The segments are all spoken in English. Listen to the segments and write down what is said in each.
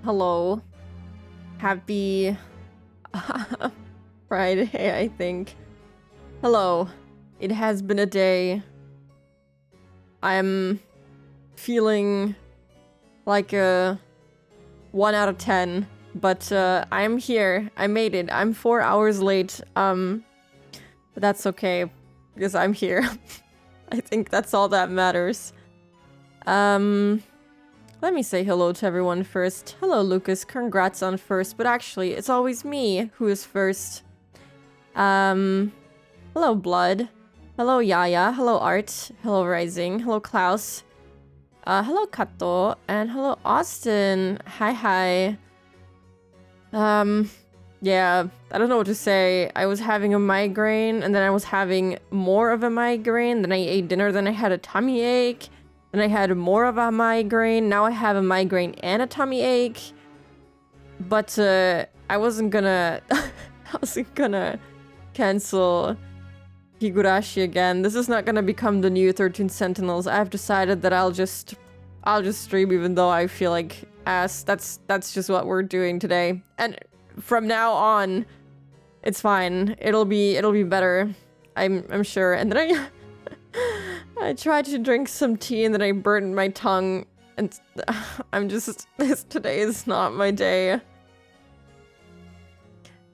Hello. Happy Friday, I think. Hello. It has been a day. I'm feeling like a 1 out of 10, but I'm here. I made it. I'm 4 hours late. But that's okay because I'm here. I think that's all that matters. Let me say hello to everyone first. Hello, Lucas. Congrats on first, but actually, it's always me who is first. Hello, Blood. Hello, Yaya. Hello, Art. Hello, Rising. Hello, Klaus. Hello, Kato. And hello, Austin. Hi. Yeah, I don't know what to say. I was having a migraine, and then I was having more of a migraine. Then I ate dinner, then I had a tummy ache. Then I had more of a migraine. Now I have a migraine and a tummy ache. But I wasn't gonna cancel Higurashi again. This is not gonna become the new 13 Sentinels. I've decided that I'll just stream even though I feel like ass. That's just what we're doing today. And from now on, it's fine. It'll be better. I'm sure. And then I tried to drink some tea and then I burned my tongue, and today is not my day.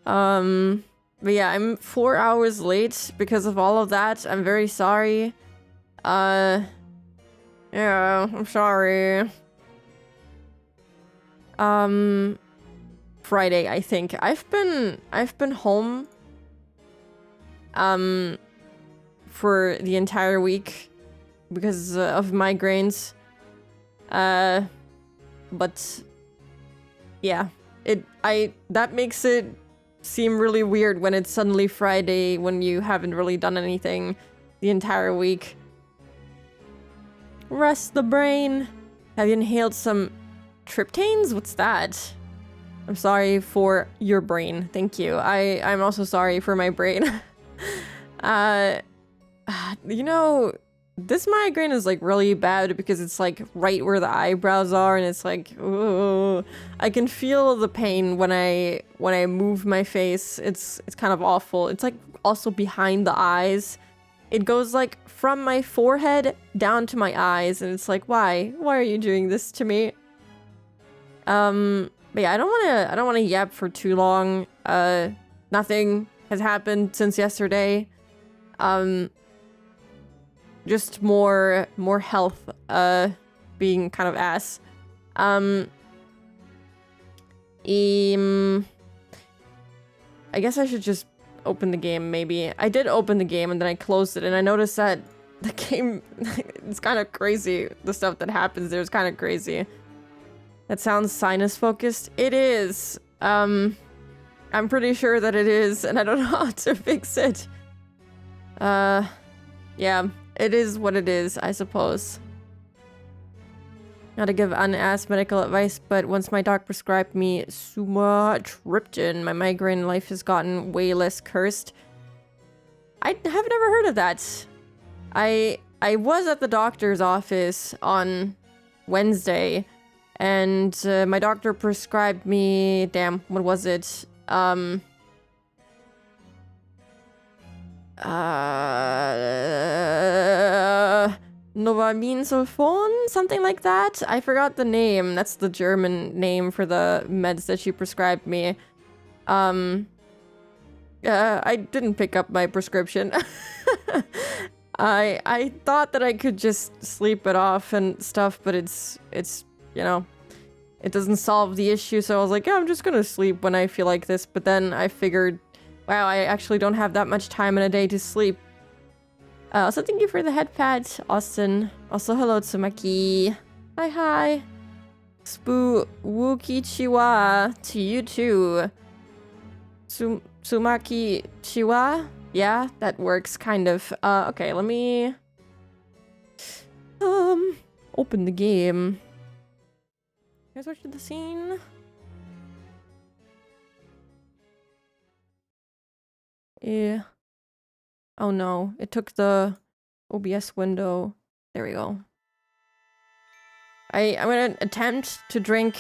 But yeah, I'm 4 hours late because of all of that. I'm very sorry. Yeah, I'm sorry. Friday, I think. I've been home for the entire week because of migraines. But yeah, that makes it seem really weird when it's suddenly Friday when you haven't really done anything the entire week. Rest the brain. Have you inhaled some triptanes? What's that? I'm sorry for your brain. Thank you. I'm also sorry for my brain. You know, this migraine is like really bad because it's like right where the eyebrows are, and it's like, ooh, I can feel the pain when I move my face. It's kind of awful. It's like also behind the eyes. It goes like from my forehead down to my eyes, and it's like, why are you doing this to me? But yeah, I don't wanna yap for too long. Nothing has happened since yesterday. Just more health, being kind of ass. I guess I should just open the game, maybe. I did open the game and then I closed it, and I noticed that the game, it's kind of crazy. The stuff that happens there is kind of crazy. That sounds sinus focused. It is. I'm pretty sure that it is, and I don't know how to fix it. Yeah. It is what it is, I suppose. Not to give unasked medical advice, but once my doc prescribed me sumatriptan, my migraine life has gotten way less cursed. I have never heard of that. I was at the doctor's office on Wednesday, and my doctor prescribed me, damn, what was it? Novamin sulfon? Something like that? I forgot the name. That's the German name for the meds that she prescribed me. I didn't pick up my prescription. I thought that I could just sleep it off and stuff, but it's you know, it doesn't solve the issue, so I was like, yeah, I'm just gonna sleep when I feel like this, but then I figured, wow, I actually don't have that much time in a day to sleep. Also, thank you for the head pat, Austin. Also, hello to Maki. Hi. Spooky Chiwa to you too. Sumaki Chiwa? Yeah, that works, kind of. Okay, let me... open the game. Here's what to the scene. Yeah. Oh no, it took the OBS window. There we go. I'm gonna attempt to drink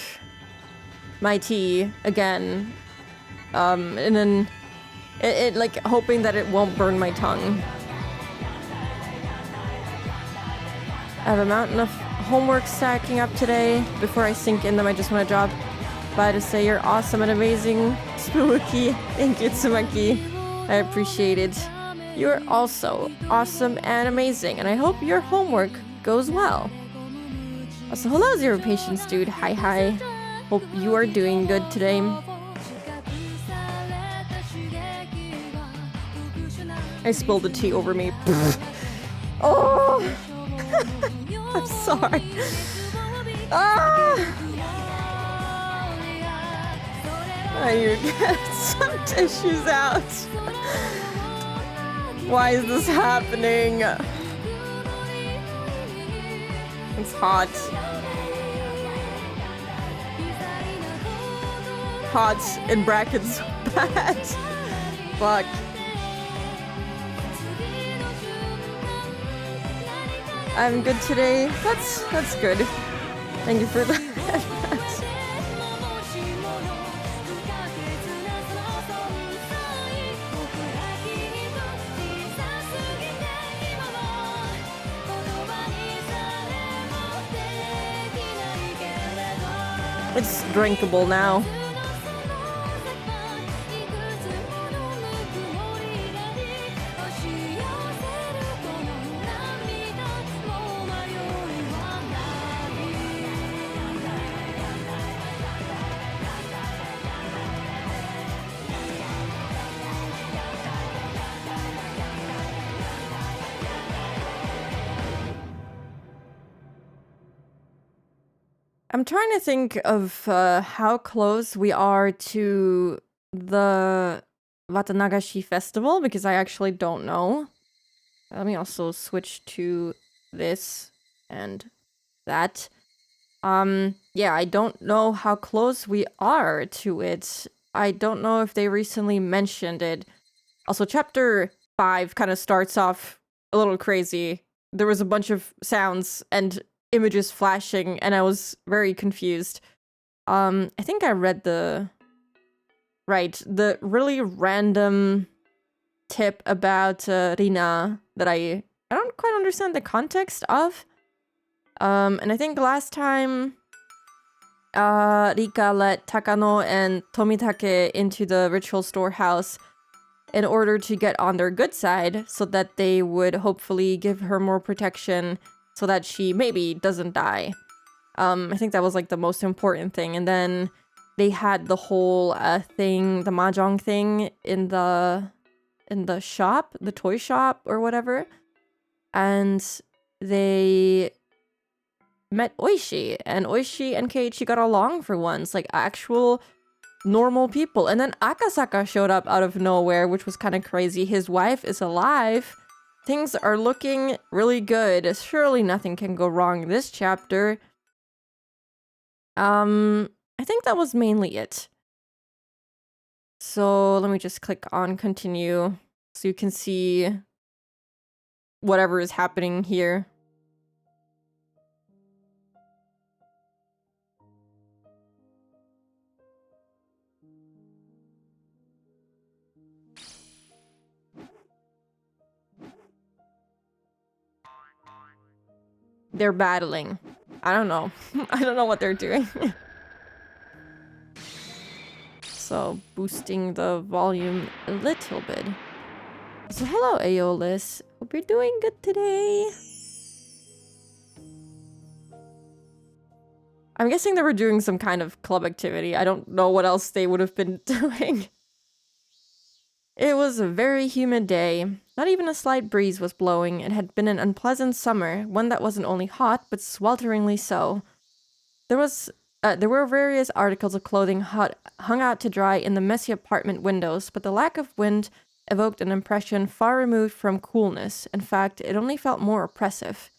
my tea again. And then it like hoping that it won't burn my tongue. I have a mountain of homework stacking up today. Before I sink in them, I just want to drop by to say you're awesome and amazing. Spooky. Thank you, Tsumaki. I appreciate it. You're also awesome and amazing, and I hope your homework goes well. Also, hello, Zero Patience Dude. Hi, hi. Hope you are doing good today. I spilled the tea over me. Oh! I'm sorry. Ah! I need to get some tissues out. Why is this happening? It's hot. Hot in brackets bad. Fuck. I'm good today. That's good. Thank you for that. It's drinkable now. I'm trying to think of how close we are to the Watanagashi festival, because I actually don't know. Let me also switch to this and that. Yeah, I don't know how close we are to it. I don't know if they recently mentioned it. Also, chapter 5 kind of starts off a little crazy. There was a bunch of sounds and images flashing, and I was very confused. I think I read the really random tip about Rina that I don't quite understand the context of. And I think last time Rika let Takano and Tomitake into the ritual storehouse in order to get on their good side, so that they would hopefully give her more protection so that she maybe doesn't die. I think that was like the most important thing. And then they had the whole thing, the mahjong thing in the shop, the toy shop or whatever. And they met Oishi, and Oishi and Keiichi got along for once, like actual normal people. And then Akasaka showed up out of nowhere, which was kind of crazy. His wife is alive. Things are looking really good. Surely nothing can go wrong this chapter. I think that was mainly it. So let me just click on continue so you can see whatever is happening here. They're battling. I don't know. I don't know what they're doing. So, boosting the volume a little bit. So, hello, Aeolus. Hope you're doing good today. I'm guessing they were doing some kind of club activity. I don't know what else they would have been doing. It was a very humid day. Not even a slight breeze was blowing. It had been an unpleasant summer, one that wasn't only hot, but swelteringly so. There were various articles of clothing hung out to dry in the messy apartment windows, but the lack of wind evoked an impression far removed from coolness. In fact, it only felt more oppressive.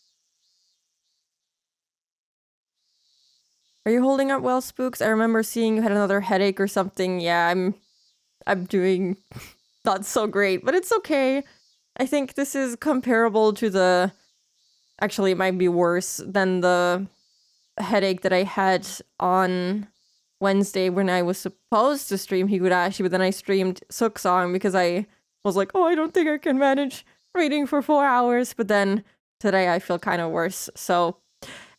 Are you holding up well, Spooks? I remember seeing you had another headache or something. Yeah, I'm doing not so great, but it's okay. I think this is comparable to the... Actually, it might be worse than the headache that I had on Wednesday when I was supposed to stream Higurashi, but then I streamed Sooksong because I was like, oh, I don't think I can manage reading for 4 hours. But then today I feel kind of worse. So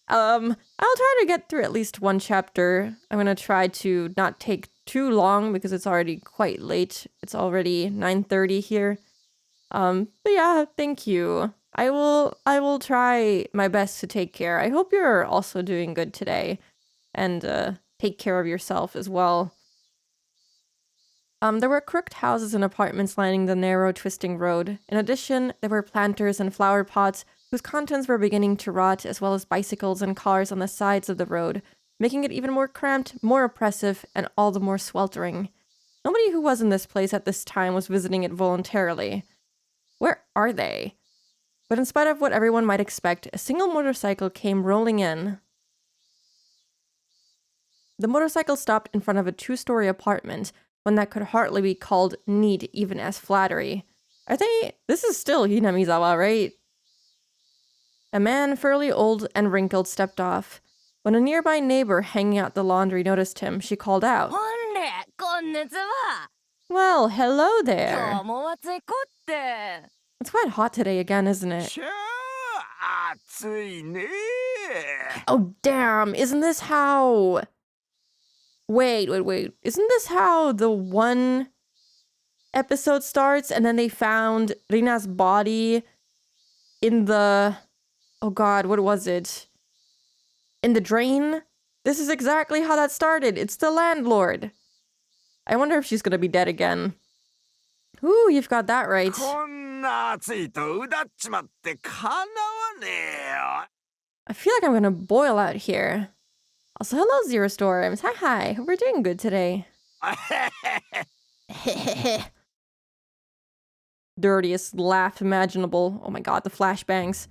I'll try to get through at least one chapter. I'm going to try to not take too long because it's already quite late. It's already 9:30 here. But yeah, thank you. I will try my best to take care. I hope you're also doing good today and take care of yourself as well. There were crooked houses and apartments lining the narrow, twisting road. In addition, there were planters and flower pots whose contents were beginning to rot, as well as bicycles and cars on the sides of the road, making it even more cramped, more oppressive, and all the more sweltering. Nobody who was in this place at this time was visiting it voluntarily. Where are they? But in spite of what everyone might expect, a single motorcycle came rolling in. The motorcycle stopped in front of a 2-story apartment, one that could hardly be called neat even as flattery. This is still Hinamizawa, right? A man, fairly old and wrinkled, stepped off. When a nearby neighbor hanging out the laundry noticed him, she called out, well, hello there. It's quite hot today again, isn't it? Oh, damn. Isn't this how... Wait. Isn't this how the one episode starts and then they found Rina's body in the... Oh god, what was it? In the drain? This is exactly how that started. It's the landlord. I wonder if she's gonna be dead again. Ooh, you've got that right. I feel like I'm gonna boil out here. Also, hello, Zero Storms. Hi. Hope we're doing good today. Dirtiest laugh imaginable. Oh my god, the flashbangs.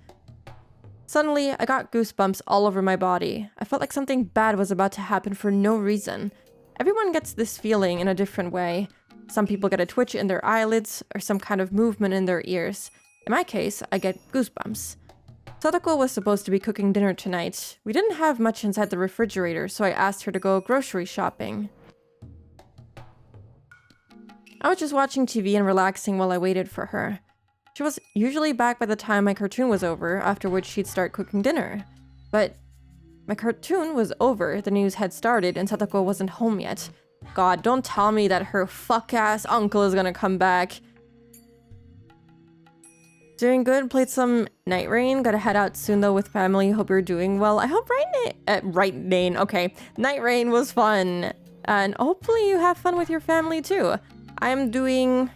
Suddenly, I got goosebumps all over my body. I felt like something bad was about to happen for no reason. Everyone gets this feeling in a different way. Some people get a twitch in their eyelids or some kind of movement in their ears. In my case, I get goosebumps. Sadako was supposed to be cooking dinner tonight. We didn't have much inside the refrigerator, so I asked her to go grocery shopping. I was just watching TV and relaxing while I waited for her. She was usually back by the time my cartoon was over, after which she'd start cooking dinner. But my cartoon was over, the news had started, and Sadako wasn't home yet. God, don't tell me that her fuck-ass uncle is gonna come back. Doing good, played some Night Rain, gotta head out soon though with family, hope you're doing well. I hope Night Rain was fun. And hopefully you have fun with your family too. I'm doing...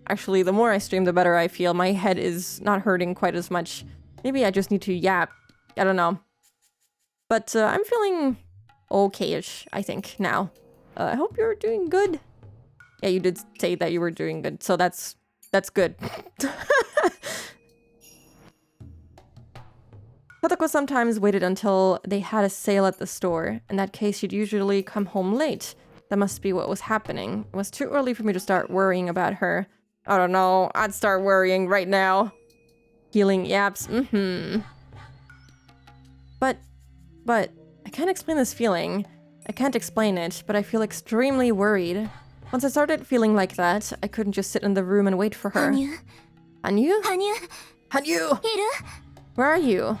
Actually, the more I stream, the better I feel. My head is not hurting quite as much. Maybe I just need to yap. I don't know. But I'm feeling okay-ish, I think, now. I hope you're doing good. Yeah, you did say that you were doing good, so that's good. Sadako sometimes waited until they had a sale at the store. In that case, she'd usually come home late. That must be what was happening. It was too early for me to start worrying about her. I don't know, I'd start worrying right now. Healing yaps, But, I can't explain this feeling. I can't explain it, but I feel extremely worried. Once I started feeling like that, I couldn't just sit in the room and wait for her. Hanyu? Hanyu! Where are you?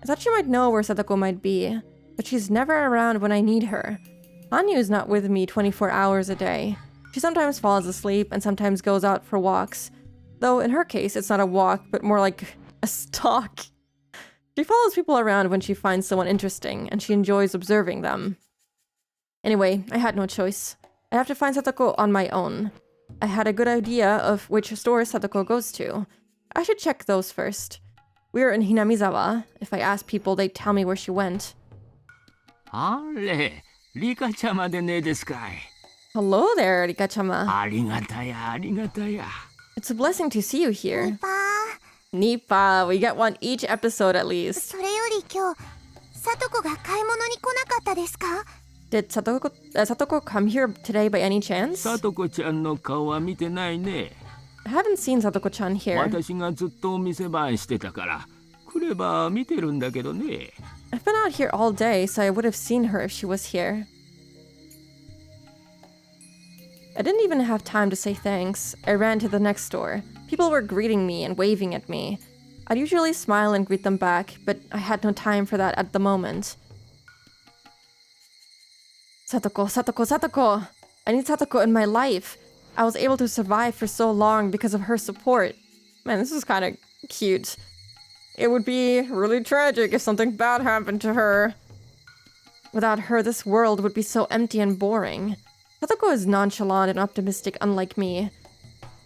I thought she might know where Sadako might be, but she's never around when I need her. Hanyu's not with me 24 hours a day. She sometimes falls asleep and sometimes goes out for walks. Though in her case, it's not a walk, but more like a stalk. She follows people around when she finds someone interesting, and she enjoys observing them. Anyway, I had no choice. I have to find Sadako on my own. I had a good idea of which stores Sadako goes to. I should check those first. We're in Hinamizawa. If I ask people, they'd tell me where she went. Hello there, Rika-chama. It's a blessing to see you here. Nipa, we get one each episode at least. Did Satoko come here today by any chance? I haven't seen Satoko-chan here. I've been out here all day, so I would have seen her if she was here. I didn't even have time to say thanks. I ran to the next store. People were greeting me and waving at me. I'd usually smile and greet them back, but I had no time for that at the moment. Satoko, Satoko, Satoko! I need Satoko in my life. I was able to survive for so long because of her support. Man, this is kind of cute. It would be really tragic if something bad happened to her. Without her, this world would be so empty and boring. Satoko is nonchalant and optimistic, unlike me.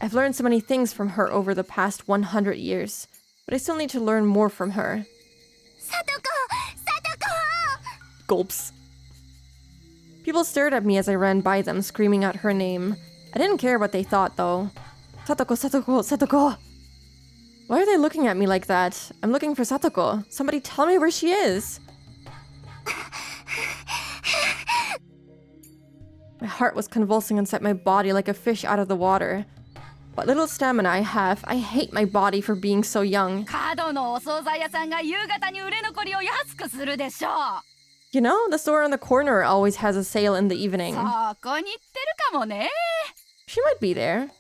I've learned so many things from her over the past 100 years, but I still need to learn more from her. Satoko! Satoko! Gulps. People stared at me as I ran by them, screaming out her name. I didn't care what they thought, though. Satoko, Satoko, Satoko! Why are they looking at me like that? I'm looking for Satoko. Somebody tell me where she is. My heart was convulsing inside my body like a fish out of the water. What little stamina I have, I hate my body for being so young. You know, the store on the corner always has a sale in the evening. She might be there.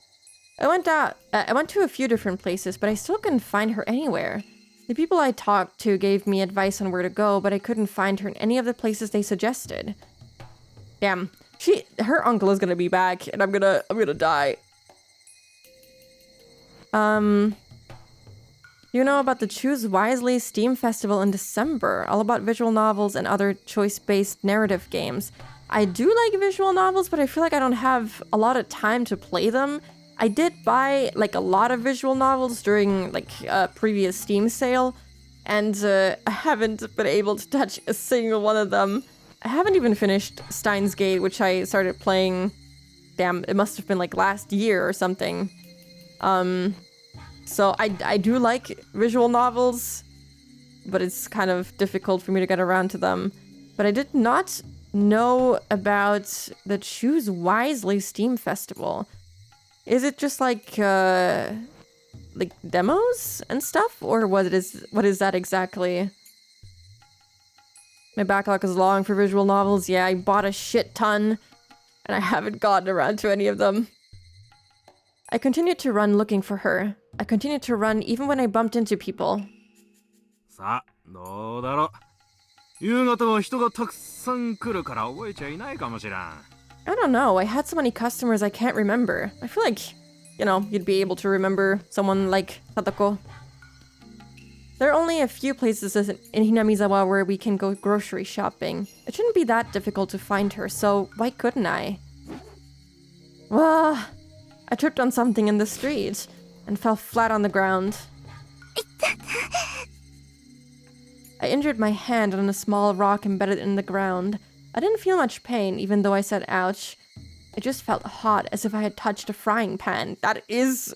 I went to a few different places, but I still couldn't find her anywhere. The people I talked to gave me advice on where to go, but I couldn't find her in any of the places they suggested. Damn. Her uncle is gonna be back, and I'm gonna die. You know about the Choose Wisely Steam Festival in December, all about visual novels and other choice-based narrative games. I do like visual novels, but I feel like I don't have a lot of time to play them. I did buy like a lot of visual novels during like a previous Steam sale, and I haven't been able to touch a single one of them. I haven't even finished Steins Gate, which I started playing, damn, it must have been like last year or something. So I do like visual novels, but it's kind of difficult for me to get around to them. But I did not know about the Choose Wisely Steam Festival. Is it just like demos and stuff, or what is that exactly? My backlog is long for visual novels. Yeah, I bought a shit ton, and I haven't gotten around to any of them. I continued to run looking for her. I continued to run even when I bumped into people. I don't know, I had so many customers I can't remember. I feel like, you know, you'd be able to remember someone like Satoko. There are only a few places in Hinamizawa where we can go grocery shopping. It shouldn't be that difficult to find her, so why couldn't I? Well, I tripped on something in the street and fell flat on the ground. I injured my hand on a small rock embedded in the ground. I didn't feel much pain, even though I said ouch. It just felt hot, as if I had touched a frying pan. That is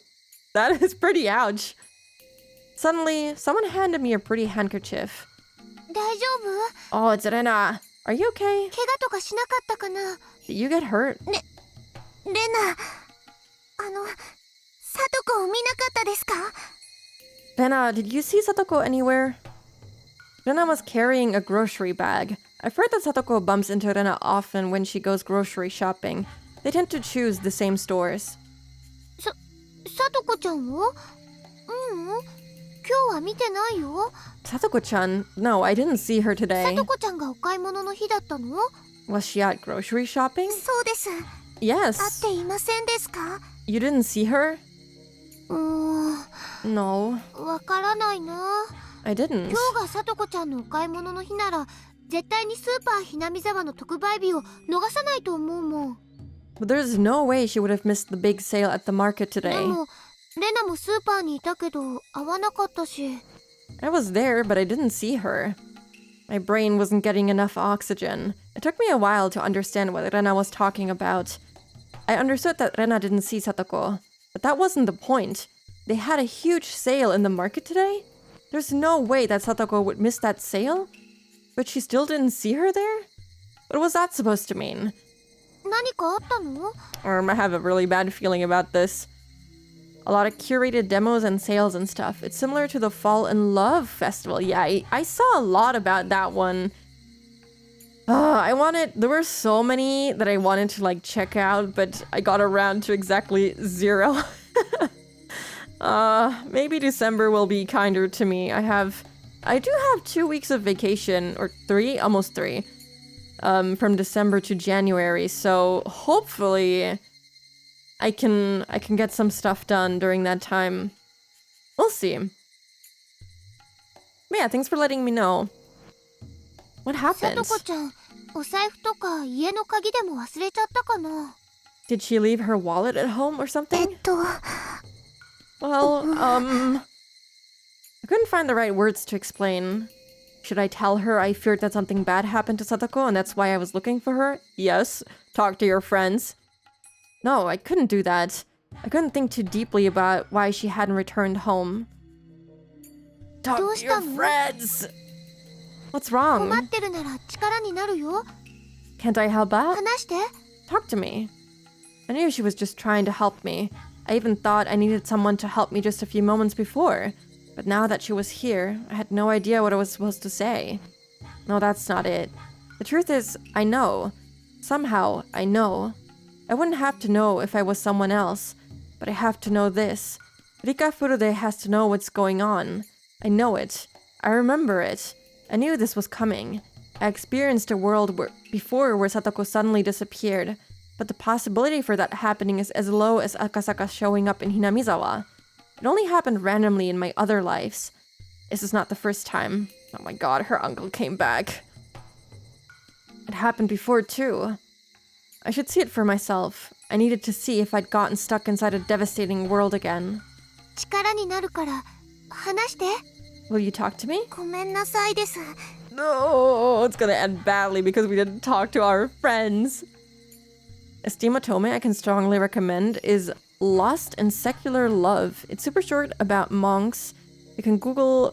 pretty ouch. Suddenly, someone handed me a pretty handkerchief. Oh, it's Rena. Are you okay? Did you get hurt? Rena, did you see Satoko anywhere? Rena was carrying a grocery bag. I've heard that Satoko bumps into Rena often when she goes grocery shopping. They tend to choose the same stores. Satoko-chan? No, I didn't see her today. Was she at grocery shopping? Yes. You didn't see her? No. I didn't. But there's no way she would have missed the big sale at the market today. I was there, but I didn't see her. My brain wasn't getting enough oxygen. It took me a while to understand what Rena was talking about. I understood that Rena didn't see Satoko, but that wasn't the point. They had a huge sale in the market today? There's no way that Satoko would miss that sale? But she still didn't see her there? What was that supposed to mean? I have a really bad feeling about this. A lot of curated demos and sales and stuff. It's similar to the Fall in Love festival. Yeah, I saw a lot about that one. There were so many that I wanted to like check out, but I got around to exactly 0. Maybe December will be kinder to me. I do have 2 weeks of vacation, or 3, almost 3, from December to January, so hopefully I can get some stuff done during that time. We'll see. But yeah, thanks for letting me know. What さ happened? とこちゃん、お財布とか家の鍵でも忘れちゃったかな。 Did she leave her wallet at home or something? Well, I couldn't find the right words to explain. Should I tell her I feared that something bad happened to Satoko and that's why I was looking for her? Yes. Talk to your friends. No, I couldn't do that. I couldn't think too deeply about why she hadn't returned home. Talk to your friends! What's 困 wrong? ってるなら力になるよ。 Can't I help out? 話して。 Talk to me. I knew she was just trying to help me. I even thought I needed someone to help me just a few moments before. But now that she was here, I had no idea what I was supposed to say. No, that's not it. The truth is, I know. Somehow, I know. I wouldn't have to know if I was someone else. But I have to know this. Rika Furude has to know what's going on. I know it. I remember it. I knew this was coming. I experienced a world before where Satoko suddenly disappeared. But the possibility for that happening is as low as Akasaka showing up in Hinamizawa. It only happened randomly in my other lives. This is not the first time. Oh my god, her uncle came back. It happened before too. I should see it for myself. I needed to see if I'd gotten stuck inside a devastating world again. 力になるから話して。 Will you talk to me? ごめんなさいです。 No, it's gonna end badly because we didn't talk to our friends. Estima Tome I can strongly recommend is Lost in Secular Love. It's super short about monks. You can toggle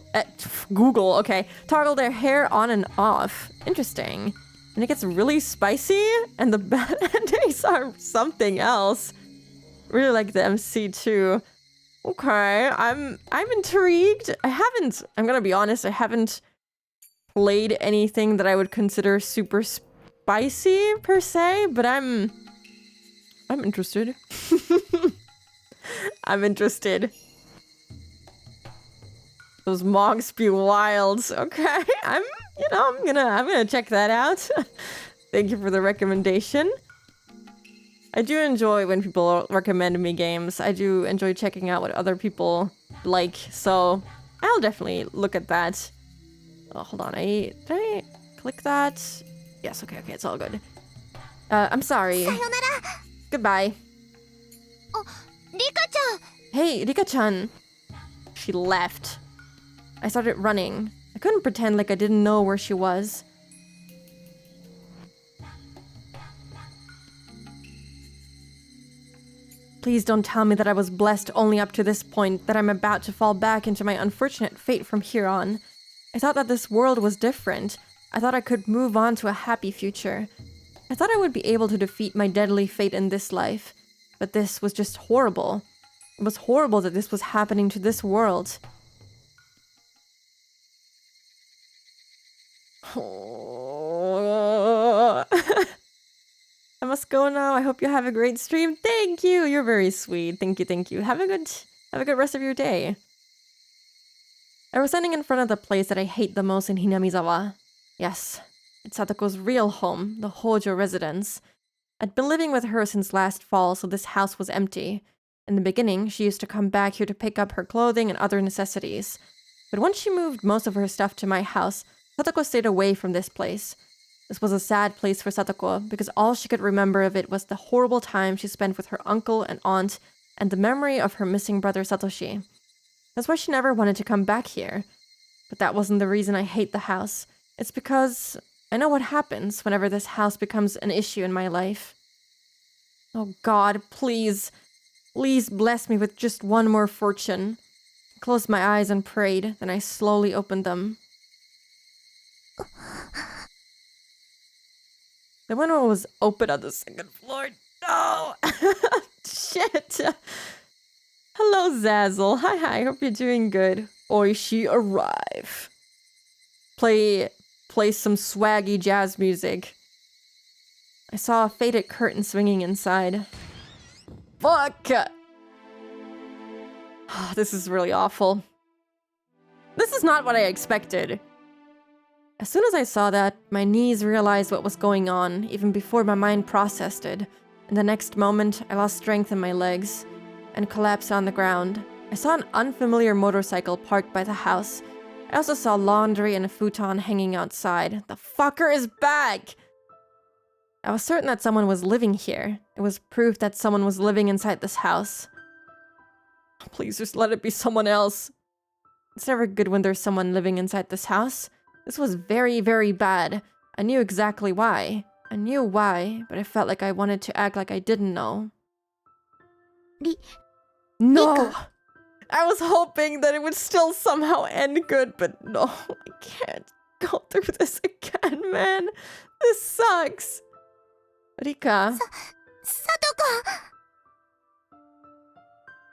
their hair on and off. Interesting. And it gets really spicy, and the bad endings are something else. Really like the MC too. Okay, I'm intrigued. I'm gonna be honest, I haven't played anything that I would consider super spicy per se, but I'm interested. I'm interested. Those monks be wild. Okay, I'm gonna check that out. Thank you for the recommendation. I do enjoy when people recommend me games. I do enjoy checking out what other people like, so I'll definitely look at that. Oh, hold on, did I click that? Yes, okay, it's all good. I'm sorry. さよなら。 Goodbye. リカちゃん。 Hey, Rika-chan. She left. I started running. I couldn't pretend like I didn't know where she was. Please don't tell me that I was blessed only up to this point, that I'm about to fall back into my unfortunate fate from here on. I thought that this world was different. I thought I could move on to a happy future. I thought I would be able to defeat my deadly fate in this life. But this was just horrible. It was horrible that this was happening to this world. Oh. I must go now. I hope you have a great stream. Thank you. You're very sweet. Thank you. Have a good rest of your day. I was standing in front of the place that I hate the most in Hinamizawa. Yes, it's Satoko's real home, the Hojo residence. I'd been living with her since last fall, so this house was empty. In the beginning, she used to come back here to pick up her clothing and other necessities. But once she moved most of her stuff to my house, Satoko stayed away from this place. This was a sad place for Satoko, because all she could remember of it was the horrible time she spent with her uncle and aunt, and the memory of her missing brother Satoshi. That's why she never wanted to come back here. But that wasn't the reason I hate the house. It's because I know what happens whenever this house becomes an issue in my life. Oh God, please bless me with just one more fortune. I closed my eyes and prayed, then I slowly opened them. The window was open on the second floor. No! Shit! Hello, Zazzle. Hi, hope you're doing good. Oishi arrive. Play play some swaggy jazz music. I saw a faded curtain swinging inside. Fuck! This is really awful. This is not what I expected. As soon as I saw that, my knees realized what was going on, even before my mind processed it. In the next moment, I lost strength in my legs and collapsed on the ground. I saw an unfamiliar motorcycle parked by the house. I also saw laundry and a futon hanging outside. The fucker is back! I was certain that someone was living here. It was proof that someone was living inside this house. Please just let it be someone else. It's never good when there's someone living inside this house. This was very, very bad. I knew exactly why. I knew why, but I felt like I wanted to act like I didn't know. No! Rika. I was hoping that it would still somehow end good, but no, I can't go through this again, man. This sucks. Rika. Satoko!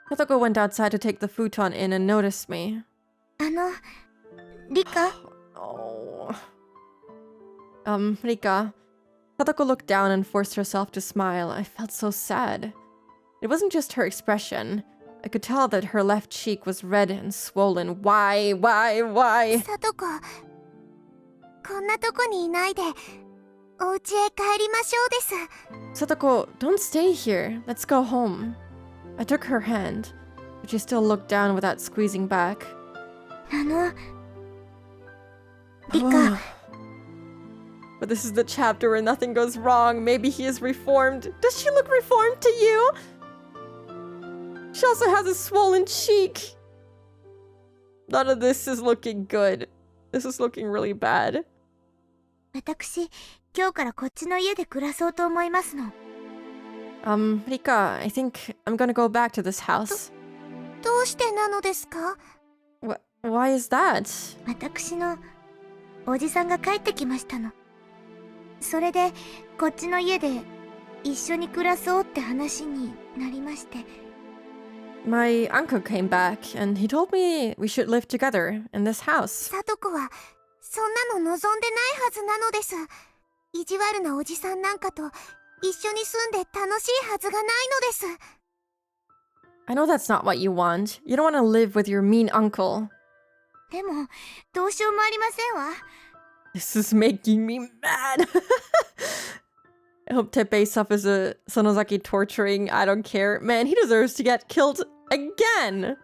Satoko went outside to take the futon in and noticed me. Rika? Oh. Rika. Satoko looked down and forced herself to smile. I felt so sad. It wasn't just her expression. I could tell that her left cheek was red and swollen. Why? サトコ、こんなとこにいないで、お家へ帰りましょうです。 Satoko, don't stay here. Let's go home. I took her hand, but she still looked down without squeezing back. リカ。 But this is the chapter where nothing goes wrong. Maybe he is reformed. Does she look reformed to you? She also has a swollen cheek. None of this is looking good. This is looking really bad. 私、今日からこっちの家で暮らそうと思いますの。Rika, I think I'm gonna go back to this house. どうしてなのですか？ Why is that? 私のおじさんが帰ってきましたの。それでこっちの家で一緒に暮らそうって話になりまして。 My uncle came back and he told me we should live together in this house. サトコはそんなの望んでないはずなのです。意地悪なおじさんなんかと一緒に住んで楽しいはずがないのです。 I know that's not what you want. You don't want to live with your mean uncle. でもどうしようもありませんわ。 This is making me mad. I hope Teppei suffers a Sonozaki torturing. I don't care. Man, he deserves to get killed again.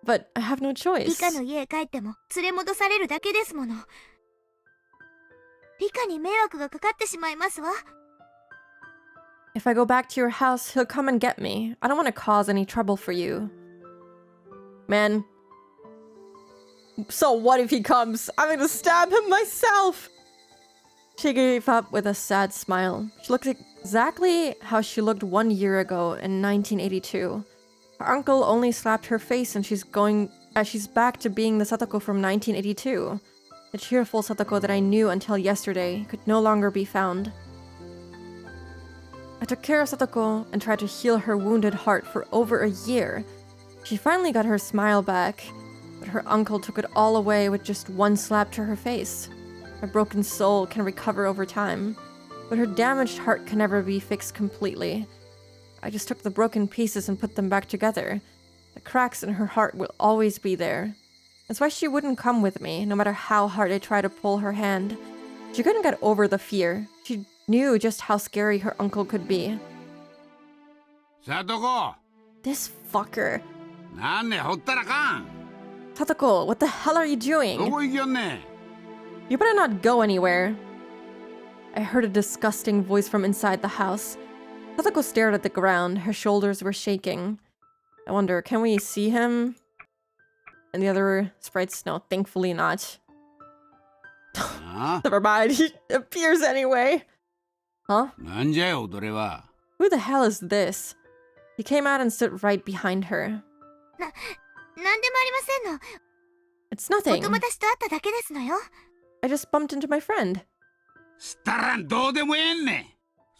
But I have no リ choice. カの家へ帰っても連れ戻されるだけですもの。リカに迷惑がかかってしまいますわ。 If I go back to your house, he'll come and get me. I don't want to cause any trouble for you. Man. So what if he comes? I'm gonna stab him myself! She gave up with a sad smile. She looked exactly how she looked 1 year ago in 1982. Her uncle only slapped her face and she's back to being the Satoko from 1982. The cheerful Satoko that I knew until yesterday could no longer be found. I took care of Satoko and tried to heal her wounded heart for over a year. She finally got her smile back, but her uncle took it all away with just one slap to her face. Her broken soul can recover over time, but her damaged heart can never be fixed completely. I just took the broken pieces and put them back together. The cracks in her heart will always be there. That's why she wouldn't come with me, no matter how hard I tried to pull her hand. She couldn't get over the fear. She knew just how scary her uncle could be. Satoko! This fucker. なんでほったらかん Satoko, what the hell are you ど doing? こ行きよんね You better not go anywhere. I heard a disgusting voice from inside the house. Satoko stared at the ground. Her shoulders were shaking. I wonder, can we see him? And the other sprites? No, thankfully not. あ Never mind, he appears anyway. Huh? なんじゃよ踊れは Who the hell is this? He came out and stood right behind her. なんでもありませんの。 It's お nothing. 友達と会っただけですのよ。 I just bumped into my friend. したらんどうでもええんねん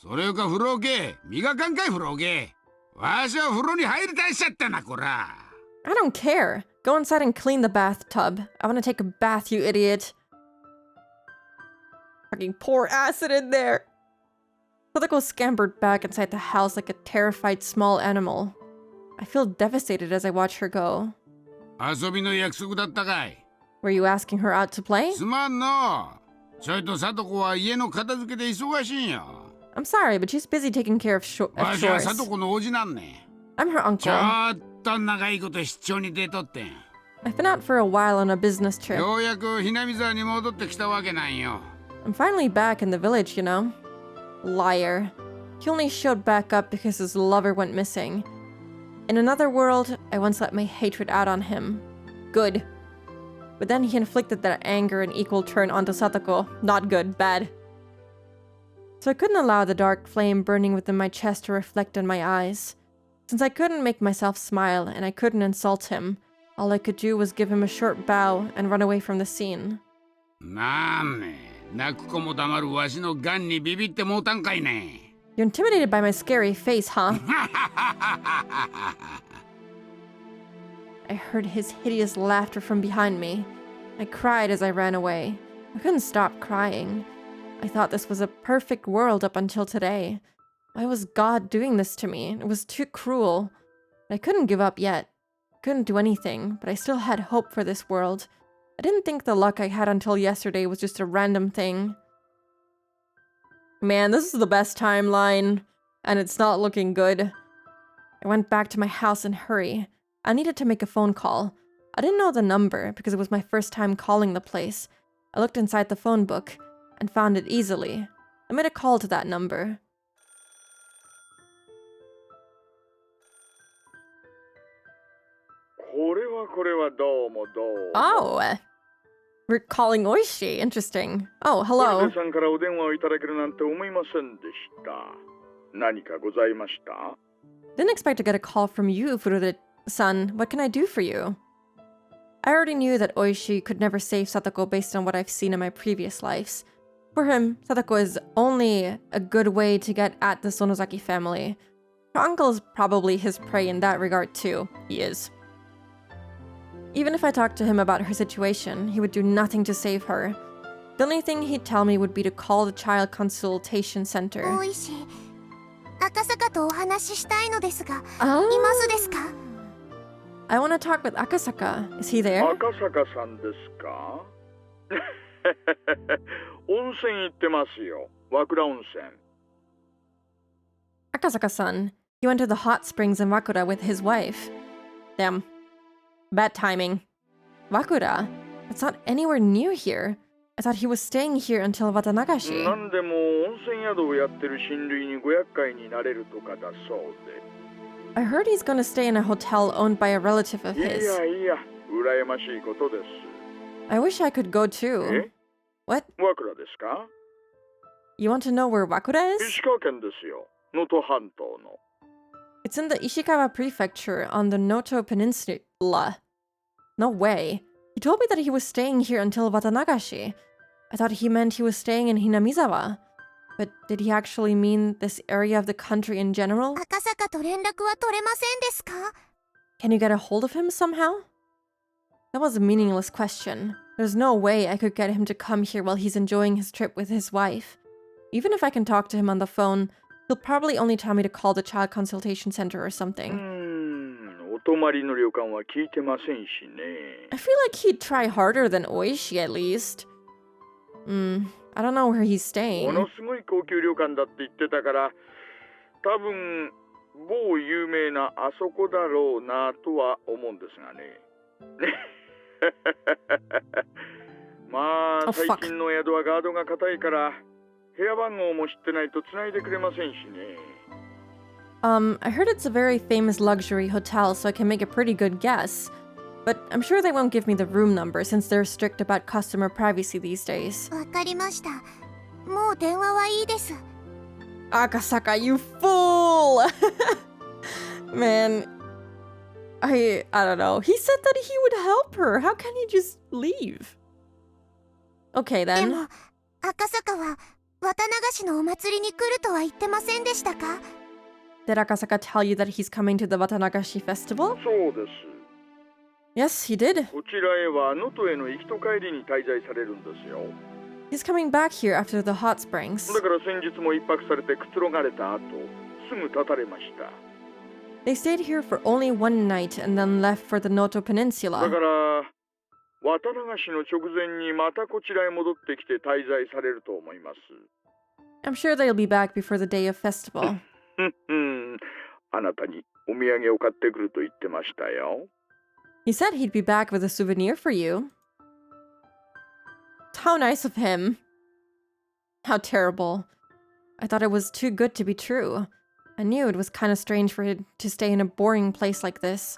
それよか風呂け磨かんかい風呂けわしは風呂に入りたいしちゃったなこら I don't care. Go inside and clean the bathtub. I want to take a bath, you idiot. Fucking pour acid in there. Sadako scampered back inside the house like a terrified small animal. I feel devastated as I watch her go. 遊びの約束だったかい。 Were you asking her out to play? すまんの。ちょいと聡子は家の片付けで忙しいんよ。 I'm sorry, but she's busy taking care of わしは chores. 聡子の叔父なんね。 I'm her ちょ uncle. っと長いこと出張に出とってん。 I've been out for a while on a business trip. ようやくひなみ沢に戻ってきたわけなんよ。 I'm finally back in the village, you know. Liar. He only showed back up because his lover went missing. In another world, I once let my hatred out on him. Good. But then he inflicted that anger in equal turn onto Satoko. Not good, bad. So I couldn't allow the dark flame burning within my chest to reflect in my eyes. Since I couldn't make myself smile and I couldn't insult him, all I could do was give him a short bow and run away from the scene. なんね、泣く子も黙るわしのガンにビビってもうたんかいね。 You're intimidated by my scary face, huh? I heard his hideous laughter from behind me. I cried as I ran away. I couldn't stop crying. I thought this was a perfect world up until today. Why was God doing this to me? It was too cruel. But I couldn't give up yet. Couldn't do anything, but I still had hope for this world. I didn't think the luck I had until yesterday was just a random thing. Man, this is the best timeline, and it's not looking good. I went back to my house in a hurry. I needed to make a phone call. I didn't know the number because it was my first time calling the place. I looked inside the phone book and found it easily. I made a call to that number. Oh, we're calling Oishi. Interesting. Oh, hello. Didn't expect to get a call from you, Furure-san. What can I do for you? I already knew that Oishi could never save Satoko based on what I've seen in my previous lives. For him, Satoko is only a good way to get at the Sonozaki family. Her uncle is probably his prey in that regard too. He is. Even if I talked to him about her situation, he would do nothing to save her. The only thing he'd tell me would be to call the child consultation center. 大石、赤坂とお話ししたいのですが、 Oh. いますですか？ I want to talk with Akasaka. Is he there? 赤坂さんですか？温泉行ってますよ。和倉温泉。 Akasaka-san. He went to the hot springs in Wakura with his wife. Damn. Bad timing. Wakura? It's not anywhere near here. I thought he was staying here until な Watanagashi. んでも温泉宿をやってる親類にご厄介になれるとかだそうで。 I heard he's gonna stay in a hotel owned by a relative of いや his. いや、羨ましいことです。 I wish I could go too. え？ What? 和倉ですか？ You want to know where Wakura is? 石川県ですよ。能登半島の。 It's in the Ishikawa prefecture on the Noto Peninsula. No way. He told me that he was staying here until Watanagashi. I thought he meant he was staying in Hinamizawa. But did he actually mean this area of the country in general? 赤坂と連絡は取れませんですか？ Can you get a hold of him somehow? That was a meaningless question. There's no way I could get him to come here while he's enjoying his trip with his wife. Even if I can talk to him on the phone, he'll probably only tell me to call the child consultation center or something. お泊まりの旅館は聞いてませんしね。 I feel like he'd try harder than Oishi at least. I don't know where he's も staying. のすごい高級旅館だって言ってたから、多分某有名なあそこだろうなとは思うんですがね。まあ Oh, 最 fuck. 近の宿はガードが硬いから部屋番号も知ってないと繋いでくれませんしね。 I heard it's a very famous luxury hotel, so I can make a pretty good guess. But I'm sure they won't give me the room number since they're strict about customer privacy these days. わかりました。もう電話はいいです。 Akasaka, you fool! Man, I don't know. He said that he would help her. How can he just leave? Okay で then. も、赤坂は綿流しのお祭りに来るとは言ってませんでしたか？ Did Akasaka tell you that he's coming to the Watanagashi festival? そうです。 Yes, he did. こちらへは能登への行きと帰りに滞在されるんですよ。He's coming back here after the hot springs. だから先日も一泊されてくつろがれた後、すぐ立たれました。 They stayed here for only one night and then left for the Noto だか Peninsula. ら渡流しの直前にまたこちらへ戻ってきて滞在されると思います。 I'm sure they'll be back before the day of festival. あなたにお土産を買ってくると言ってましたよ。 He said he'd be back with a souvenir for you. How nice of him. How terrible. I thought it was too good to be true. I knew it was kind of strange for him to stay in a boring place like this.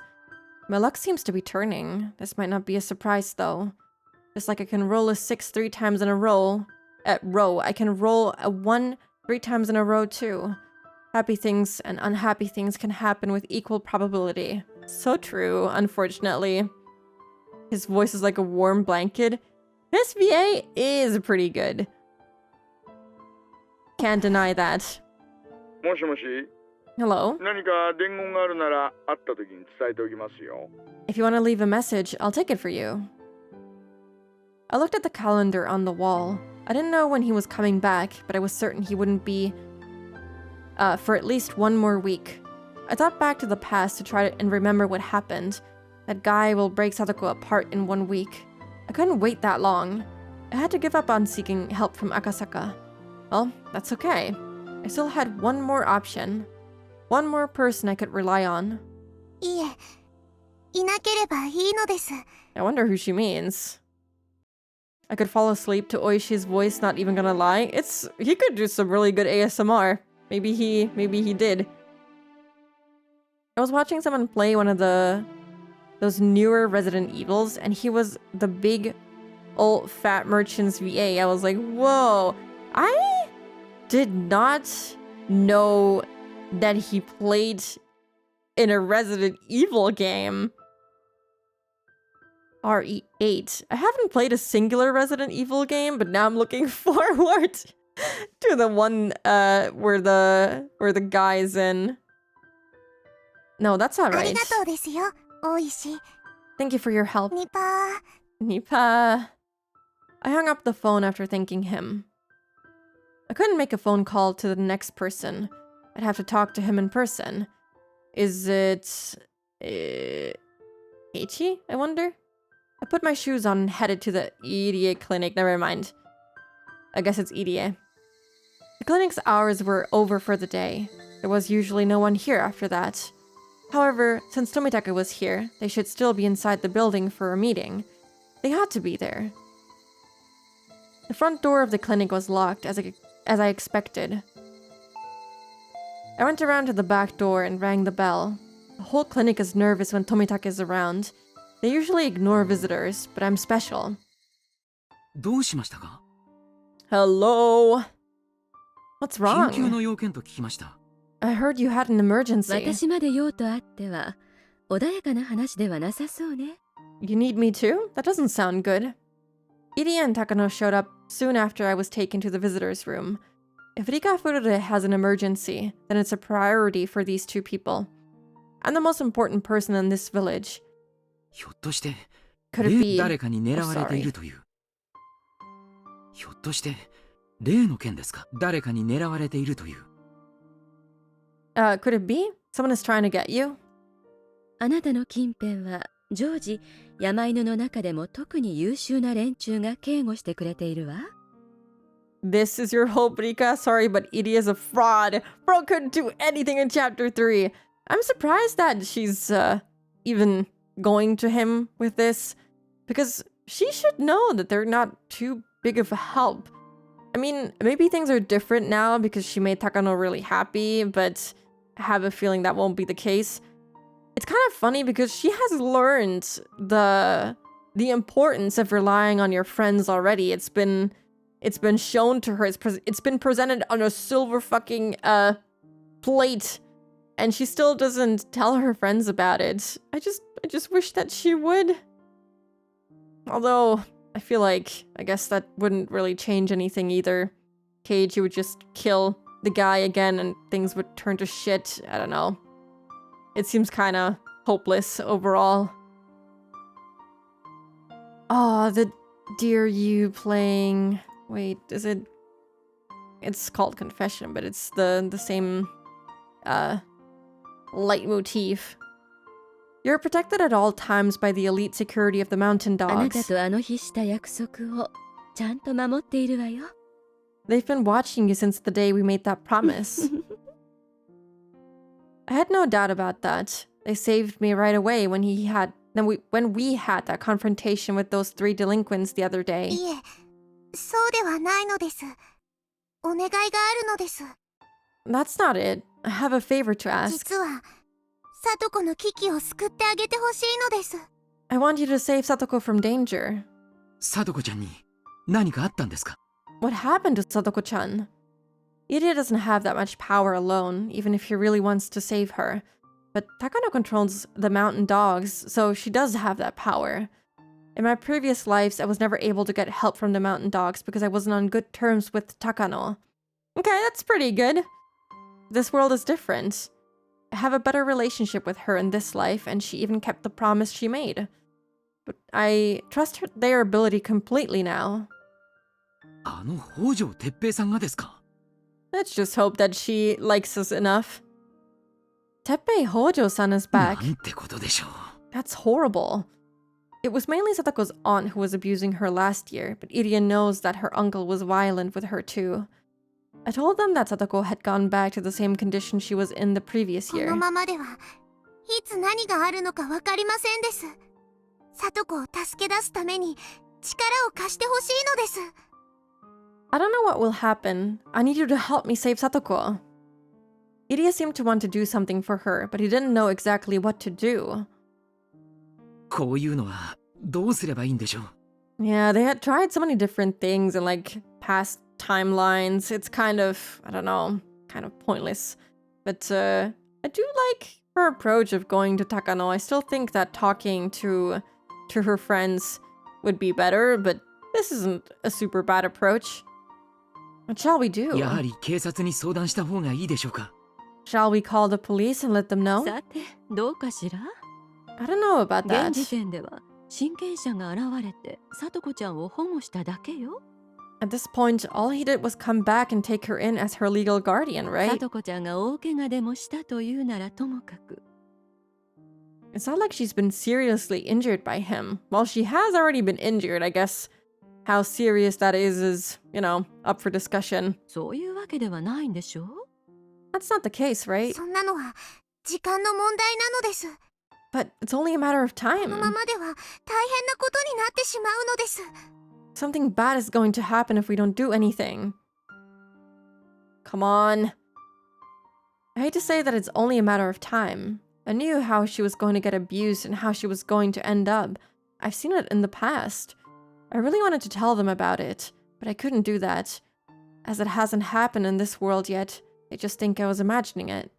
My luck seems to be turning. This might not be a surprise though. Just like I can roll a 6 3 times in a row. I can roll a 1 3 times in a row too. Happy things and unhappy things can happen with equal probability. So true, unfortunately. His voice is like a warm blanket. This VA is pretty good. Can't deny that. もしもし、 Hello? 何か伝言があるなら会った時に伝えておきますよ。 If you want to leave a message, I'll take it for you. I looked at the calendar on the wall. I didn't know when he was coming back, but I was certain he wouldn't be for at least one more week. I thought back to the past to try and remember what happened. That guy will break Sadako apart in 1 week. I couldn't wait that long. I had to give up on seeking help from Akasaka. Well, that's okay. I still had one more option. One more person I could rely on. いえ、いなければいいのです。 I wonder who she means. I could fall asleep to Oishi's voice, not even gonna lie. He could do some really good ASMR. Maybe he did. I was watching someone play one of those newer Resident Evils, and he was the big old fat merchant's VA. I was like, whoa. I did not know that he played in a Resident Evil game. RE8. I haven't played a singular Resident Evil game, but now I'm looking forward to the one where the guy's in. No, that's not あり right. がとうですよ、大石。 Thank you for your help. ニパー。 Nipa. I hung up the phone after thanking him. I couldn't make a phone call to the next person. I'd have to talk to him in person. Is it... Eiichi, I wonder? I put my shoes on and headed to the EDA clinic. Never mind. I guess it's EDA. The clinic's hours were over for the day. There was usually no one here after that. However, since Tomitaka was here, they should still be inside the building for a meeting. They had to be there. The front door of the clinic was locked, as I expected. I went around to the back door and rang the bell. The whole clinic is nervous when Tomitaka is around. They usually ignore visitors, but I'm special. どうしましたか？ Hello? What's 緊急 wrong? の要件と聞きました。 I heard you had an emergency. 私まで用とあっては穏やかな話ではなさそうね。 You need me too? That doesn't sound good. Irie and Takano showed up soon after I was taken to the visitor's room. If Rika Furure has an emergency, then it's a priority for these two people. I'm the most important person in this village. ひょっとして Could it be... 誰かに狙われているという。ひょっとして例の件ですか？誰かに狙われているという。could it be? Someone is trying to get you? あなたの近辺は常時山犬の中でも特に優秀な連中が警護してくれているわ。 This is your hope, Rika. Sorry, but Irie is a fraud. Bro couldn't do anything in Chapter 3. I'm surprised that she's even going to him with this, because she should know that they're not too big of a help. I mean, maybe things are different now because she made Takano really happy, but I have a feeling that won't be the case. It's kind of funny because she has learned the importance of relying on your friends already. It's been shown to her. It's been presented on a silver fucking plate, and she still doesn't tell her friends about it. I just wish that she would. Although I feel like I guess that wouldn't really change anything either. Keiji would just kill the guy again and things would turn to shit. I don't know. It seems kind of hopeless overall. Oh, the Dear You playing. Wait, is it? It's called Confession, but it's the same leitmotif. You're protected at all times by the elite security of the mountain あなた dogs. とあの日した約束をちゃんと守っているわよ。 They've been watching you since the day we made that promise. I had no doubt about that. They saved me right away when we had that confrontation with those 3 delinquents the other day. いえ、そうではないのです。お願いがあるのです。 That's not it. I have a favor to ask. 実は、さとこの危機を救ってあげてほしいのです。 I want you to save Satoko from danger. さとこちゃんに何かあったんですか？ What happened to Satoko-chan? Iria doesn't have that much power alone, even if he really wants to save her. But Takano controls the mountain dogs, so she does have that power. In my previous lives, I was never able to get help from the mountain dogs because I wasn't on good terms with Takano. Okay, that's pretty good. This world is different. I have a better relationship with her in this life, and she even kept the promise she made. But I trust their ability completely now. あの北条哲平さんがですか？ Let's just hope that she likes us enough. Teppei Hojo-san is な back. んてことでしょう。 That's horrible. It was mainly Satoko's aunt who was abusing her last year, but Iria knows that her uncle was violent with her too. I told them that Satoko had gone back to the same condition she was in the previous この year. ままでは、いつ何があるのかわかりませんです。さとこを助け出すために力を貸してほしいのです。 I don't know what will happen. I need you to help me save Satoko. Iria seemed to want to do something for her, but he didn't know exactly what to do. こういうのはどうすればいいんでしょう。 Yeah, they had tried so many different things and like past timelines. It's kind of, I don't know, kind of pointless. But I do like her approach of going to Takano. I still think that talking to her friends would be better, but this isn't a super bad approach. What shall we do? やはり警察に相談した方がいいでしょうか。 Shall we call the police and let them know? さてどうかしら。 I don't know about 現時 that. 点では親権者が現れてさとこちゃんを保護しただけよ。 At this point, all he did was come back and take her in as her legal guardian, さ right? とこちゃんが大怪我でもしたというならともかく。 It's not like she's been seriously injured by him. Well, she has already been injured, I guess. How serious that is, you know, up for discussion. そういうわけではないんでしょう。 That's not the case, right? そんなのは時間の問題なのです。 But it's only a matter of この time. ままでは大変なことになってしまうのです。 Something bad is going to happen if we don't do anything. Come on. I hate to say that it's only a matter of time. I knew how she was going to get abused and how she was going to end up. I've seen it in the past. I really wanted to tell them about it, but I couldn't do that. As it hasn't happened in this world yet, they just think I was imagining it.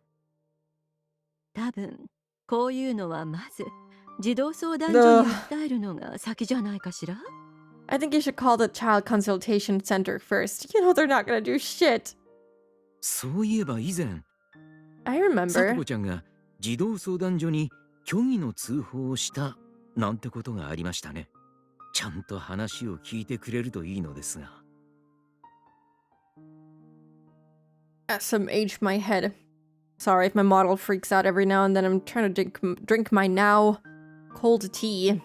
多分こういうのはまず児童相談所に訴えるのが先じゃないかしら。 I think you should call the child consultation center first. You know they're not gonna do shit. そういえば以前、 I さと remember. こちゃんが児童相談所に虚偽の通報をしたなんてことがありましたね。ちゃんと話を聞いてくれるといいのですが。 SMH my head. Sorry if my model freaks out every now and then. I'm trying to drink my now cold tea.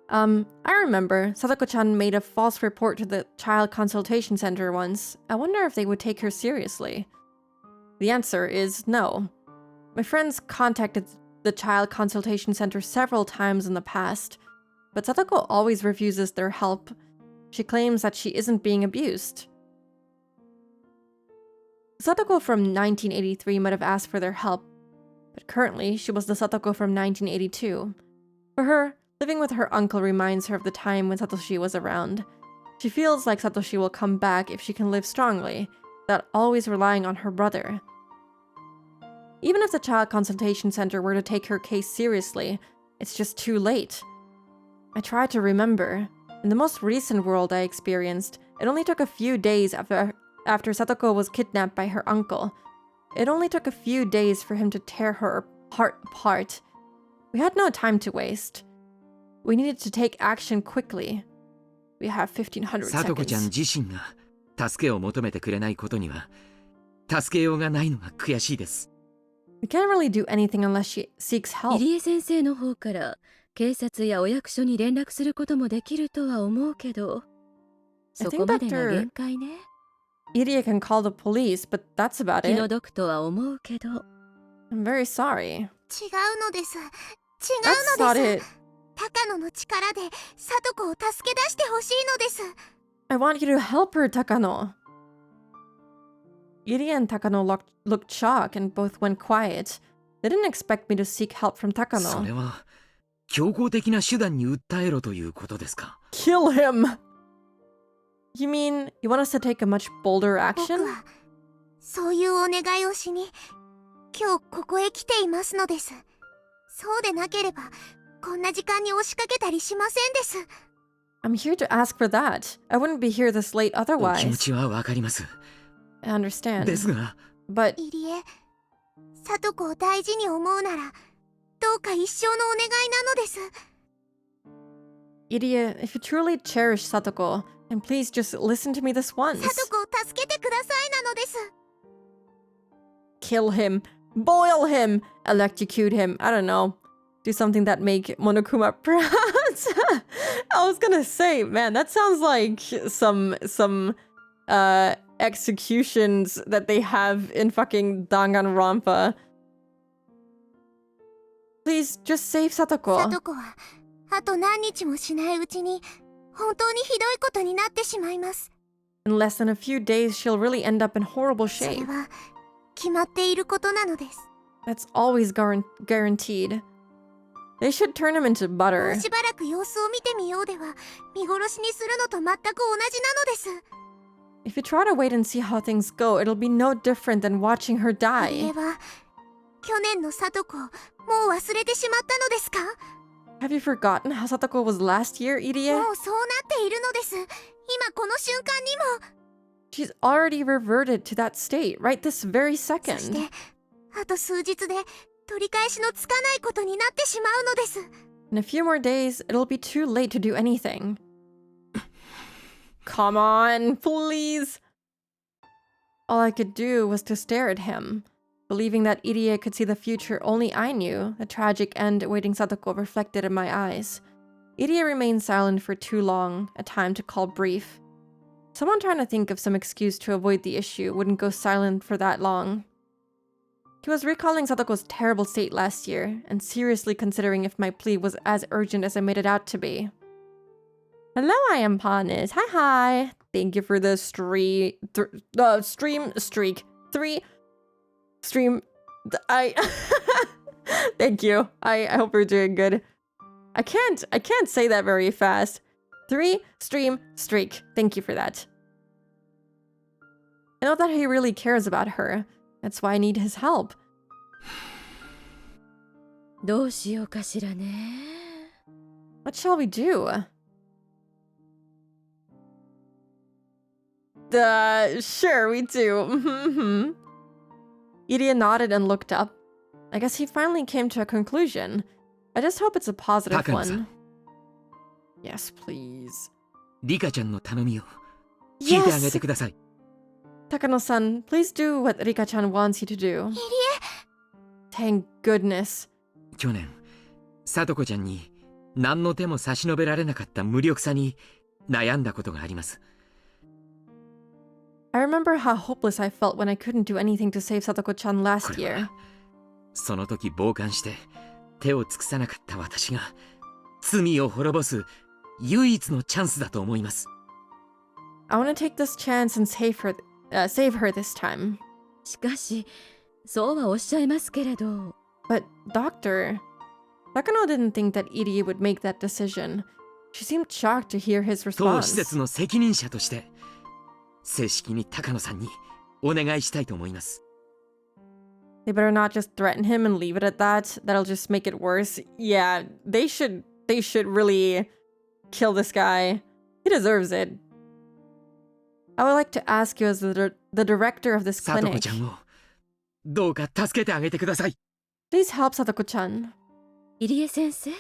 I remember Sadako-chan made a false report to the child consultation center once. I wonder if they would take her seriously. The answer is no. My friends contacted the child consultation center several times in the past, but Sadako always refuses their help. She claims that she isn't being abused. Satoko from 1983 might have asked for their help, but currently she was the Satoko from 1982. For her, living with her uncle reminds her of the time when Satoshi was around. She feels like Satoshi will come back if she can live strongly, without always relying on her brother. Even if the child consultation center were to take her case seriously, it's just too late. I tried to remember. In the most recent world I experienced, it only took a few days after Satoko was kidnapped by her uncle. It only took a few days for him to tear her heart apart. We had no time to waste. We needed to take action quickly. We have 1500さとこちゃん seconds. 自身が助けを求めてくれないことには助けようがないのが悔しいです。We can't really do anything unless she seeks 入 help. 江先生の方から警察やお役所に連絡することもできるとは思うけど、 I そ think こまでが Dr. 限界ね。 Iria can call the police, but that's about 気の it. 毒とは思うけど、 I'm very sorry. 違うのです。違う That's の not で it. す。高野の力で里子を助け出してほしいのです。 I want you to help her, Takano. Iria and Takano looked shocked and both went quiet. They didn't expect me to seek help from それ Takano. は強硬的な手段に訴えろということですか。 Kill him! You mean you want us to take a much bolder 僕 action? はそういうお願いをしに今日ここへ来ていますのです。そうでなければこんな時間に押しかけたりしませんです。 I'm here to ask for that. I wouldn't be here this late お気持 otherwise. ちはわかります。 I understand. ですが But 入江、里子を大事に思うならどうか一生のお願いなのです。 Iria, if you truly cherish Satoko, then please just listen to me this once. 里子を助けてくださいなのです。 Kill him, boil him, electrocute him. I don't know. Do something that make Monokuma proud. I was gonna say, man, that sounds like some executions that they have in fucking Danganronpa. Please just save Satoko. 里子はあと何日もしないうちに本当にひどいことになってしまいます。 In less than a few days, she'll really end up in horrible それ shape. は決まっていることなのです。 That's always guaranteed. They should turn him into も butter. うしばらく様子を見てみようでは見殺しにするのと全く同じなのです。 If you try to wait and see how things go, it'll be no different than watching her 入江 die. は去年の里子をもう忘れてしまったのですか？ Have you forgotten how Satoko was last year, も Irie? うそうなっているのです。今この瞬間にも。 She's already reverted to that state right this very そして second. あと数日で取り返しのつかないことになってしまうのです。 In a few more days, it'll be too late to do anything. Come on, please. All I could do was to stare at him. Believing that Irie could see the future only I knew, the tragic end awaiting Satoko reflected in my eyes. Irie remained silent for too long, a time to call brief. Someone trying to think of some excuse to avoid the issue wouldn't go silent for that long. He was recalling Satoko's terrible state last year, and seriously considering if my plea was as urgent as I made it out to be. Hello, I am Panis. Hi. Thank you for the stream streak. 3 stream. Thank you. I hope you're doing good. I can't say that very fast. 3 stream streak. Thank you for that. I know that he really cares about her. That's why I need his help. どうしようかしらね。 What shall we do? Sure, we do. Iria nodded and looked up. I guess he finally came to a conclusion. I just hope it's a positive Takano-san. one. Yes, please. リカちゃんの頼みを聞いてあげて Yes! ください。 Takano-san, please do what Rika-chan wants you to do. 入 Thank goodness. 去年、さとこちゃんに何の手も差し伸べられなかった無力さに悩んだことがあります。 I remember how hopeless I felt when I couldn't do anything to save Satoko-chan こ last れ year. はその時傍観して手を尽くさなかった私が罪を滅ぼす唯一のチャンスだと思います。 I want to take this chance and save her this time. しかし、そうはおっしゃいますけれど、 But, Doctor, Takano didn't think that Irie would make that decision. She seemed shocked to hear his 当施 response. 設の責任者として正式に高野さんにお願いしたいと思います。 They better not just threaten him and leave it at that. That'll just make it worse. Yeah, they should really kill this guy. He deserves it. I would like to ask you as the director of this さとこ clinic. ちゃんをどうか助けてあげてください。 Please help Satoko-chan. 入江先生、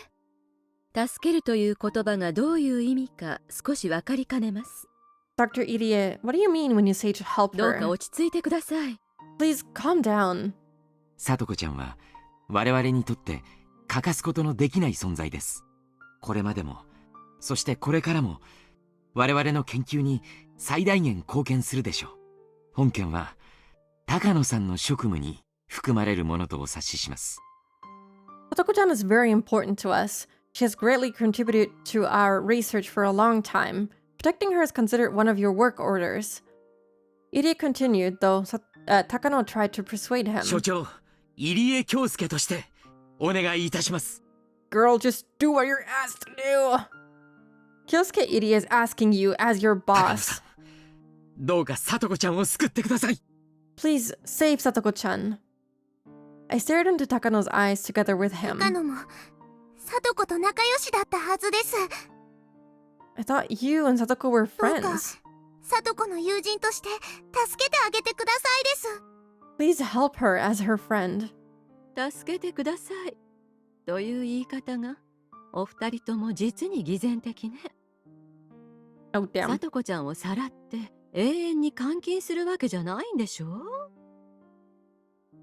助けるという言葉がどういう意味か少しわかりかねます。 Dr. Irie, what do you mean when you say to help どうか her? 落ち着いてください。 Please calm down. さとこちゃんは我々にとって欠かすことのできない存在です。これまでも、そしてこれからも我々の研究に最大限貢献するでしょう。本件は高野さんの職務に含まれるものとお察しします。Satoko-chan is very important to us. She has greatly contributed to our research for a long time. Protecting her is considered one of your work orders. Irie continued, though Takano tried to persuade him. 所長、入江京介としてお願いいたします。Girl, just do what you're asked to do. Kyosuke Irie is asking you as your 高野 boss. さん、どうかさとこちゃんを救ってください。 Please save Satoko-chan. I stared into Takano's eyes together with him. 高野も聡子と仲良しだったはずです。 I thought you and Satoko were どうか friends. 聡子の友人として助けてあげてくださいです。 Please help her as her friend. 助けてくださいという言い方がお二人とも実に偽善的ね。 Oh, damn. さとこちゃんをさらって永遠に監禁するわけじゃないんでしょ。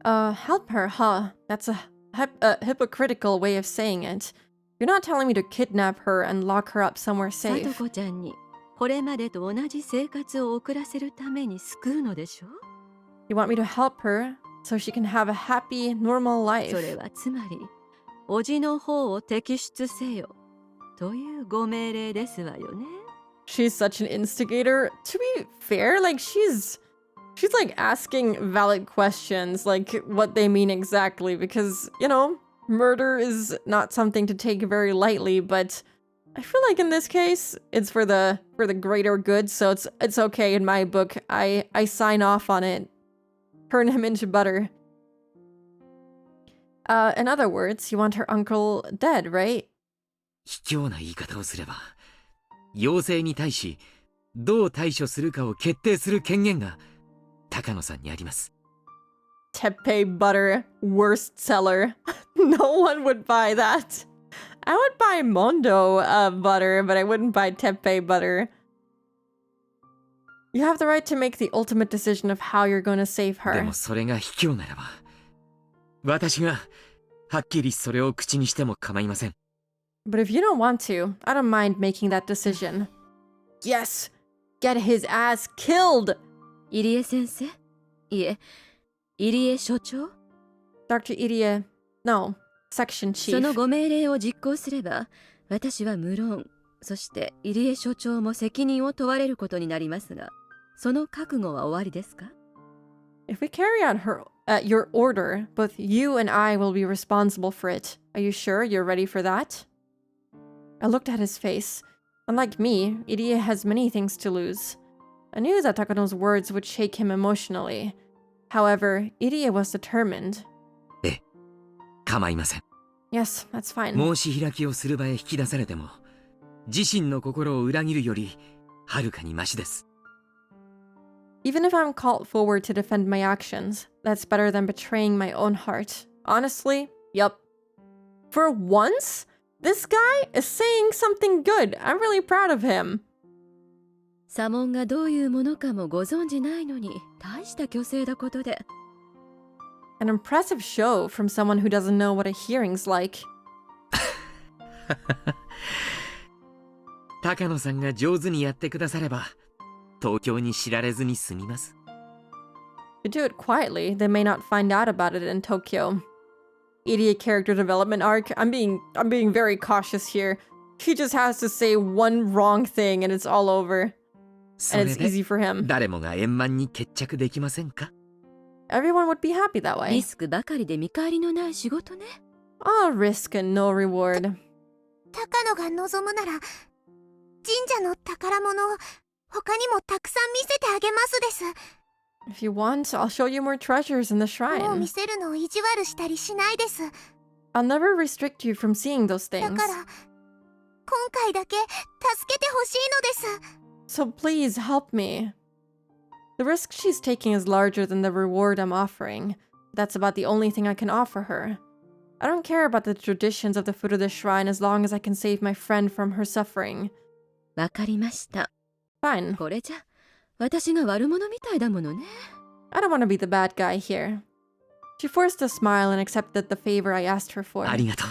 Help her, huh? That's a hypocritical way of saying it. You're not telling me to kidnap her and lock her up somewhere さと safe. こちゃんにこれまでと同じ生活を送らせるために救うのでしょ。 You want me to help her so she can have a happy, normal それ life. はつまり叔父の方を摘出せよというご命令ですわよね。 She's such an instigator. To be fair, like she's like asking valid questions, like what they mean exactly, because, you know, murder is not something to take very lightly, but I feel like in this case, it's for the greater good, so it's okay in my book. I sign off on it. Turn him into butter. In other words, you want her uncle dead, right? 卑怯な言い方をすれば、要請に対しどう対処するかを決定する権限が高野さんにあります。 Teppei butter, worst seller. No one would buy that. I would buy Mondo butter, but I wouldn't buy Teppei butter. You have the right to make the ultimate decision of how you're going to save で her. もそれが卑怯ならば、私がはっきりそれを口にしても構いません。 But if you don't want to, I don't mind making that decision. Yes! Get his ass killed! 入江先生、いえ、入江所長、 Dr. Irie, no, section その chief. ご命令を実行すれば私は無論、そして入江所長も責任を問われることになりますが、その覚悟は終わりですか？ If we carry out your order, both you and I will be responsible for it. Are you sure you're ready for that? I looked at his face. Unlike me, Irie has many things to lose. I knew that Takano's words would shake him emotionally. However, Irie was determined. 構いません。 Yes, that's fine. 申し開きをする場へ引き出されても、自身の心を裏切るよりはるかにマシです。 Even if I'm called forward to defend my actions, that's better than betraying my own heart. Honestly, yup. For once, this guy is saying something good. I'm really proud of him. 左門がどういうものかもご存じないのに大した虚勢だことで。 An impressive show from someone who doesn't know what a hearing's like. 高野さんが上手にやってくだされば、東京に知られずに済みます。 If you do it quietly, they may not find out about it in Tokyo. Idiot character development arc. I'm being very cautious here. He just has to say one wrong thing and it's all over. そ And れ it's で easy for him. 誰もが円満に決着できませんか？ Everyone would be happy that リ way. スクばかりで見返りのない仕事ね。 All risk and no reward. 高野が望むなら神社の宝物を他にもたくさん見せてあげますです。 If you want, I'll show you more treasures in the もう shrine. 見せるのを意地悪したりしないです。 I'll never restrict you from seeing those だ things. から今回だけ助けてほしいのです。 So please help me. The risk she's taking is larger than the reward I'm offering. That's about the only thing I can offer her. I don't care about the traditions of the foot of the shrine as long as I can save my friend from her suffering. わかりました。 Fine. これじゃ私が悪者みたいだものね。 I don't want to be the bad guy here. She forced a smile and accepted the favor I asked her for. ありがとう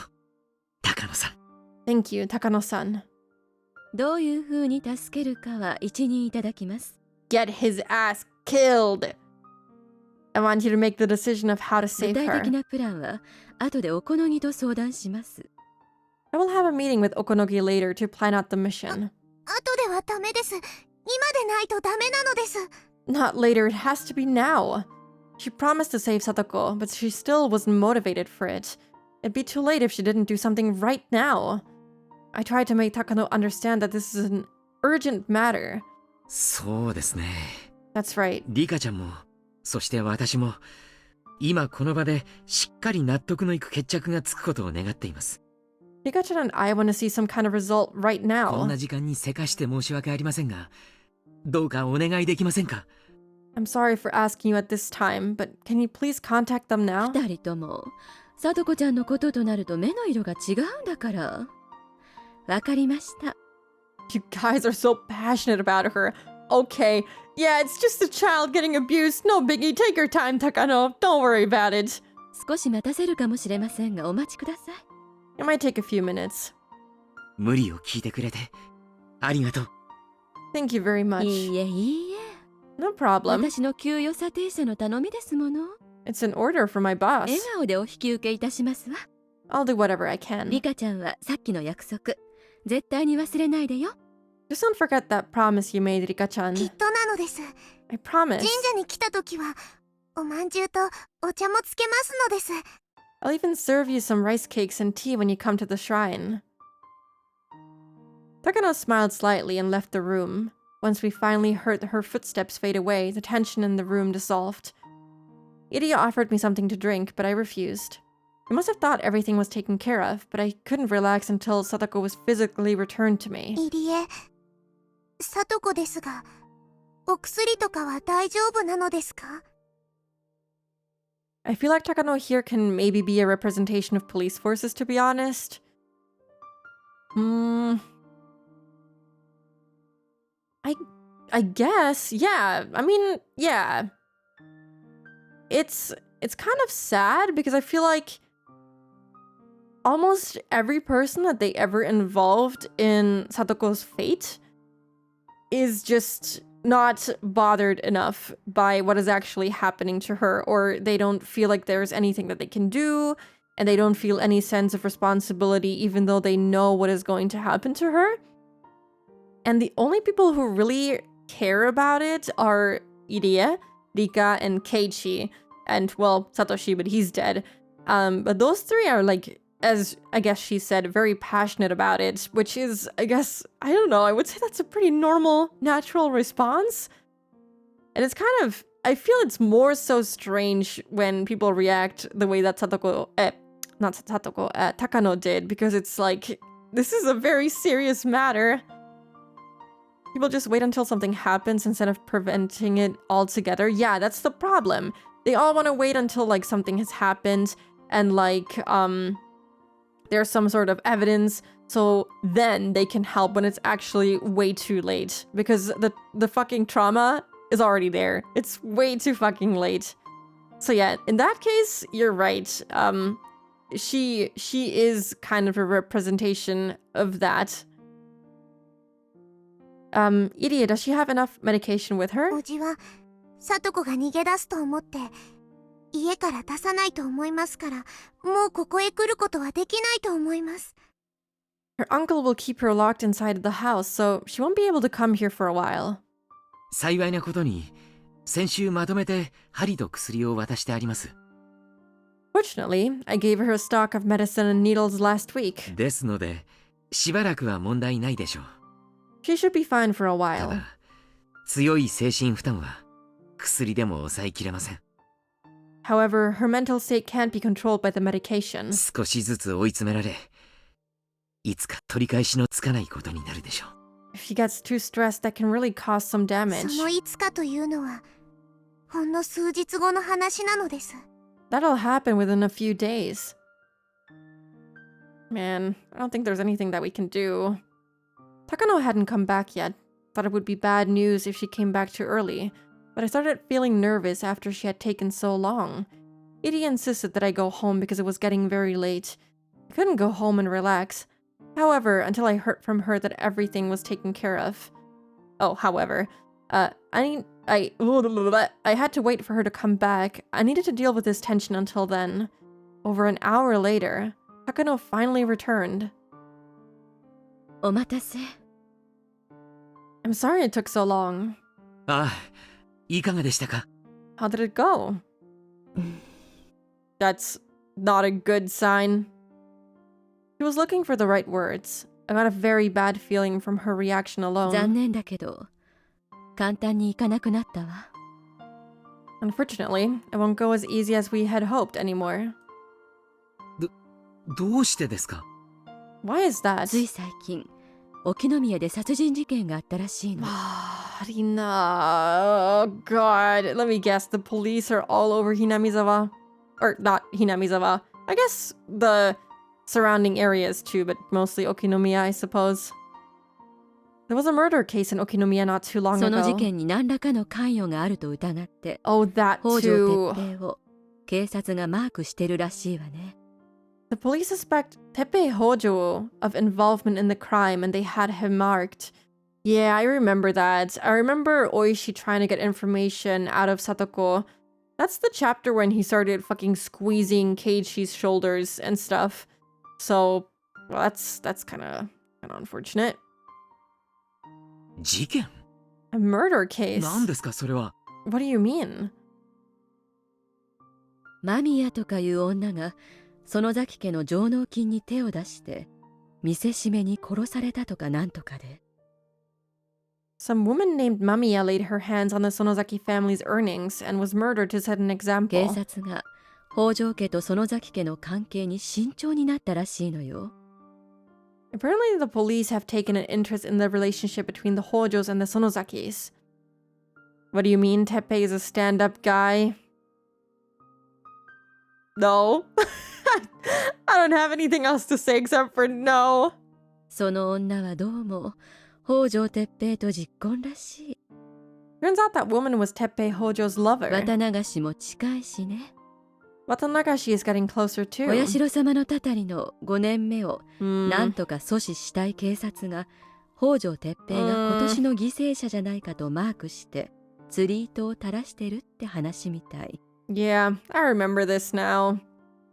高野さん。 Thank you, Takano-san. どういう風に助けるかは一任いただきます。 Get his ass killed! I want you to make the decision of how to 具 save 体 her. 的なプランは後でお好みと相談します。 I will have a meeting with Okonogi later to plan out the mission. 後ではダメです。今でないとダメなのです。 Not later, it has to be now. She promised to save Satoko, but she still wasn't motivated for it. It'd be too late if she didn't do something right now. I tried to make Takano understand that this is an urgent matter. そうですね。 That's right. リカちゃんもそして私も今この場でしっかり納得のいく決着がつくことを願っています。 Pikachu and I want to see some kind of result right こん now. な時間にせかして申し訳ありませんが、どうかお願いできませんか。 I'm sorry for asking you at this time, but can you please contact them now? 二人ともさとこちゃんのこととなると目の色が違うんだから。わかりました。 You guys are so passionate about her. Okay, yeah, it's just a child getting abused. No biggie. Take your time, Takano. Don't worry about it. 少し待たせるかもしれませんがお待ちください。 It might take a few minutes. 無理を聞いてくれてありがとう。 Thank you very much. いいえいいえ。 No problem. 私の給与査定者の頼みですもの。 It's an order from my boss. 笑顔でお引き受けいたしますわ。 I'll do whatever I can. リカちゃんはさっきの約束絶対に忘れないでよ。 Just don't forget that promise you made, きっ Rika-chan. となのです。 I promise. 神社に来た時はおまんじゅうとお茶もつけますのです。 I'll even serve you some rice cakes and tea when you come to the shrine. Takano smiled slightly and left the room. Once we finally heard her footsteps fade away, the tension in the room dissolved. Iria offered me something to drink, but I refused. I must have thought everything was taken care of, but I couldn't relax until Satoko was physically returned to me. いりえ、さとこですが、お薬とかは大丈夫なのですか？ I feel like Takano here can maybe be a representation of police forces, to be honest. I guess, yeah. I mean, yeah. It's kind of sad because I feel like almost every person that they ever involved in Satoko's fate is just not bothered enough by what is actually happening to her, or they don't feel like there's anything that they can do, and they don't feel any sense of responsibility even though they know what is going to happen to her. And the only people who really care about it are Irie, Rika, and Keiichi, and, well, Satoshi, but he's dead. But those three are, like, as I guess she said, very passionate about it, which is, I guess, I don't know, I would say that's a pretty normal, natural response. And it's kind of, I feel it's more so strange when people react the way that Takano did, because it's like, this is a very serious matter. People just wait until something happens instead of preventing it altogether. Yeah, that's the problem. They all want to wait until, like, something has happened and, like, there's some sort of evidence, so then they can help when it's actually way too late. Because the fucking trauma is already there. It's way too fucking late. So yeah, in that case, you're right. She is kind of a representation of that. Irie, does she have enough medication with her? おじはさとこが逃げ出すと思って家から出さないと思いますから、もうここへ来ることはできないと思います。 Her uncle will keep her locked inside the house, so she won't be able to come here for a while. 幸いなことに先週まとめて針と薬を渡してあります。 Fortunately, I gave her a stock of medicine and needles last week. ですのでしばらくは問題ないでしょう。 She should be fine for a た while. だ強い精神負担は薬でも抑えきれません。 However, her mental state can't be controlled by the medication. 少しずつ追い詰められいつか取り返しのつかないことになるでしょう。 If she gets too stressed, that can really cause some そ damage. のいつかというのはほんの数日後の話なのです。 That'll happen within a few days. Man, I don't think there's anything that we can do. Takano hadn't come back yet. Thought it would be bad news if she came back too early, but I started feeling nervous after she had taken so long. Edie insisted that I go home because it was getting very late. I couldn't go home and relax. However, until I heard from her that everything was taken care of. Oh, however, I had to wait for her to come back. I needed to deal with this tension until then. Over an hour later, Takano finally returned. お待たせ。 I'm sorry it took so long. ああ、いかがでしたか？ How did it go? That's not a good sign. She was looking for the right words. I got a very bad feeling from her reaction 残 alone. 念だけど、簡単にいかなくなったわ。 Unfortunately, it won't go as easy as we had hoped anymore. どうしてですか？ Why is that? つい最近、沖宮で殺人事件があったらしいの。 Rina. Oh god. Let me guess. The police are all over Hinamizawa. Or not Hinamizawa. I guess the surrounding areas too, but mostly Okinomiya, I suppose. There was a murder case in Okinomiya not too long その事 ago. 件に何らかの関与があると疑って、 Oh, that 北条 too. 哲平を警察がマークしてるらしいわね。 The police suspect Teppei Hojo of involvement in the crime and they had him marked. Yeah, I remember that. I remember Oishi trying to get information out of Satoko. That's the chapter when he started fucking squeezing Keishi's shoulders and stuff. So, well, that's kind of unfortunate. 事件？ A murder case? 何ですかそれは？ What do you mean? 間宮とかいう女が園崎家の上納金に手を出して見せしめに殺されたとかなんとかで。 Some woman named Mamiya laid her hands on the Sonozaki family's earnings and was murdered to set an 警 example. 察が北条家と園崎家の関係に慎重になったらしいのよ。 Apparently, the police have taken an interest in the relationship between the Hojos and the Sonozakis. What do you mean Teppei is a stand-up guy? No. I don't have anything else to say except for no. その女はどうも北条哲平と実婚らしい。 Turns out that woman was Teppei Hojo's lover. 綿流しも近いしね。 Watanagashi is getting closer お too. 社様のたたりの5年目を Hmm. なんとか阻止したい警察が北条哲平が今年の犠牲者じゃないかとマークして釣り糸を垂らしてるって話みたい。 Yeah, I remember this now.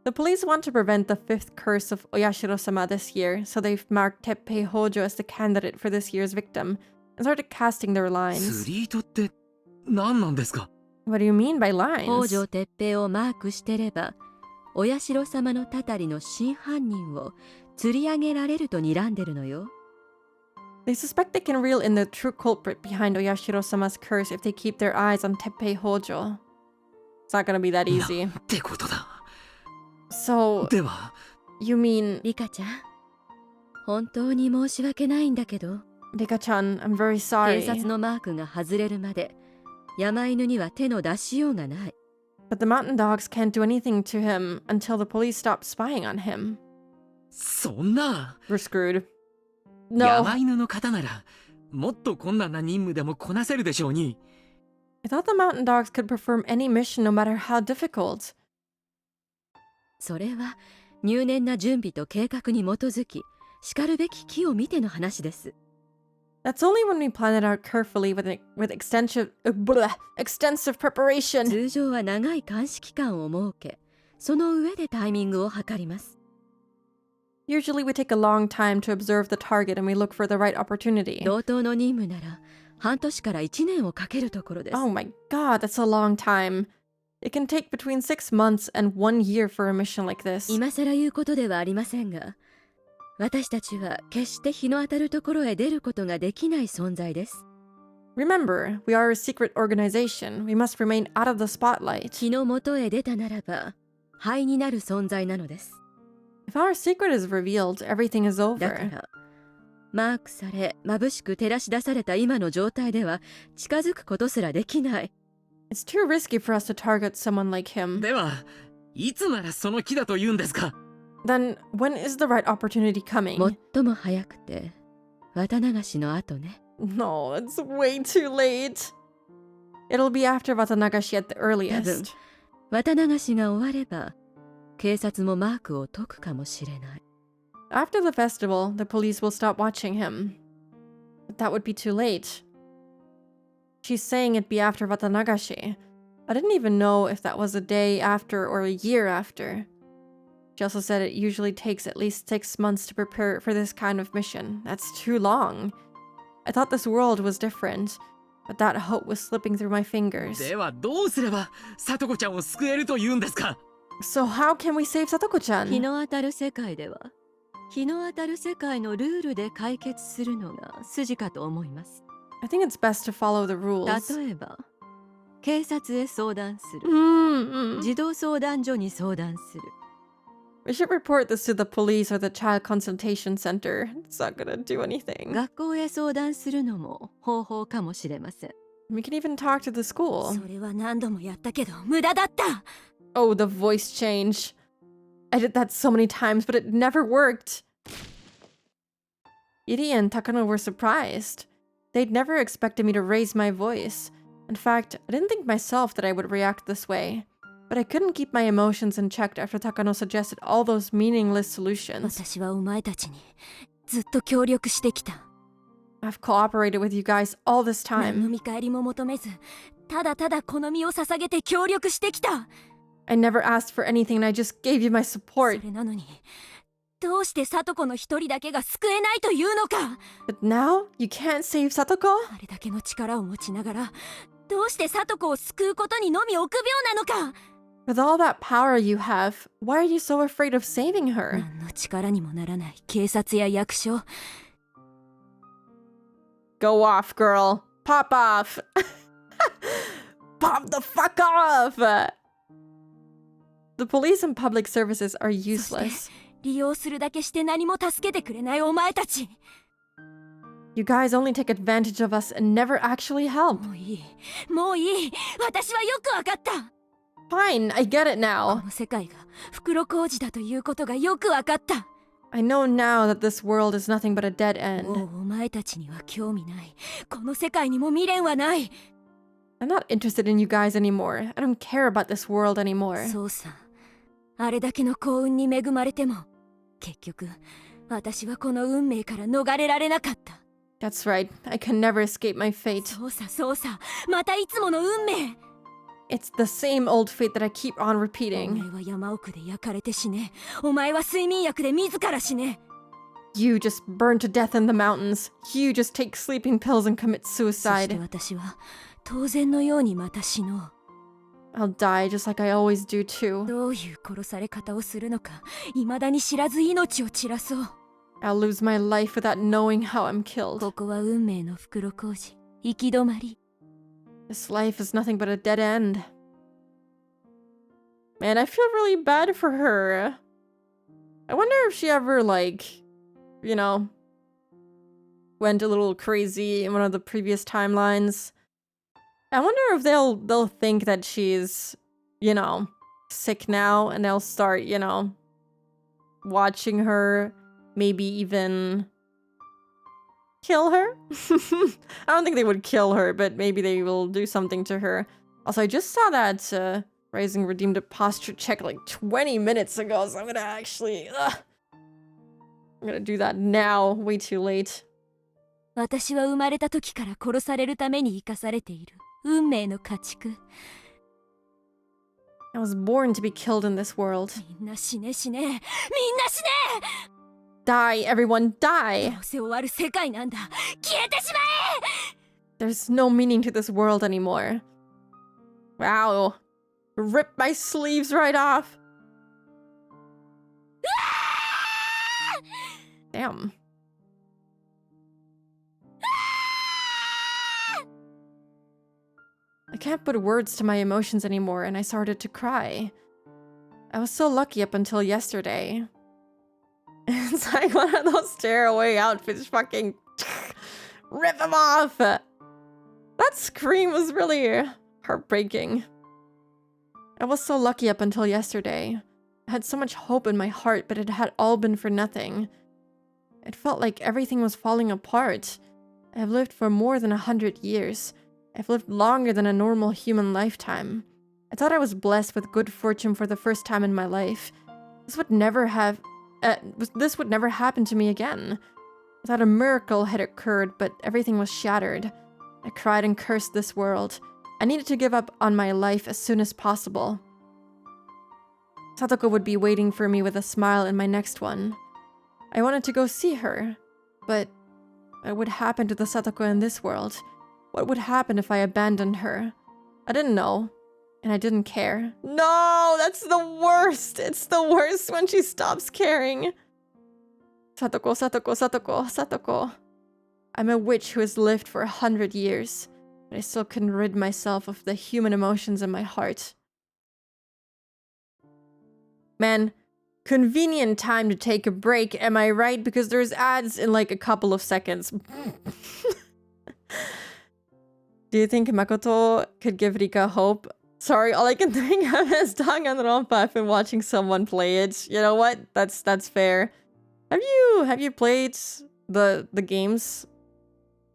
The police want to prevent the fifth curse of Oyashiro-sama this year, so they've marked Teppei Hojo as the candidate for this year's victim and started casting their lines. 釣り糸って何なんですか？ What do you mean by 北 lines? 条哲平をマークしてればお社様のたたりの真犯人を釣り上げられると睨んでるのよ。 They suspect they can reel in the true culprit behind Oyashiro-sama's curse if they keep their eyes on Teppei Hojo. It's not gonna be that な easy. んてことだ。 So, では、 you mean... リカちゃん、本当に申し訳ないんだけど、 Rika-chan, I'm very 警 sorry. 察のマークが外れるまで山犬には手の出しようがない。 But the mountain dogs can't do anything to him until the police stop spying on him. そんな。 We're screwed. No. 山犬の方なら、もっと困難な任務でもこなせるでしょうに。I thought the mountain dogs could perform any mission no matter how difficult. それは入念な準備と計画に基づき、しかるべき機を見ての話です。 That's only when we plan it out carefully with extensive preparation. 通常は長い監視期間を設け、その上でタイミングを測ります。 Usually we take a long time to observe the target and we look for the right opportunity. 同等の任務なら半年から1年をかけるところです。 Oh my god, that's a long time. It can take between 6 months and 1 year for a mission like this. 今更言うことではありませんが、私たちは決して日の当たるところへ出ることができない存在です。 Remember, we are a secret organization. We must remain out of the spotlight. 日の元へ出たならば灰になる存在なのです。 If our secret is revealed, everything is だか over. らマークされ眩しく照らし出された今の状態では近づくことすらできない。 It's too risky for us to target someone like him. では、いつならその木だと言うんですか？ Then when is the right opportunity coming? 最も早くて綿流しの後ね。 No, it's way too late. It'll be after Watanagashi at the earliest. 綿流しが終われば警察もマークを解くかもしれない。 After the festival, the police will stop watching him. But that would be too late. She's saying it'd be after Watanagashi. I didn't even know if that was a day after or a year after. She also said it usually takes at least 6 months to prepare for this kind of mission. That's too long. I thought this world was different, but that hope was slipping through my fingers. ではどうすれば里子ちゃんを救えるというんですか？ So how can we save 日 Satoko-chan? の当たる世界では日の当たる世界のルールで解決するのが筋かと思います。 I think it's best to follow the rules. 例えば警察へ相談する、 Mm-mm. 児童相談所に相談する。 We should report this to the police or the child consultation center. It's not gonna do anything. 学校へ相談するのも方法かもしれません。 We can even talk to the school. それは何度もやったけど無駄だった。 Oh, the voice change. I did that so many times, but it never worked. Iri and Takano were surprised. They'd never expected me to raise my voice. In fact, I didn't think myself that I would react this way. But I couldn't keep my emotions in check after Takano suggested all those meaningless solutions. 私はお前たちにずっと協力してきた。 I've cooperated with you guys all this 何の time. 見返りも求めず、ただただこの身を捧げて協力してきた。 I never asked for anything and I just gave you my そ support. れなのに、どうして聡子の一人だけが救えないというのか。 But now, you can't save Satoko? あれだけの力を持ちながら、どうして聡子を救うことにのみ臆病なのか。 With all that power you have, why are you so afraid of saving her? 何の力にもならない警察や役所。 Go off, girl. Pop off. Pop the fuck off. The police and public services are そして useless. 利用するだけして何も助けてくれないお前たち。 You guys only take advantage of us and never actually help. もういい、もういい。私はよくわかった。 Fine, I get it こ now. の世界が袋小路だということがよくわかった。 I know now that this world is nothing but a dead も end. うお前たちには興味ない。この世界にも未練はない。 I'm not interested in you guys anymore. I don't care about this world anymore. そうさ。あれだけの幸運に恵まれても、結局、私はこの運命から逃れられなかった。 That's right. I can never escape my fate. そうさ、そうさ。またいつもの運命。 It's the same old fate that I keep on お repeating. 前は山奥で焼かれて死ね。お前は睡眠薬で自ら死ね。 You just burn to death in the mountains. You just take sleeping pills and commit そして suicide. 私は当然のようにまた死のう。 I'll die just like I always do too. どういう殺され方をするのか、未だに知らず命を散らそう。 I'll lose my life without knowing how I'm こ killed. こは運命の袋小路。行き止まり。 This life is nothing but a dead end. Man, I feel really bad for her. I wonder if she ever, like, you know, went a little crazy in one of the previous timelines. I wonder if they'll think that she's, you know, sick now and they'll start, you know, watching her, maybe even kill her. I don't think they would kill her, but maybe they will do something to her. Also, I just saw that Rising redeemed a posture check like 20 minutes ago, so I'm gonna actually, I'm gonna do that now. Way too late. 私は生まれた時から殺されるために生かされている運命の家畜。 I was born to be killed in this world. みんな死ね死ね。みんな死ね。 Die, everyone, ど die! うせ終わる世界なんだ。消えてしまえ。 There's no meaning to this world anymore. Wow. Rip my sleeves right off. Damn. I can't put words to my emotions anymore, and I started to cry. I was so lucky up until yesterday. It's like one of those tearaway outfits, fucking rip them off! That scream was really heartbreaking. I was so lucky up until yesterday. I had so much hope in my heart, but it had all been for nothing. It felt like everything was falling apart. I have lived for more than 100 years. I've lived longer than a normal human lifetime. I thought I was blessed with good fortune for the first time in my life. This would never happen to me again. I thought a miracle had occurred, but everything was shattered. I cried and cursed this world. I needed to give up on my life as soon as possible. Satoko would be waiting for me with a smile in my next one. I wanted to go see her, but what would happen to the Satoko in this world? What would happen if I abandoned her? I didn't know, and I didn't care. No, that's the worst! It's the worst when she stops caring. Satoko, Satoko, Satoko, Satoko. I'm a witch who has lived for 100 years, but I still couldn't rid myself of the human emotions in my heart. Man, convenient time to take a break, am I right? Because there's ads in like a couple of seconds. Do you think Makoto could give Rika hope? Sorry, all I can think of is Danganronpa. I've been watching someone play it. You know what? That's fair. Have you played the games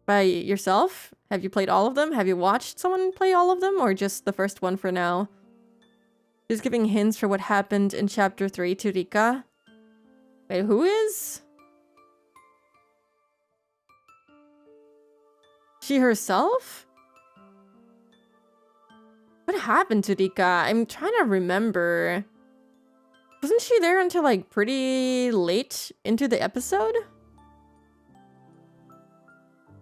by yourself? Have you played all of them? Have you watched someone play all of them, or just the first one for now? Just giving hints for what happened in chapter 3 to Rika. Wait, who is? She herself? What happened to Rika? I'm trying to remember. Wasn't she there until like pretty late into the episode?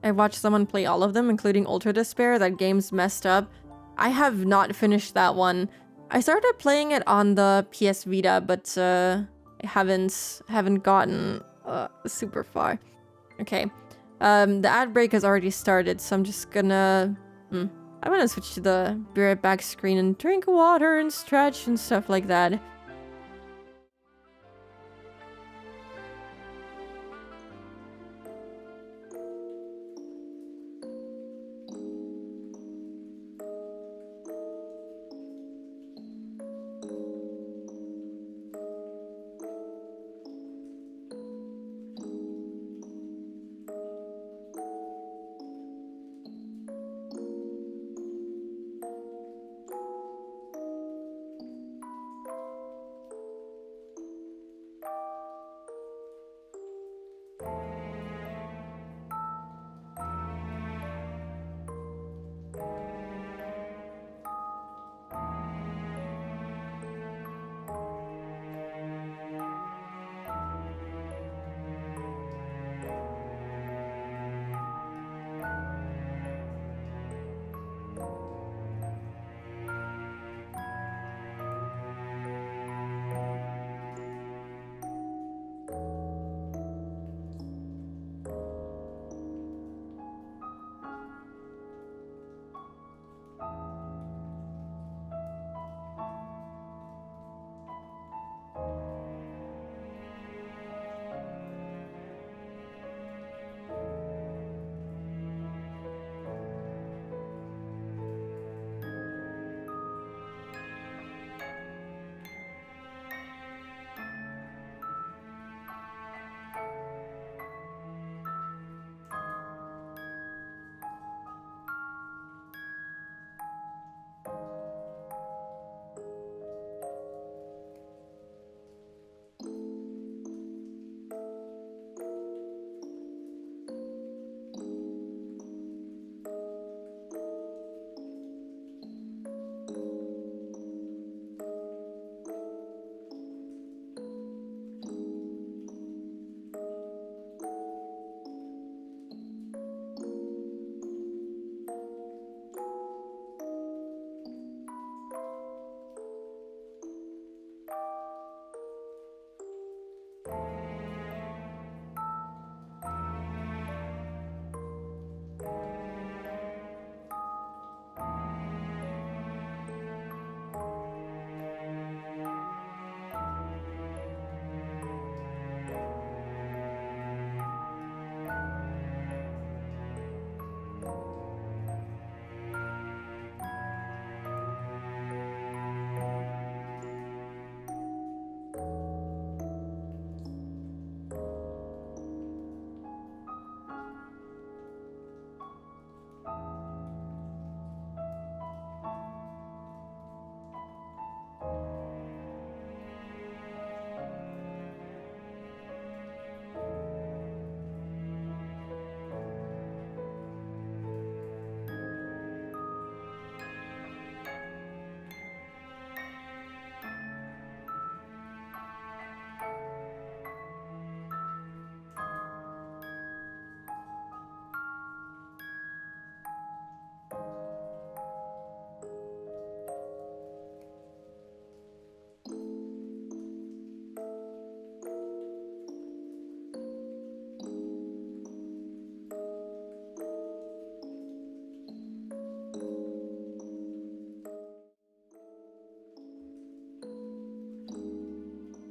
I watched someone play all of them, including Ultra Despair. That game's messed up. I have not finished that one. I started playing it on the PS Vita, but I haven't gotten super far. Okay. The ad break has already started, so I'm just gonna... I'm gonna switch to the be right back screen and drink water and stretch and stuff like that.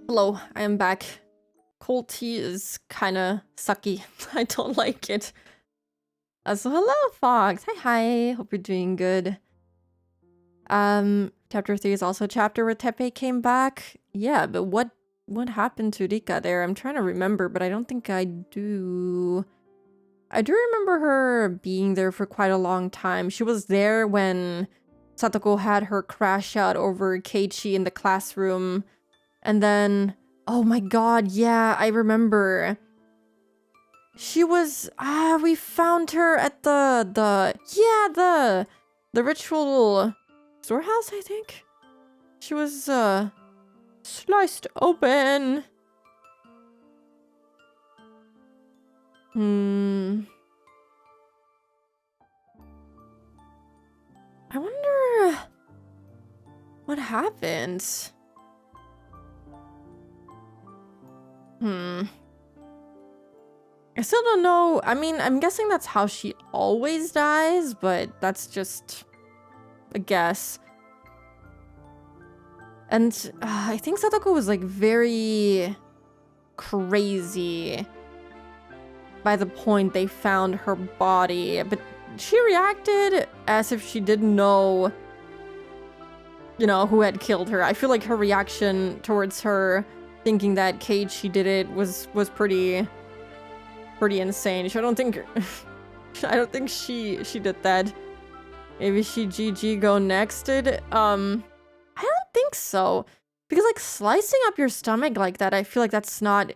Hello, I am back. Cold tea is kinda sucky. I don't like it. So hello, Fox. Hi. Hope you're doing good. Chapter 3 is also a chapter where Teppei came back. Yeah, but what happened to Rika there? I'm trying to remember, but I don't think I do. I do remember her being there for quite a long time. She was there when Satoko had her crash out over Keiichi in the classroom. And then, oh my god, yeah, I remember. She was, we found her at the ritual storehouse, I think? She was, sliced open. I wonder what happened. I still don't know. I mean, I'm guessing that's how she always dies, but that's just a guess. And I think Satoko was like very crazy by the point they found her body, but she reacted as if she didn't know, you know, who had killed her. I feel like her reaction towards her thinking that Keiichi did it was pretty insane. I don't think she did that. Maybe she GG go nexted. I don't think so. Because like slicing up your stomach like that, I feel like that's not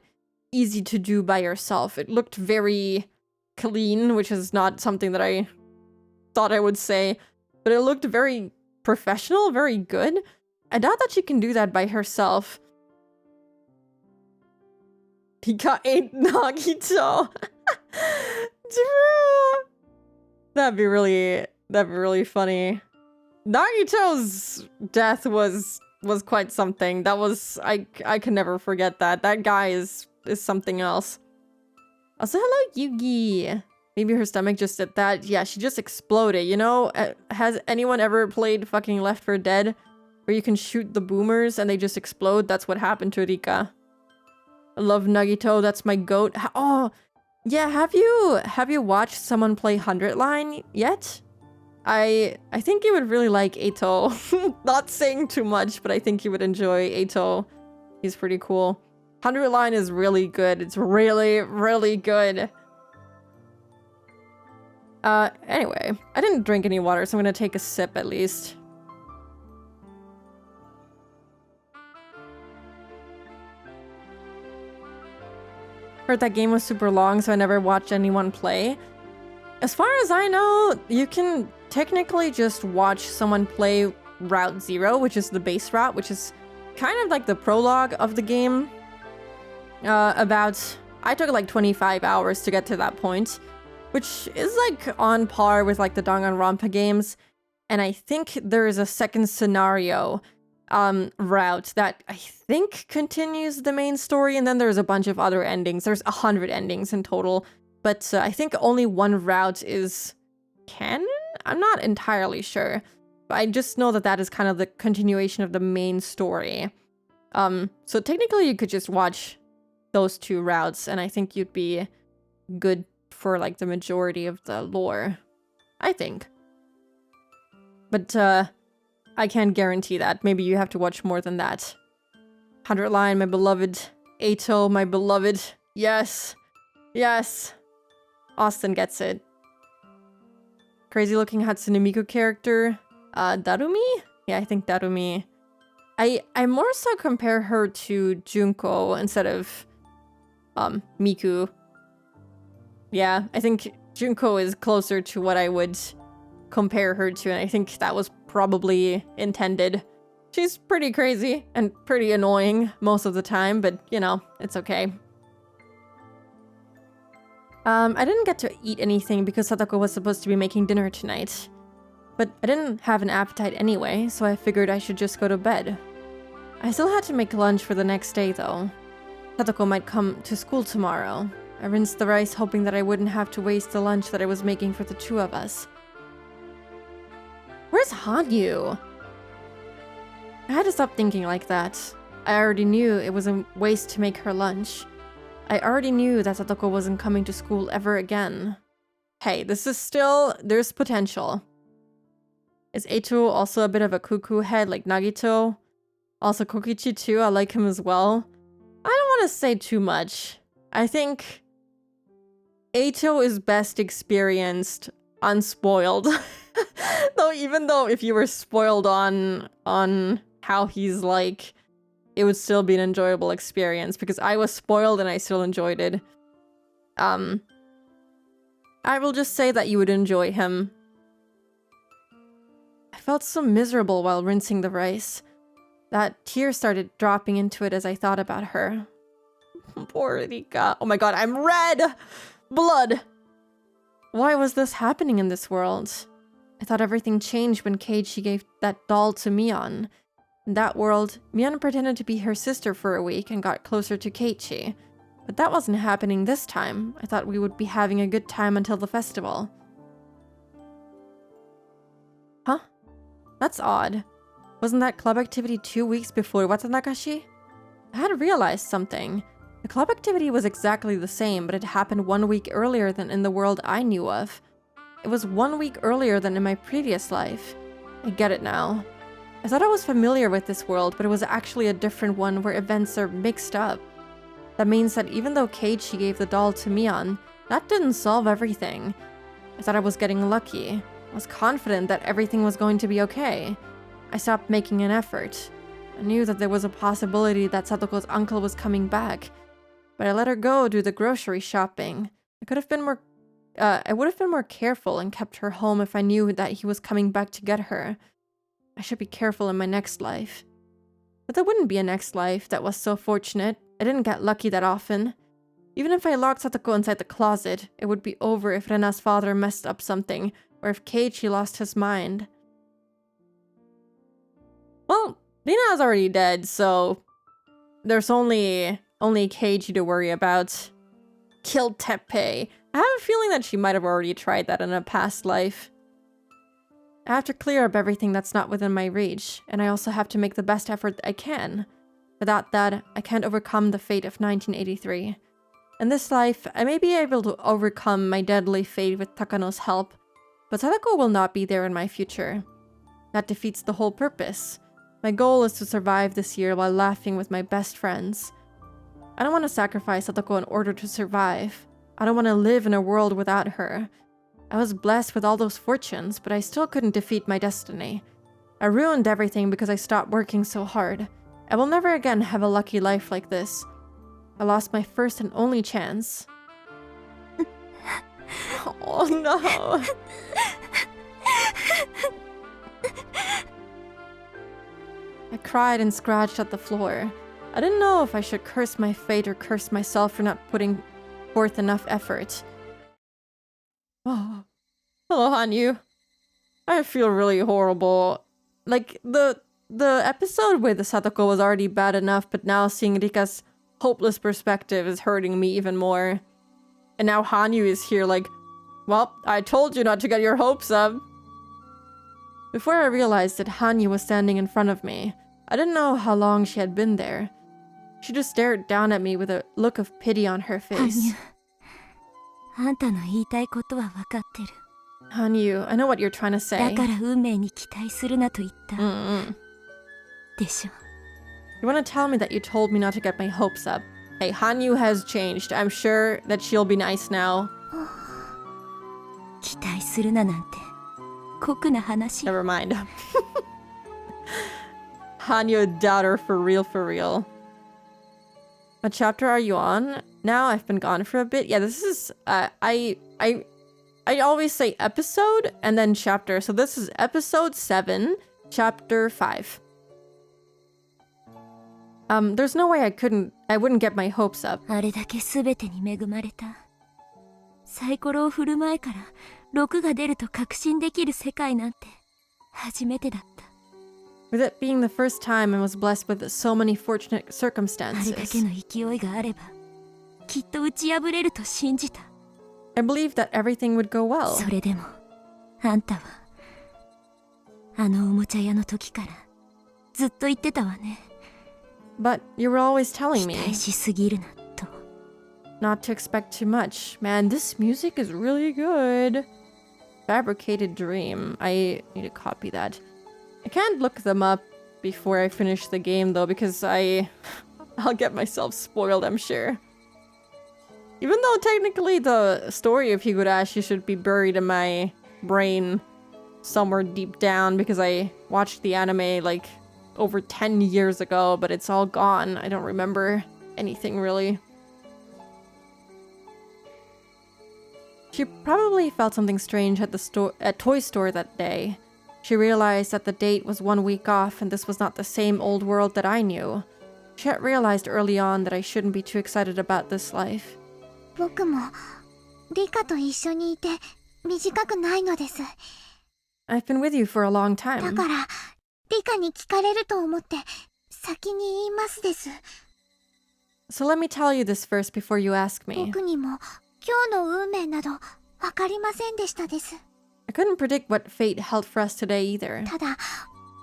easy to do by yourself. It looked very clean, which is not something that I thought I would say, but it looked very professional, very good. I doubt that she can do that by herself. Hika ate Nagito. True. That'd be really funny. Nagito's death was quite something. That was I can never forget that. That guy is something else. Also, hello Yugi. Maybe her stomach just did that. Yeah, she just exploded. You know, has anyone ever played fucking Left 4 Dead where you can shoot the boomers and they just explode? That's what happened to Rika. I love Nagito. That's my goat. Oh, yeah. Have you watched someone play 100 Line yet? I think you would really like Eito. Not saying too much, but I think you would enjoy Eito. He's pretty cool. 100 Line is really good. It's really, really good. Anyway, I didn't drink any water, so I'm gonna take a sip at least. Heard that game was super long, so I never watched anyone play. As far as I know, you can technically just watch someone play Route 0, which is the base route, which is kind of like the prologue of the game. I took like 25 hours to get to that point, which is like on par with like the Danganronpa games. And I think there is a second scenario route that I think continues the main story, and then there's a bunch of other endings. There's 100 endings in total, but I think only one route is canon? I'm not entirely sure, but I just know that that is kind of the continuation of the main story. So technically you could just watch those two routes, and I think you'd be good for like the majority of the lore, I think. But I can't guarantee that. Maybe you have to watch more than that. 100 Line, my beloved. Eito, my beloved. Yes. Yes. Austin gets it. Crazy looking Hatsune Miku character. Darumi? Yeah, I think Darumi. I more so compare her to Junko instead of Miku. Yeah, I think Junko is closer to what I would compare her to, and I think that was probably intended. She's pretty crazy and pretty annoying most of the time, but you know, it's okay. I didn't get to eat anything because Satoko was supposed to be making dinner tonight. But I didn't have an appetite anyway, so I figured I should just go to bed. I still had to make lunch for the next day though. Satoko might come to school tomorrow. I rinsed the rice hoping that I wouldn't have to waste the lunch that I was making for the two of us. Where's Hanyu? I had to stop thinking like that. I already knew it was a waste to make her lunch. I already knew that Satoko wasn't coming to school ever again. Hey, this is still... there's potential. Is Eito also a bit of a cuckoo head like Nagito? Also Kokichi too, I like him as well. I don't want to say too much. I think Eito is best experienced unspoiled. Though even though if you were spoiled on how he's like, it would still be an enjoyable experience because I was spoiled and I still enjoyed it. I will just say that you would enjoy him. I felt so miserable while rinsing the rice. That tear started dropping into it as I thought about her. Poor Rika. Oh my god, I'm red! Blood! Why was this happening in this world? I thought everything changed when Keiichi gave that doll to Mion. In that world, Mion pretended to be her sister for a week and got closer to Keiichi. But that wasn't happening this time. I thought we would be having a good time until the festival. Huh? That's odd. Wasn't that club activity 2 weeks before Watanagashi? I had realized something. The club activity was exactly the same, but it happened 1 week earlier than in the world I knew of. It was 1 week earlier than in my previous life. I get it now. I thought I was familiar with this world, but it was actually a different one where events are mixed up. That means that even though Keiichi gave the doll to Mion, that didn't solve everything. I thought I was getting lucky. I was confident that everything was going to be okay. I stopped making an effort. I knew that there was a possibility that Satoko's uncle was coming back, but I let her go do the grocery shopping. I would have been more careful and kept her home if I knew that he was coming back to get her. I should be careful in my next life. But there wouldn't be a next life that was so fortunate. I didn't get lucky that often. Even if I locked Satoko inside the closet, it would be over if Rena's father messed up something, or if Keiichi lost his mind. Well, Rina's already dead, so there's only Keiichi to worry about. Kill Teppei. I have a feeling that she might have already tried that in a past life. I have to clear up everything that's not within my reach, and I also have to make the best effort I can. Without that, I can't overcome the fate of 1983. In this life, I may be able to overcome my deadly fate with Takano's help, but Sadako will not be there in my future. That defeats the whole purpose. My goal is to survive this year while laughing with my best friends. I don't want to sacrifice Sadako in order to survive. I don't want to live in a world without her. I was blessed with all those fortunes, but I still couldn't defeat my destiny. I ruined everything because I stopped working so hard. I will never again have a lucky life like this. I lost my first and only chance. Oh no. I cried and scratched at the floor. I didn't know if I should curse my fate or curse myself for not putting forth enough effort. Oh. Hello, Hanyu. I feel really horrible. Like, the episode with Satoko was already bad enough, but now seeing Rika's hopeless perspective is hurting me even more. And now Hanyu is here like, well, I told you not to get your hopes up. Before I realized it, Hanyu was standing in front of me. I didn't know how long she had been there. She just stared down at me with a look of pity on her face. Hanyu, I know what you're trying to say. You want to tell me that you told me not to get my hopes up. Hey, Hanyu has changed. I'm sure that she'll be nice now. Never mind. Hanyu daughter for real, for real. What chapter are you on? Now I've been gone for a bit. Yeah, this is I always say episode and then chapter. So this is episode 7, chapter 5. There's no way I wouldn't get my hopes up. With it being the first time I was blessed with so many fortunate circumstances, I believed that everything would go well. But you were always telling 期 me 待しすぎるなと。 not to expect too much. Man, this music is really good. Fabricated Dream. I need to copy that. I can't look them up before I finish the game though, because I'll get myself spoiled, I'm sure. Even though technically the story of Higurashi should be buried in my brain somewhere deep down, because I watched the anime like over 10 years ago, but it's all gone. I don't remember anything really. She probably felt something strange at the toy store that day. She realized that the date was 1 week off and this was not the same old world that I knew. She had realized early on that I shouldn't be too excited about this life. 僕もリカと一緒にいて短くないのです。 I've been with you for a long だ time. からリカに聞かれると思って先に言いますです。 So let me tell you this first before you ask me. 僕にも今日の運命などわかりませんでしたです。 I couldn't predict what fate held for us today either. ただ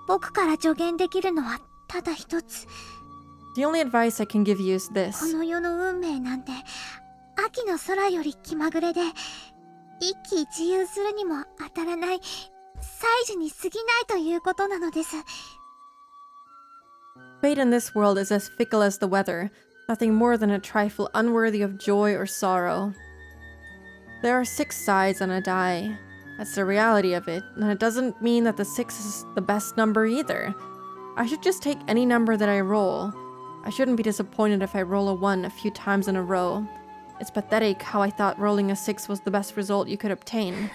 僕から助言できるのはただ一つ。 The only advice I can give you is こ this. の世の運命なんて秋の空より気まぐれで一喜一憂するにも当たらない祭事に過ぎないということなのです。 Fate in this world is as fickle as the weather, nothing more than a trifle unworthy of joy or sorrow. There are 6 sides on a die. That's the reality of it, and it doesn't mean that the 6 is the best number either. I should just take any number that I roll. I shouldn't be disappointed if I roll a 1 a few times in a row. It's pathetic how I thought rolling a 6 was the best result you could obtain.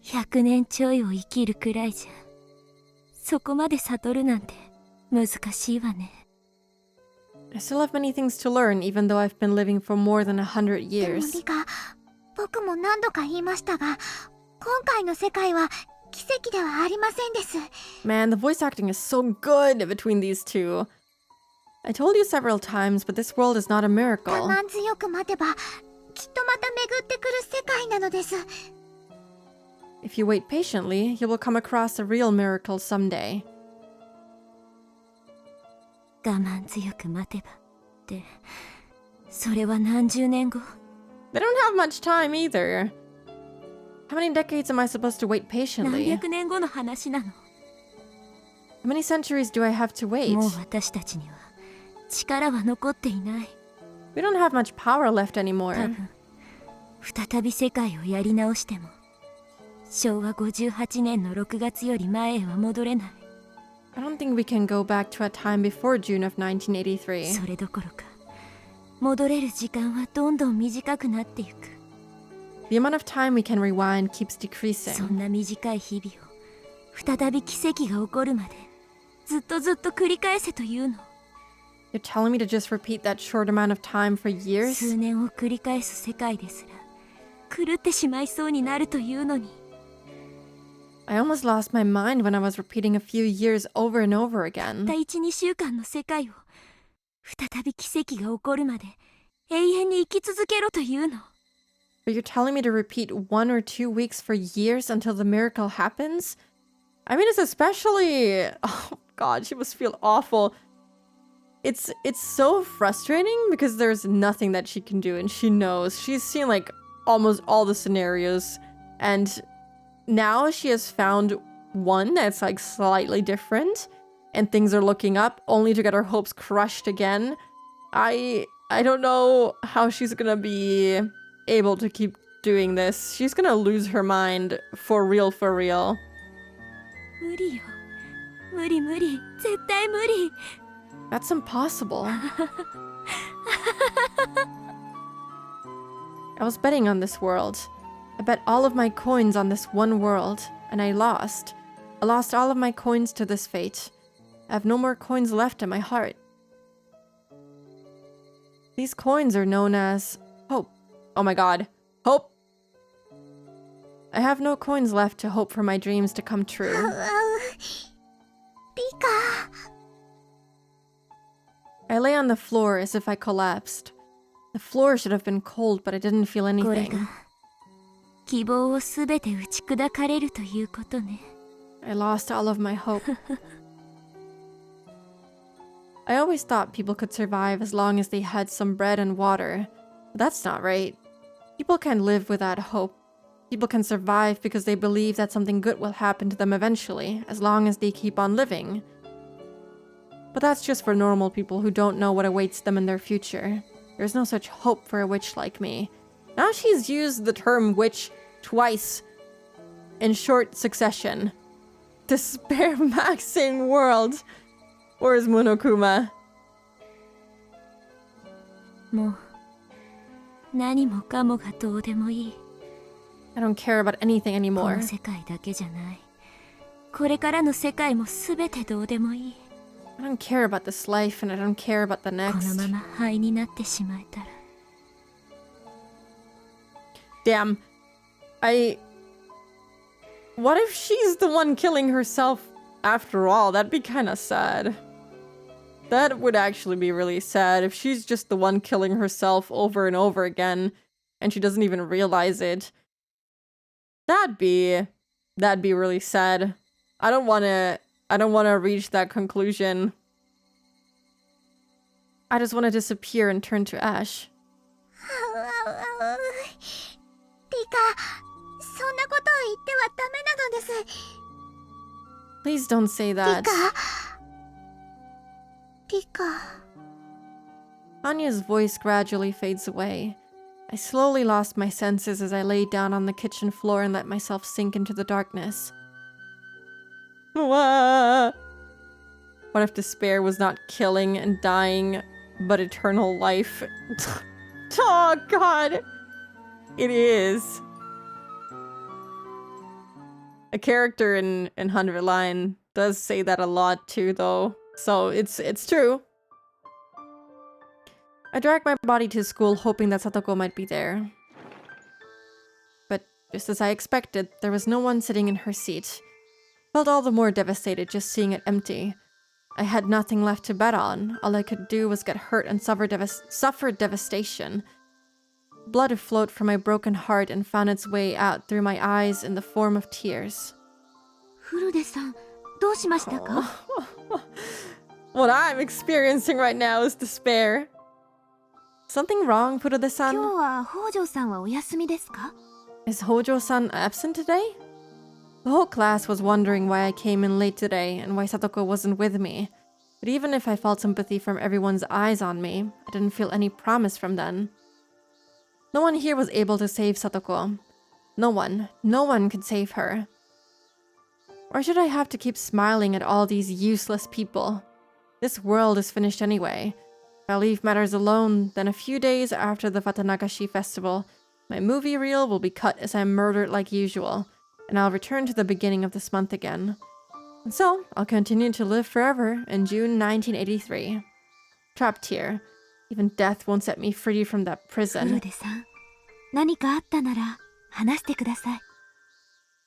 100年ちょいを生きるくらいじゃそこまで悟るなんて難しいわね。 I still have many things to learn, even though I've been living for more than 100でも years. リカ、僕も何度か言いましたが、今回の世界は奇跡ではありませんです。 Man, the voice acting is so good between these two. I told you several times, but this world is not a 我 miracle. 慢強く待てば、きっとまた巡ってくる世界なのです。 If you wait patiently, you will come across a real miracle someday. 我慢強く待てばって、それは何十年後？ They don't have much time either. How many decades am I supposed to wait 何 patiently? 百年後の話なの。 How many centuries do I have to wait? もう私たちには力は残っていない。 We don't have much power left 多 anymore. 分、再び世界をやり直しても、昭和58年の6月より前へは戻れない。 I don't think we can go back to a time before June of 1983. それどころか、戻れる時間はどんどん短くなっていく。 The amount of time we can rewind keeps そ decreasing. んな短い日々を再び奇跡が起こるまでずっとずっと繰り返せというの。 You're telling me to just repeat that short amount of time for 数 years? 年を繰り返す世界ですら狂ってしまいそうになるというのに。 I almost lost my mind when I was repeating a few years over and over た again. った1、2週間の世界を再び奇跡が起こるまで永遠に生き続けろというの。 But you're telling me to repeat 1 or 2 weeks for years until the miracle happens? I mean, it's especially... Oh god, she must feel awful. It's so frustrating because there's nothing that she can do and she knows. She's seen like almost all the scenarios and now she has found one that's like slightly different and things are looking up only to get her hopes crushed again. I don't know how she's gonna be able to keep doing this. She's gonna lose her mind for real, for real. 無理よ。無理無理。絶対無理。 That's impossible. I was betting on this world. I bet all of my coins on this one world, and I lost. I lost all of my coins to this fate. I have no more coins left in my heart. These coins are known as hope. Oh my god. Hope! I have no coins left to hope for my dreams to come true. リカ。 I lay on the floor as if I collapsed. The floor should have been cold, but I didn't feel これ anything. が希望をすべて打ち砕かれるということね。 I lost all of my hope. I always thought people could survive as long as they had some bread and water. But that's not right. People can't live without hope. People can survive because they believe that something good will happen to them eventually, as long as they keep on living. But that's just for normal people who don't know what awaits them in their future. There's no such hope for a witch like me. Now she's used the term witch twice in short succession. Despair maxing world. Where's Monokuma? もう何もかもがどうでもいい。 I don't care about anything こ anymore. の世界だけじゃない。これからの世界もすべてどうでもいい。 I don't care about this life and I don't care about the この next. まま灰になってしまえたら。 Damn. What if she's the one killing herself after all? That'd be kind of sad. That would actually be really sad if she's just the one killing herself over and over again and she doesn't even realize it. That'd be really sad. I don't want to reach that conclusion. I just want to disappear and turn to ash. リカ、そんなことを言ってはダメなのです。 Please don't say リ that. カ。リカ。 Anya's voice gradually fades away. I slowly lost my senses as I lay down on the kitchen floor and let myself sink into the darkness. Wah! What if despair was not killing and dying, but eternal life? Oh god! It is. A character in 100 Line does say that a lot too, though. So it's true. I dragged my body to school hoping that Satoko might be there. But just as I expected, there was no one sitting in her seat. Felt all the more devastated just seeing it empty. I had nothing left to bet on. All I could do was get hurt and suffer devastation. Blood flowed from my broken heart and found its way out through my eyes in the form of tears. フルデさん、どうしましたか？ What I'm experiencing right now is despair. Something wrong, Furude-san? 今日は北条さんはお休みですか？ Is Hojo-san absent today? The whole class was wondering why I came in late today and why Satoko wasn't with me. But even if I felt sympathy from everyone's eyes on me, I didn't feel any promise from them. No one here was able to save Satoko. No one could save her. Or should I have to keep smiling at all these useless people? This world is finished anyway. If I leave matters alone, then a few days after the Watanagashi festival, my movie reel will be cut as I'm murdered like usual, and I'll return to the beginning of this month again. And so, I'll continue to live forever in June 1983. Trapped here. Even death won't set me free from that フル prison. デさん、何かあったなら話してください。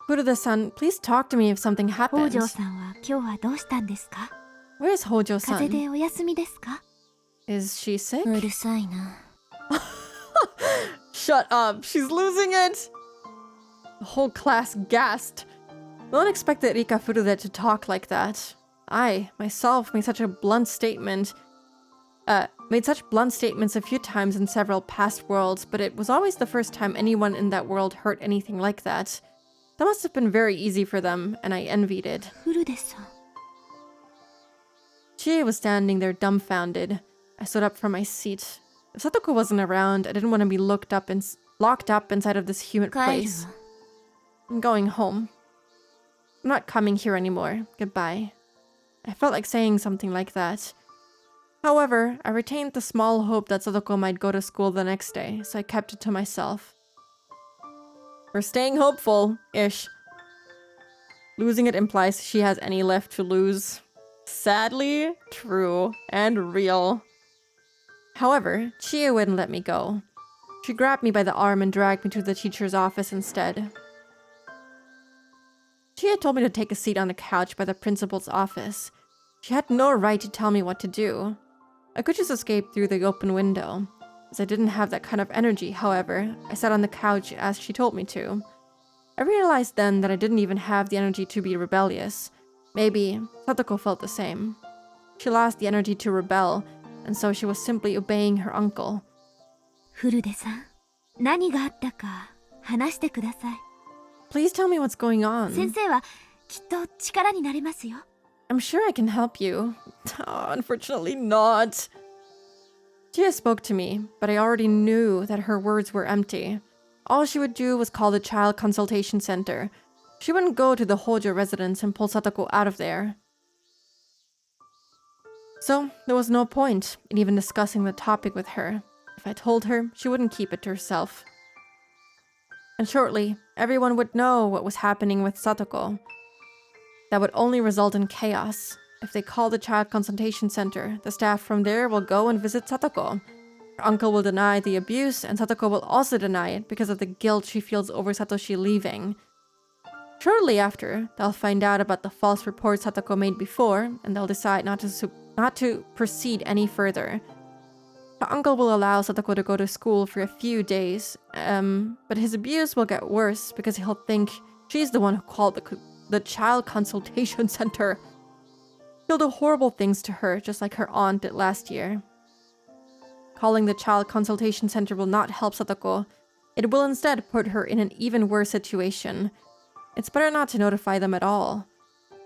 Furude-san, please talk to me if something 北 happens. 条さんは今日はどうしたんですか？ Where's 風邪 Hojo-san? でお休みですか？ Is she sick? うるさいな。 Shut up, she's losing it! The whole class gasped. No one expected Rika Furude to talk like that. I, myself, made such blunt statements a few times in several past worlds, but it was always the first time anyone in that world heard anything like that. That must have been very easy for them, and I envied it. フルデさん。 Chie was standing there dumbfounded. I stood up from my seat. If Satoko wasn't around, I didn't want to be locked up inside of this humid 帰る place. わ。 I'm going home. I'm not coming here anymore. Goodbye. I felt like saying something like that. However, I retained the small hope that Sadoko might go to school the next day, so I kept it to myself. We're staying hopeful-ish. Losing it implies she has any left to lose. Sadly, true, and real. However, Chie wouldn't let me go. She grabbed me by the arm and dragged me to the teacher's office instead. Chie told me to take a seat on a couch by the principal's office. She had no right to tell me what to do. I could just escape through the open window. As I didn't have that kind of energy, however, I sat on the couch as she told me to. I realized then that I didn't even have the energy to be rebellious. Maybe Satoko felt the same. she lost the energy to rebel, and so she was simply obeying her uncle. フルデさん、何があったか話してください。 Please tell me what's going 先 on. 生はきっと力になれますよ。 I'm sure I can help you. Unfortunately not. Chia spoke to me, but I already knew that her words were empty. All she would do was call the child consultation center. She wouldn't go to the Hojo residence and pull Satoko out of there. So there was no point in even discussing the topic with her. If I told her, she wouldn't keep it to herself. And shortly, everyone would know what was happening with Satoko. That would only result in chaos. If they call the child consultation center, the staff from there will go and visit Satoko. Her uncle will deny the abuse, and Satoko will also deny it because of the guilt she feels over Satoshi leaving. Shortly after, they'll find out about the false reports Satoko made before, and they'll decide not to proceed any further. Her uncle will allow Satoko to go to school for a few days, but his abuse will get worse because he'll think she's the one who called the child consultation center. He'll do horrible things to her, just like her aunt did last year. Calling the child consultation center will not help Satoko. It will instead put her in an even worse situation. It's better not to notify them at all.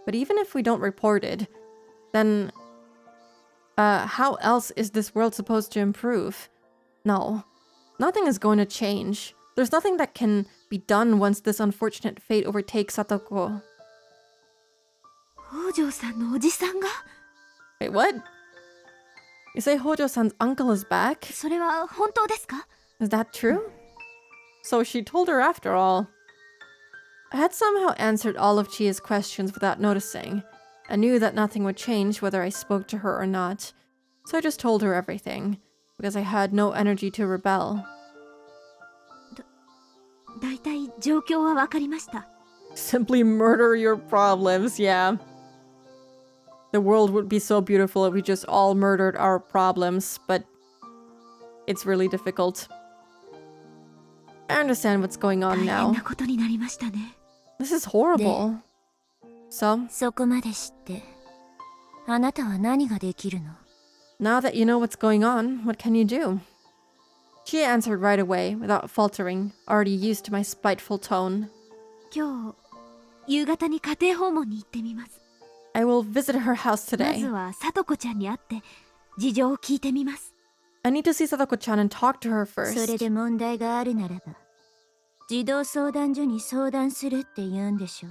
But even if we don't report it, then how else is this world supposed to improve? No, nothing is going to change. There's nothing that can be done once this unfortunate fate overtakes Satoko. 北条さんのおじさんが Wait, what? You say Hojo-san's uncle is back? それは本当ですか Is that true? So she told her after all. I had somehow answered all of Chia's questions without noticing. I knew that nothing would change whether I spoke to her or not. So I just told her everything, because I had no energy to rebel. だいたい状況はわかりました。 Simply murder your problems, yeah. The world would be so beautiful if we just all murdered our problems, but it's really difficult. I understand what's going 大 on 変 now. なことになりましたね。 This is horrible. So, そこまで知って、あなたは何ができるの now that you know what's going on, what can you do? Chia answered right away, without faltering, already used to my spiteful tone. 今日、夕方に家庭訪問に行ってみます。 I will visit her house ま today. ずはさとこちゃんに会って事情を聞いてみます。 I need to see Sadako-chan and talk to her それ first. で問題があるならば、児童相談所に相談するって言うんでしょ。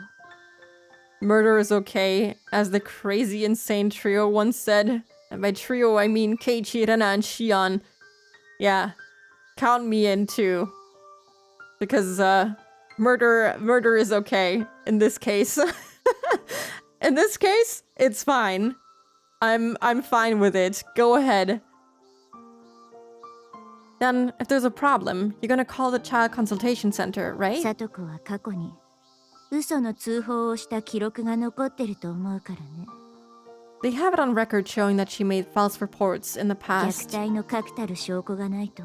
Murder is okay, as the crazy insane trio once said. And by trio, I mean Keiichi, Rena, and Shion. Yeah, count me in too. Because, murder is okay in this case. In this case, it's fine. I'm fine with it. Go ahead. Then, if there's a problem, you're gonna call the child consultation center, right? さとこは過去に嘘の通報をした記録が残ってると思うからね。 They have it on record showing that she made false reports in the 虐 past. 待の確たる証拠がないと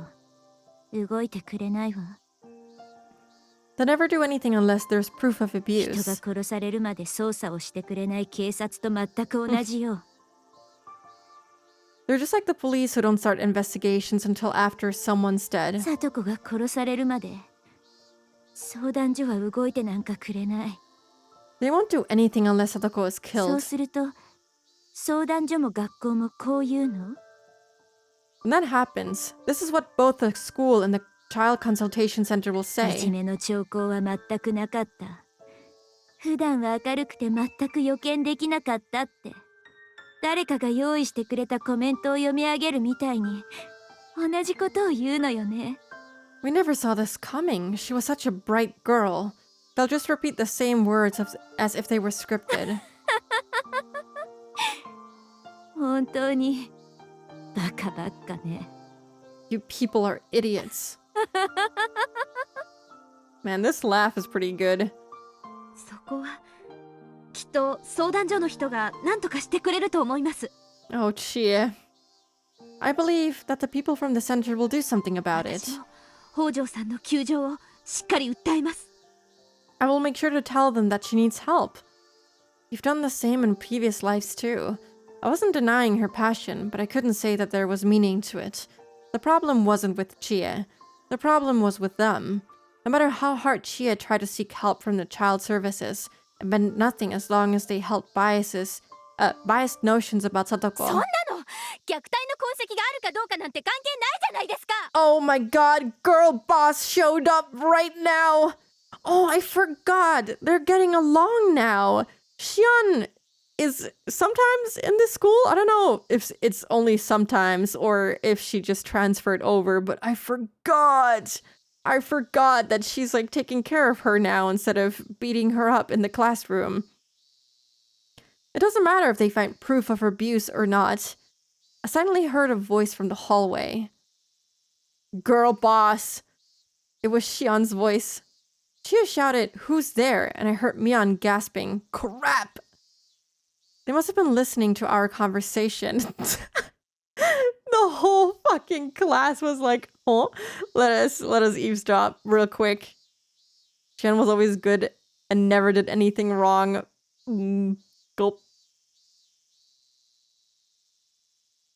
動いてくれないわ。 They never do anything unless there's proof of 人が abuse. 殺されるまで捜査をしてくれない警察と全く同じよ。 They're just like the police who don't start investigations until after someone's dead. さとこが殺されるまで相談所は動いてなんかくれない。 They won't do anything unless Sadako is そう killed. すると相談所も学校もこう言うの When that happens, this is what both the school and the child consultation center will い say. じめの兆候は全くなかった。普段は明るくて全く予見できなかったって誰かが用意してくれたコメントを読み上げるみたいに同じことを言うのよね。 We never saw this coming. She was such a bright girl. They'll just repeat the same words as if they were scripted. 本当にバカばっかね。 You people are idiots. Man, this laugh is pretty good. そこはきっと相談所の人が何とかしてくれると思います。 Oh, Chia. I believe that the people from the center will do something about it. 私も北条さんの窮状をしっかり訴えます。 I will make sure to tell them that she needs help. You've done the same in previous lives too. I wasn't denying her passion, but I couldn't say that there was meaning to it. The problem wasn't with Chie. The problem was with them. No matter how hard Chie tried to seek help from the child services, it meant nothing as long as they held biased notions about そんな Satoko. の虐待の痕跡があるかどうかなんて関係ないじゃないですか。 Oh my god, girl boss showed up right now! Oh, I forgot! They're getting along now! Xian is sometimes in this school? I don't know if it's only sometimes or if she just transferred over, but I forgot! I forgot that she's like taking care of her now instead of beating her up in the classroom. It doesn't matter if they find proof of abuse or not. I suddenly heard a voice from the hallway. Girl boss! It was Xian's voice. Chia shouted, "Who's there?" and I heard Mian gasping, "Crap!" They must have been listening to our conversation. The whole fucking class was like, "Oh, let us eavesdrop real quick." Xian was always good and never did anything wrong. Gulp.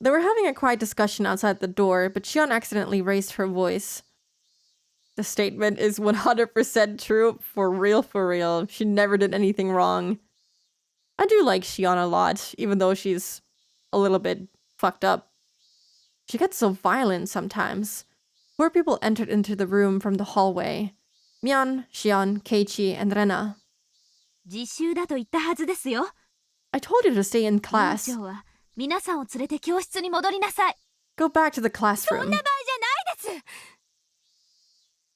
They were having a quiet discussion outside the door, but Xian accidentally raised her voice. The statement is 100% true, for real. She never did anything wrong. I do like Xian a lot, even though she's a little bit fucked up. She gets so violent sometimes. Four people entered into the room from the hallway. Mian, Xian, Keiichi, and Rena. 自習だと言ったはずですよ。 I told you to stay in 院 class. 長は皆さんを連れて教室に戻りなさい。 Go back to the そん classroom. な場合じゃないです。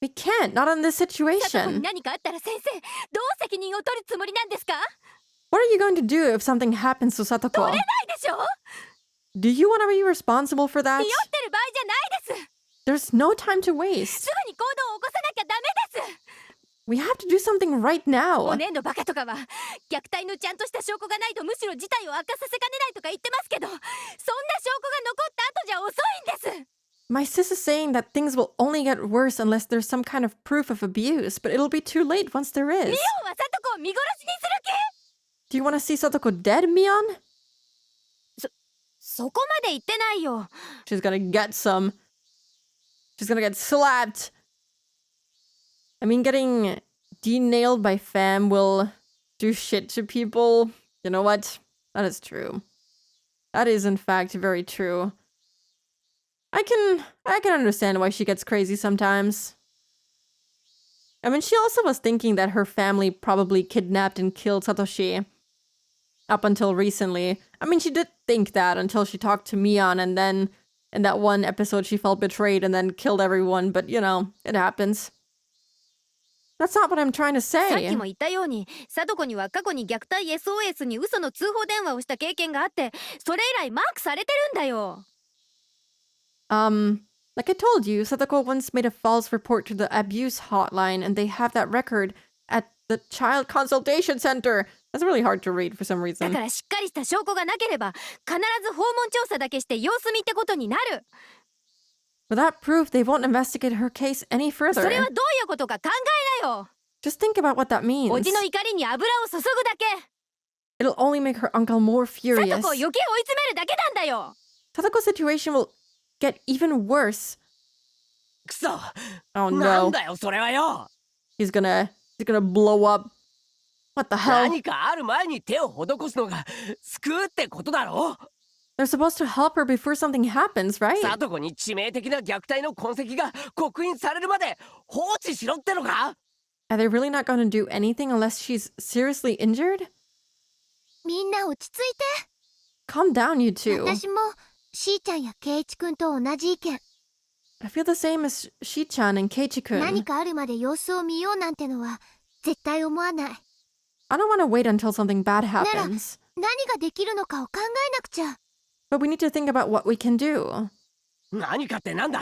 We can't, not in this さとこに situation. 何かあったら先生、どう責任を取るつもりなんですか？ What are you going to do if something happens to 取 Satoko? れないでしょ？ Do you want to be responsible for that? 酔ってる場合じゃないです。 There's no time to waste. すぐに行動を起こさなきゃダメです。 We have to do something right お now. ねんのバカとかは虐待のちゃんとした証拠がないとむしろ事態を悪化させかねないとか言ってますけど、そんな証拠が残った後じゃ遅いんです。 My sis is saying that things will only get worse unless there's some kind of proof of abuse, but it'll be too late once there ミオ is. ンはサトコを見殺しにする Do you want to see Satoko dead, Mion? 気？そこまで言ってないよ。 She's gonna get some. She's gonna get slapped. I mean, getting denailed by fam will do shit to people. You know what? That is true. That is, in fact, very true. I can understand why she gets crazy sometimes. I mean, she also was thinking that her family probably kidnapped and killed Satoshi. Up until recently. I mean, she did think that until she talked to Mion, and then in that one episode she felt betrayed and then killed everyone, but you know, it happens. That's not what I'm trying to さっ say. きも言ったように、サトコには過去に虐待 SOS に嘘の通報電話をした経験があって、それ以来マークされてるんだよ。 Like I told you, Satoko once made a false report to the abuse hotline, and they have that record at the Child Consultation Center. That's really hard to read for some だ reason. からしっかりした証拠がなければ、必ず訪問調査だけして様子見ってことになる。 Without proof, they won't investigate her case any それ further. はどういうことか考えなよ。 Just think about what that お means. じの怒りに油を注ぐだけ。 It'll only make her uncle more サ furious. トコを余計追い詰めるだけなんだよ。 Satoko's situation will get even worse. くそ、 Oh なん no. だよそれはよ。 He's gonna blow up. What the hell? 何かある前に手を施すのが救うってことだろ。 They're supposed to help her before something happens, right? サトコに致命的な虐待の痕跡が刻印されるまで放置しろってのか？ Are they really not gonna do anything unless she's seriously injured? みんな落ち着い Calm down, you て。 two. 私もしーちゃんやケイチくんと同じ意見。 I feel the same as Shi-chan and 何 Keiichi-kun. かあるまで様子を見ようなんてのは絶対思わない。 I don't want to wait until something bad happens. 何ができるのかを考えなくちゃ。 But we need to think about what we can do. 何かってなんだ。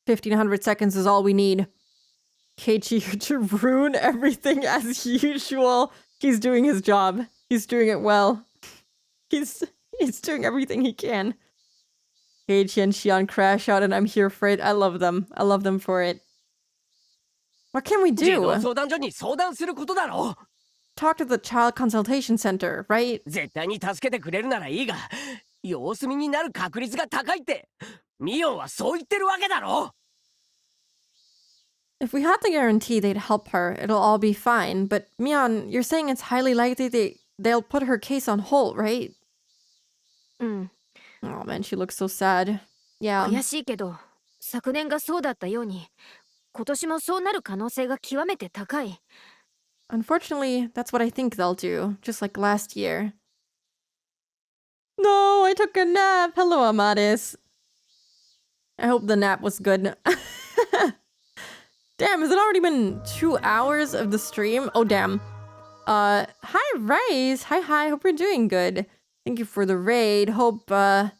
1500 seconds is all we need. Keiichi to ruin everything as usual. He's doing his job. He's doing it well. He's doing everything he can. Keiichi and Xian crash out and I'm here for it. I love them. I love them for it. What can we 児童 do? 相談所に相談することだろ。talk to the child consultation center, right? 絶対に助けてくれるならいいが、様子見になる確率が高いって、ミオンはそう言ってるわけだろ。If we had the guarantee they'd help her, it'll all be fine. But Mion, you're saying it's highly likely they'll put her case on hold, right? うん。 Oh man, she looks so sad. Yeah. 悔しいけど、昨年がそうだったように、今年もそうなる可能性が極めて高い。Unfortunately, that's what I think they'll do, just like last year. No, I took a nap. Hello, Amadis. I hope the nap was good. Damn, has it already been 2 hours of the stream? Oh, damn. Hi, Rice. Hi. Hope you're doing good. Thank you for the raid. Hope, I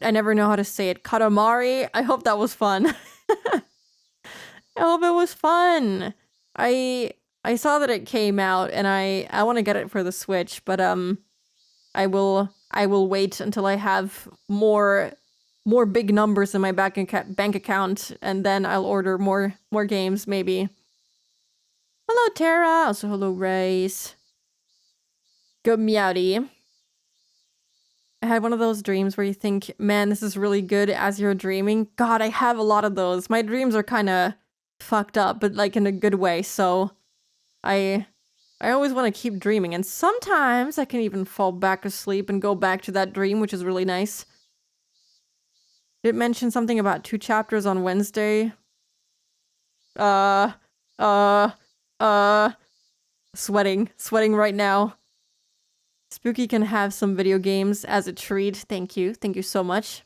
never know how to say it. Katamari. I hope that was fun. I hope it was fun. I saw that it came out and I want to get it for the Switch, but I will wait until I have more big numbers in my bank account, and then I'll order more games maybe. Hello Tara, also hello Race. Good Meowdy. I had one of those dreams where you think, man, this is really good as you're dreaming. God, I have a lot of those. My dreams are kind of fucked up, but like in a good way, so I always want to keep dreaming, and sometimes I can even fall back asleep and go back to that dream, which is really nice. Did it mention something about 2 chapters on Wednesday? Sweating right now. Spooky can have some video games as a treat. Thank you so much.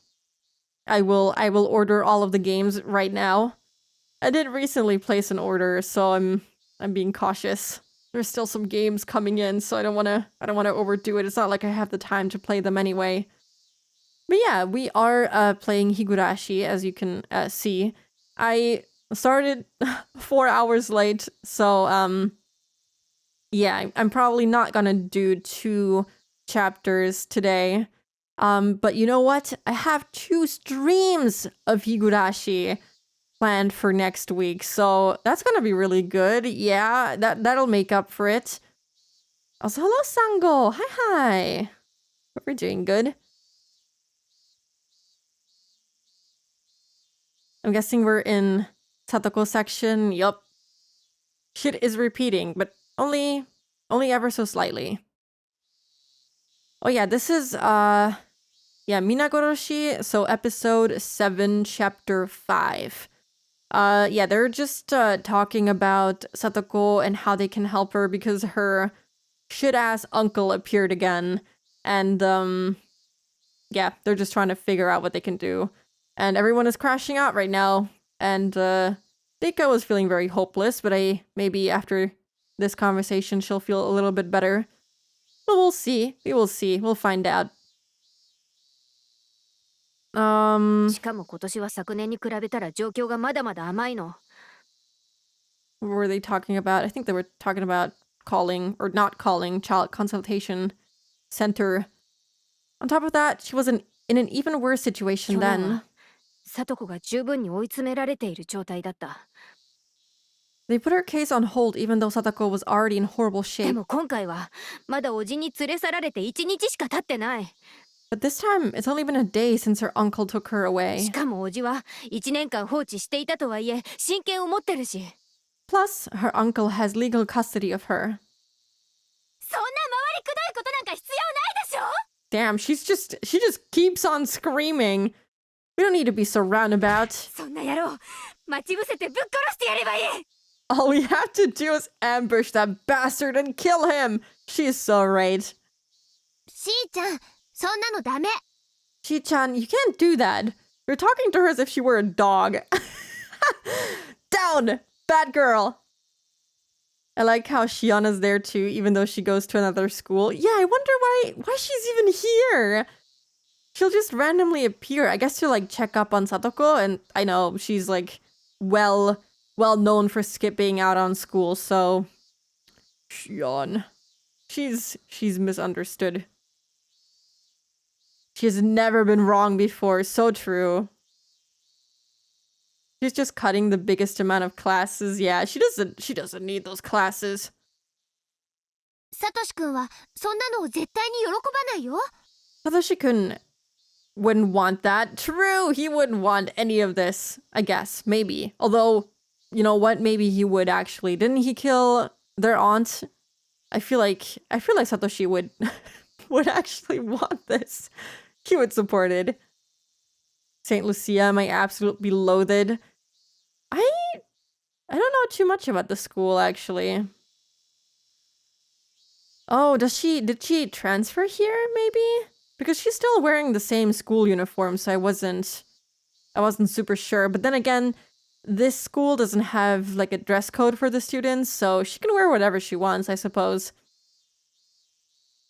I will order all of the games right now. I did recently place an order, so I'm being cautious. There's still some games coming in, so I don't want to overdo it. It's not like I have the time to play them anyway. But yeah, we are playing Higurashi, as you can see. I started 4 hours late, so yeah, I'm probably not gonna do 2 chapters today. But you know what? I have 2 streams of Higurashi planned for next week, so that's gonna be really good. Yeah, that'll make up for it. Also, hello Sango. Hi. Hope you're doing good. I'm guessing we're in Satoko section. Yup. Shit is repeating, but only ever so slightly. Oh yeah, this is Minagoroshi, so episode 7, chapter 5. Yeah, they're just talking about Satoko and how they can help her because her shit-ass uncle appeared again. And, yeah, they're just trying to figure out what they can do. And everyone is crashing out right now. And, Dika was feeling very hopeless, but maybe after this conversation she'll feel a little bit better. But we'll see. We will see. We'll find out. しかも今年は昨年に比べたら状況がまだまだ甘いの。 What were they talking about? I think they were talking about calling or not calling child consultation center. On top of that, she was in an even worse situation 去年 then. は聡子が十分に追い詰められている状態だった。 They put her case on hold even though Satoko was already in horrible で shape. も今回はまだおじに連れ去られて1日しか経ってない。 But this time, it's only been a day since her uncle took her し away. かもおじは1年間放置していたとはいえ親権を持ってるし。 Plus, her uncle has legal custody of her. そんな回りくどいことなんか必要ないでしょ。 Damn, she just keeps on screaming. We don't need to be so roundabout. そんな野郎待ち伏せてぶっ殺してやればいい。 All we have to do is ambush that bastard and kill him. She's so right. しーちゃん、そんなのダメ。 Chi-chan, you can't do that. You're talking to her as if she were a dog. Down! Bad girl! I like how Shiona's there too, even though she goes to another school. Yeah, I wonder why she's even here. She'll just randomly appear. I guess to like check up on Satoko, and I know she's like well known for skipping out on school, so Shion. She's misunderstood. She has never been wrong before. So true. She's just cutting the biggest amount of classes. Yeah, she doesn't need those classes. サトシ君はそんなのを絶対に喜ばないよ。 Satoshi-kun wouldn't want that. True, he wouldn't want any of this, I guess. Maybe. Although, you know what? Maybe he would actually. Didn't he kill their aunt? I feel like Satoshi would would actually want this. He would support it. Saint Lucia, my absolute beloathed. I don't know too much about the school actually. Oh, did she transfer here maybe? Because she's still wearing the same school uniform, so I wasn't super sure. But then again, this school doesn't have like a dress code for the students, so she can wear whatever she wants, I suppose.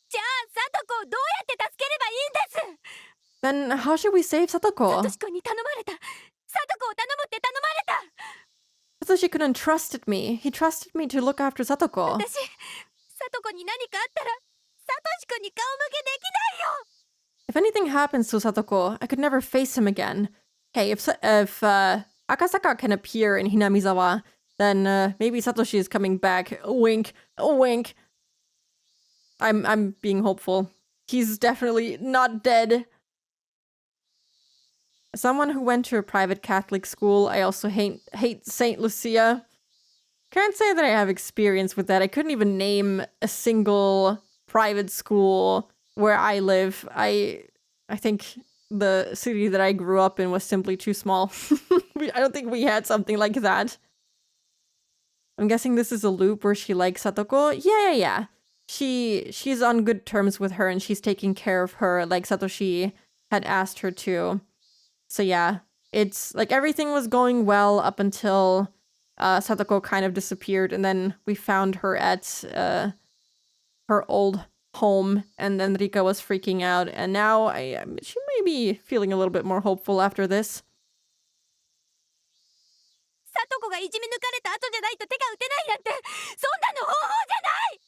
じゃあサトコをどうやって助ければいいんです。 Then how should we save サ Satoko? トシ君に頼まれた。サトコを頼むって頼まれた。 Satoshi couldn't trusted me. He trusted me to look after Satoko. 私、サトコに何かあったら、サトシ君に顔向けできないよ。 If anything happens to Satoko, I could never face him again. Hey, if Akasaka can appear in Hinamizawa, then maybe Satoshi is coming back. Wink, wink. I'm being hopeful. He's definitely not dead. As someone who went to a private Catholic school, I also hate Saint Lucia. Can't say that I have experience with that. I couldn't even name a single private school where I live. I think the city that I grew up in was simply too small. I don't think we had something like that. I'm guessing this is a loop where she likes Satoko. Yeah. She's on good terms with her and she's taking care of her like Satoshi had asked her to. So yeah, it's like everything was going well up until Satoko kind of disappeared, and then we found her at her old home, and then Rika was freaking out, and now she may be feeling a little bit more hopeful after this. サトコがいじめ抜かれた後じゃないと手が打てないなんて、そんなの方法じゃない。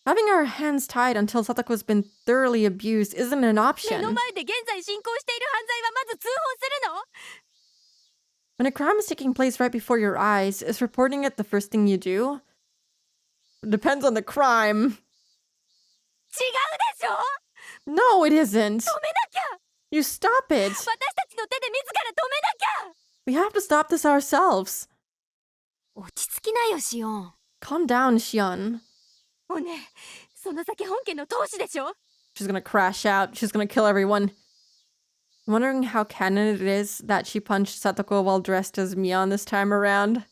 Having our hands tied until Satoko's been thoroughly abused isn't an 目 option. の前で現在進行している犯罪はまず通報するの？ When a crime is taking place right before your eyes, is reporting it the first thing you do? Depends on the crime. 違うでしょ？ No, it isn't. 止めなきゃ。 You stop it. 私たちの手で自ら止めなきゃ。 We have to stop this ourselves. 落ち着きなよ、シオン。 Calm down, Shion. おね、その先本家の当主でしょ？ She's gonna crash out. She's gonna kill everyone. I'm wondering how canon it is that she punched Satoko while dressed as Mion this time around.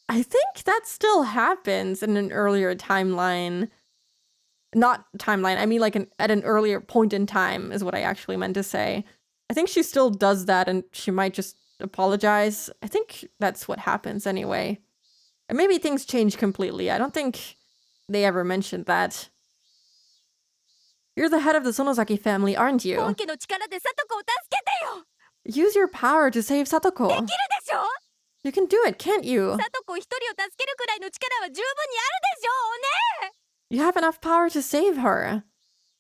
I think that still happens in an earlier timeline. Not timeline, I mean like at an earlier point in time is what I actually meant to say. I think she still does that and she might just apologize. I think that's what happens anyway. And maybe things change completely. I don't think they ever mentioned that. You're the head of the Sonozaki family, aren't you? 本家の力でサトコを助けてよ。 Use your power to save Satoko. できるでしょ？ You can do it, can't you? サトコ一人を助けるくらいの力は十分にあるでしょうね。 You have enough power to save her.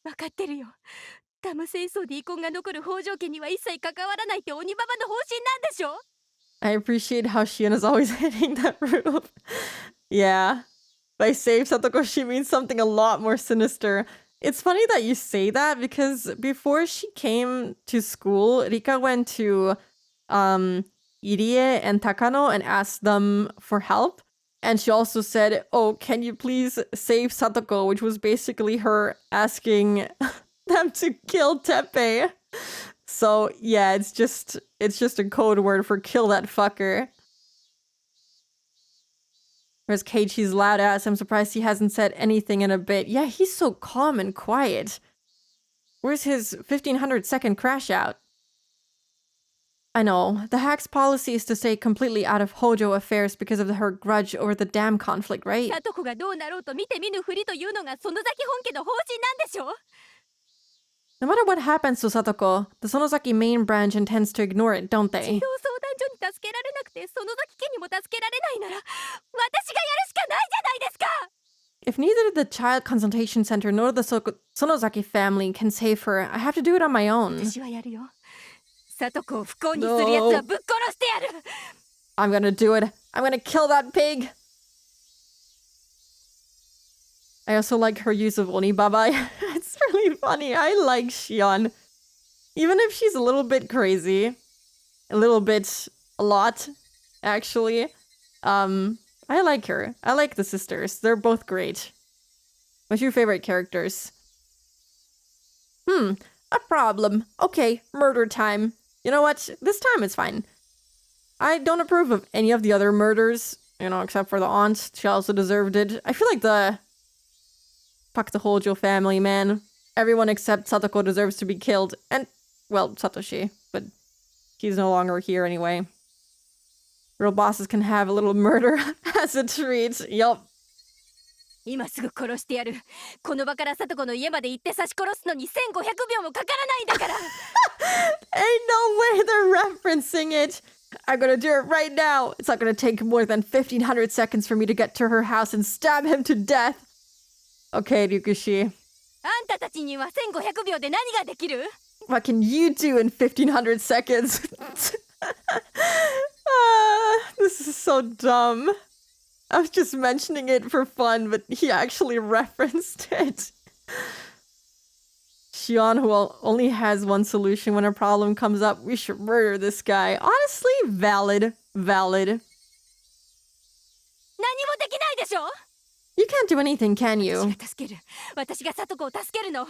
分かってるよ。ダム戦争で遺恨が残る北条家には一切関わらないって鬼ババの方針なんでしょ？ I appreciate how Shion is always hitting that roof. Yeah. By save Satoko, she means something a lot more sinister. It's funny that you say that because before she came to school, Rika went to Irie and Takano and asked them for help. And she also said, "Oh, can you please save Satoko?" Which was basically her asking them to kill Teppei. So yeah, it's just a code word for kill that fucker. Whereas Keiichi's loud ass, I'm surprised he hasn't said anything in a bit. Yeah, he's so calm and quiet. Where's his 1500-second crash out? I know, the hack's policy is to stay completely out of Hojo affairs because of her grudge over the dam conflict, right? サトコがどうなろうと見て見ぬふりというのがその先本家の方針なんでしょ？ No matter what happens to Satoko, the Sonozaki main branch intends to ignore it, don't 児 they? 童相談所に助けられなくてその先家にも助けられないなら私がやるしかないじゃないですか。 If neither the Child Consultation Center nor the Sonozaki family can save her, I have to do it on my own. 私はやるよ。サトコを不幸にするやつはぶっ殺してやる。 I'm gonna do it. I'm gonna kill that pig. I also like her use of Onibaba. It's really funny. I like Shion. Even if she's a little bit crazy. A lot, actually. I like her. I like the sisters. They're both great. What's your favorite characters? A problem. Okay, murder time. You know what? This time it's fine. I don't approve of any of the other murders, except for the aunt. She also deserved it. I feel like fuck the Hojo family, man. Everyone except Satoko deserves to be killed. And, well, Satoshi. But he's no longer here anyway. Real bosses can have a little murder as a treat. Yup. 今すぐ殺してやる。この場からサトコの家まで行って刺し殺すのに1500秒もかからないんだから。Ain't no way they're referencing it. I'm gonna do it right now. It's not gonna take more than 1500 seconds for me to get to her house and stab him to death. Okay, Ryukushi. あんたたちには1500秒で何ができる？ What can you do in 1500 seconds? This is so dumb. I was just mentioning it for fun, but he actually referenced it. Shion, who only has one solution when a problem comes up, we should murder this guy. Honestly, valid. 何もできないでしょ? You can't do anything, can you? 私が助ける。私がサトコを助けるの。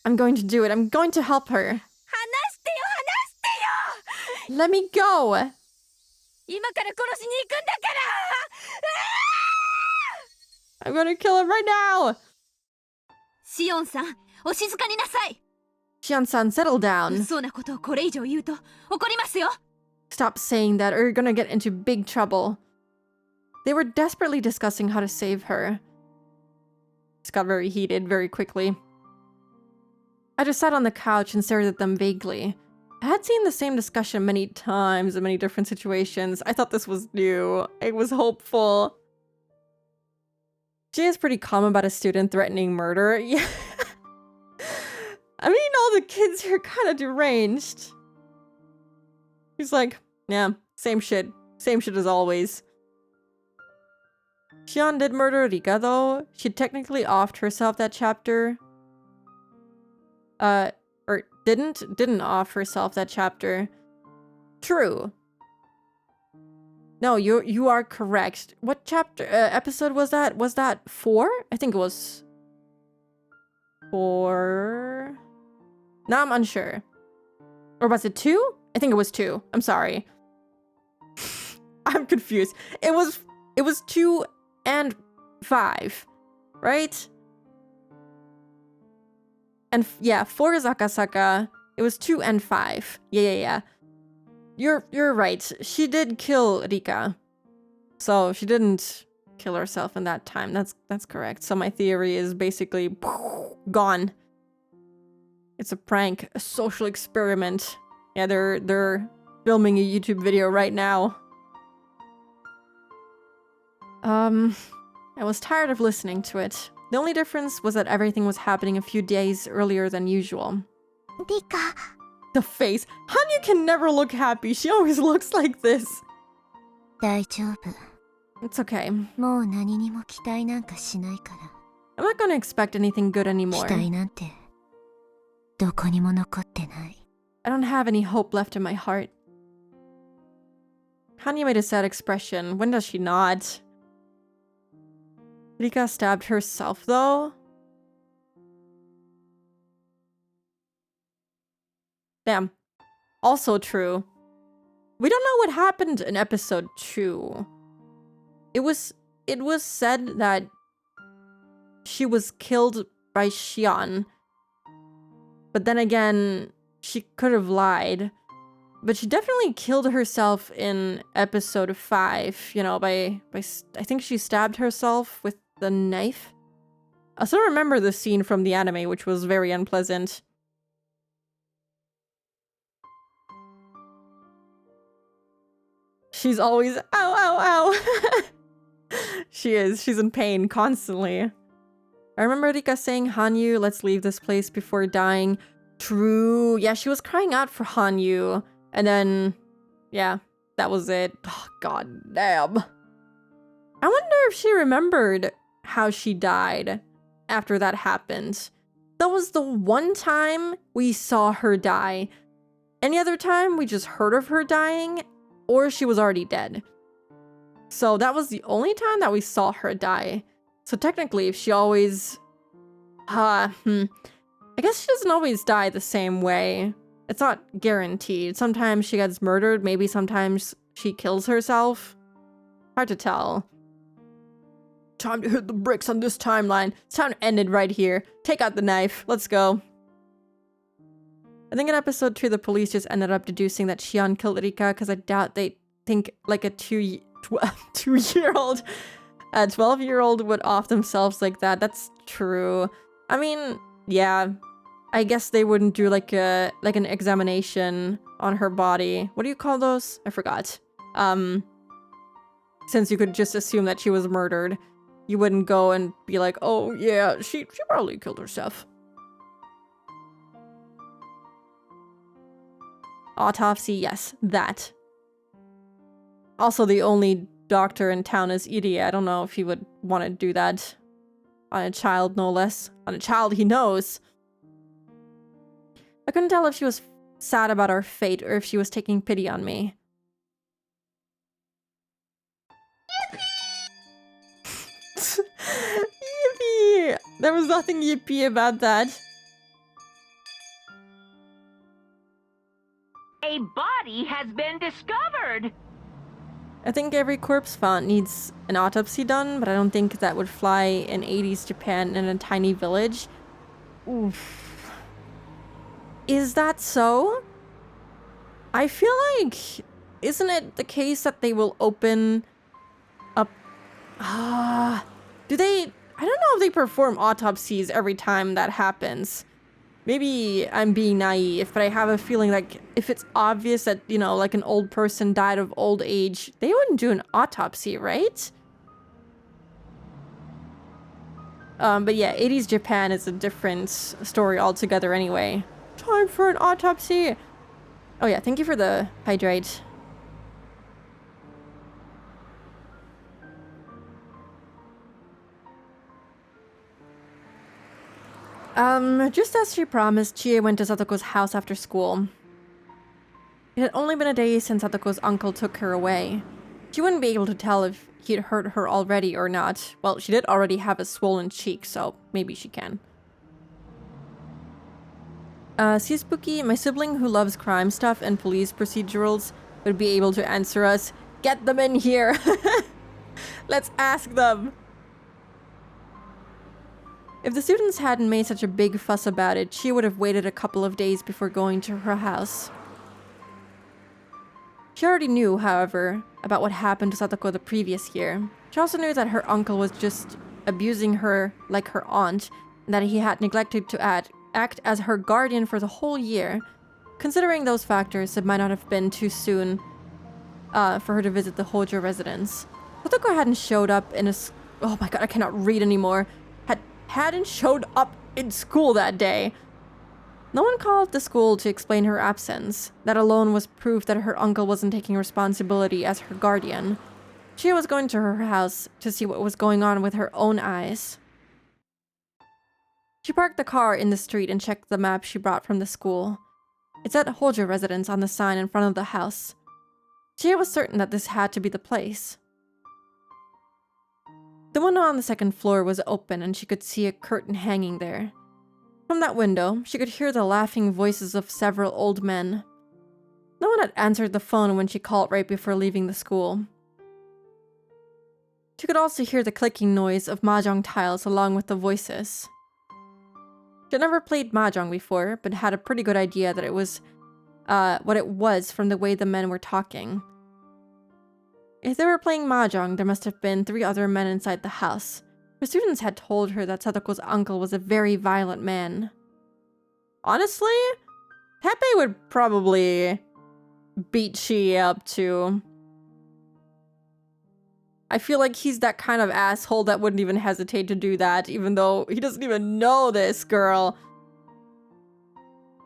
I'm going to do it. I'm going to help her. 話してよ。 Let me go. 今から殺しに行くんだから。I'm gonna kill him right now. シオンさん、お静かになさい。Shion-san, settle down. 嘘なことをこれ以上言うと怒りますよ。 Stop saying that or you're gonna get into big trouble. They were desperately discussing how to save her. This got very heated very quickly. I just sat on the couch and stared at them vaguely. I had seen the same discussion many times in many different situations. I thought this was new. It was hopeful. She is pretty calm about a student threatening murder. Yeah. I mean, all the kids here are kind of deranged. He's like, yeah, same shit. Same shit as always. Shion did murder Rika, though. She technically offed herself that chapter. Or didn't off herself that chapter. True. No, you are correct. What chapter, episode was that? Was that 4? I think it was 4. Now I'm unsure. Or was it 2? I think it was 2. I'm sorry. I'm confused. It was 2 and 5, right? And yeah, 4 is Akasaka. It was 2 and 5. Yeah. You're right. She did kill Rika. So she didn't kill herself in that time. That's correct. So my theory is basically gone. It's a prank, a social experiment. Yeah, they're filming a YouTube video right now. I was tired of listening to it. The only difference was that everything was happening a few days earlier than usual. Rika. The face. Hanyu can never look happy. She always looks like this. 大丈夫。 It's okay. もう何にも期待なんかしないから。 I'm not gonna expect anything good 期 anymore. 待なんてどこにも残ってない。 I don't have any hope left in my heart. Hanyu made a sad expression. When does she not? Rika stabbed herself, though? Damn. Also true. We don't know what happened in episode 2. It was said that she was killed by Shion. But then again, she could have lied. But she definitely killed herself in episode 5, by I think she stabbed herself with the knife. I still remember the scene from the anime, which was very unpleasant. She's always, ow, ow, ow. She is. She's in pain constantly. I remember Rika saying, Hanyu, let's leave this place before dying. True. Yeah, she was crying out for Hanyu. And then, yeah, that was it. Oh, god damn. I wonder if she remembered how she died. after that happened. That was the one time we saw her die. Any other time, we just heard of her dying, or she was already dead. So that was the only time that we saw her die. So technically, if she always... I guess she doesn't always die the same way. It's not guaranteed. Sometimes she gets murdered, maybe sometimes she kills herself. Hard to tell. Time to hit the bricks on this timeline. It's time to end it right here. Take out the knife. Let's go. I think in episode 2, the police just ended up deducing that Shion killed Rika because I doubt they think like a 2-year-old, a 12-year-old would off themselves like that. That's true. I mean, yeah. I guess they wouldn't do like an examination on her body. What do you call those? I forgot. Since you could just assume that she was murdered, you wouldn't go and be like, oh yeah, she probably killed herself. Autopsy, yes, that. Also, the only doctor in town is Iri. I don't know if he would want to do that on a child, no less. On a child he knows. I couldn't tell if she was sad about our fate or if she was taking pity on me. Yippee! There was nothing yippee about that. A body has been discovered! I think every corpse found needs an autopsy done, but I don't think that would fly in 80s Japan in a tiny village. Oof. Is that so? I feel like... Isn't it the case that they will open up... do they... I don't know if they perform autopsies every time that happens. Maybe I'm being naive, but I have a feeling like if it's obvious that, you know, like an old person died of old age, they wouldn't do an autopsy, right? But yeah, 80s Japan is a different story altogether anyway. Time for an autopsy! Oh yeah, thank you for the hydrate. Just as she promised, Chie went to Satoko's house after school. It had only been a day since Satoko's uncle took her away. She wouldn't be able to tell if he'd hurt her already or not. Well, she did already have a swollen cheek, so maybe she can. See, Spooky, my sibling who loves crime stuff and police procedurals would be able to answer us. Get them in here! Let's ask them! If the students hadn't made such a big fuss about it, she would have waited a couple of days before going to her house. She already knew, however, about what happened to Satoko the previous year. She also knew that her uncle was just abusing her like her aunt, and that he had neglected to act as her guardian for the whole year. Considering those factors, it might not have been too soon for her to visit the Hojo residence. Satoko hadn't showed up in oh my god, I cannot read anymore. Hadn't showed up in school that day. No one called the school to explain her absence. That alone was proof that her uncle wasn't taking responsibility as her guardian. She was going to her house to see what was going on with her own eyes. She parked the car in the street and checked the map she brought from the school. It said Hojo residence on the sign in front of the house. She was certain that this had to be the place. The window on the second floor was open and she could see a curtain hanging there. From that window, she could hear the laughing voices of several old men. No one had answered the phone when she called right before leaving the school. She could also hear the clicking noise of mahjong tiles along with the voices. She had never played mahjong before, but had a pretty good idea that it was what it was from the way the men were talking. If they were playing mahjong, there must have been 3 other men inside the house. Her students had told her that Satoko's uncle was a very violent man. Honestly, Teppei would probably beat Chie up too. I feel like he's that kind of asshole that wouldn't even hesitate to do that, even though he doesn't even know this girl.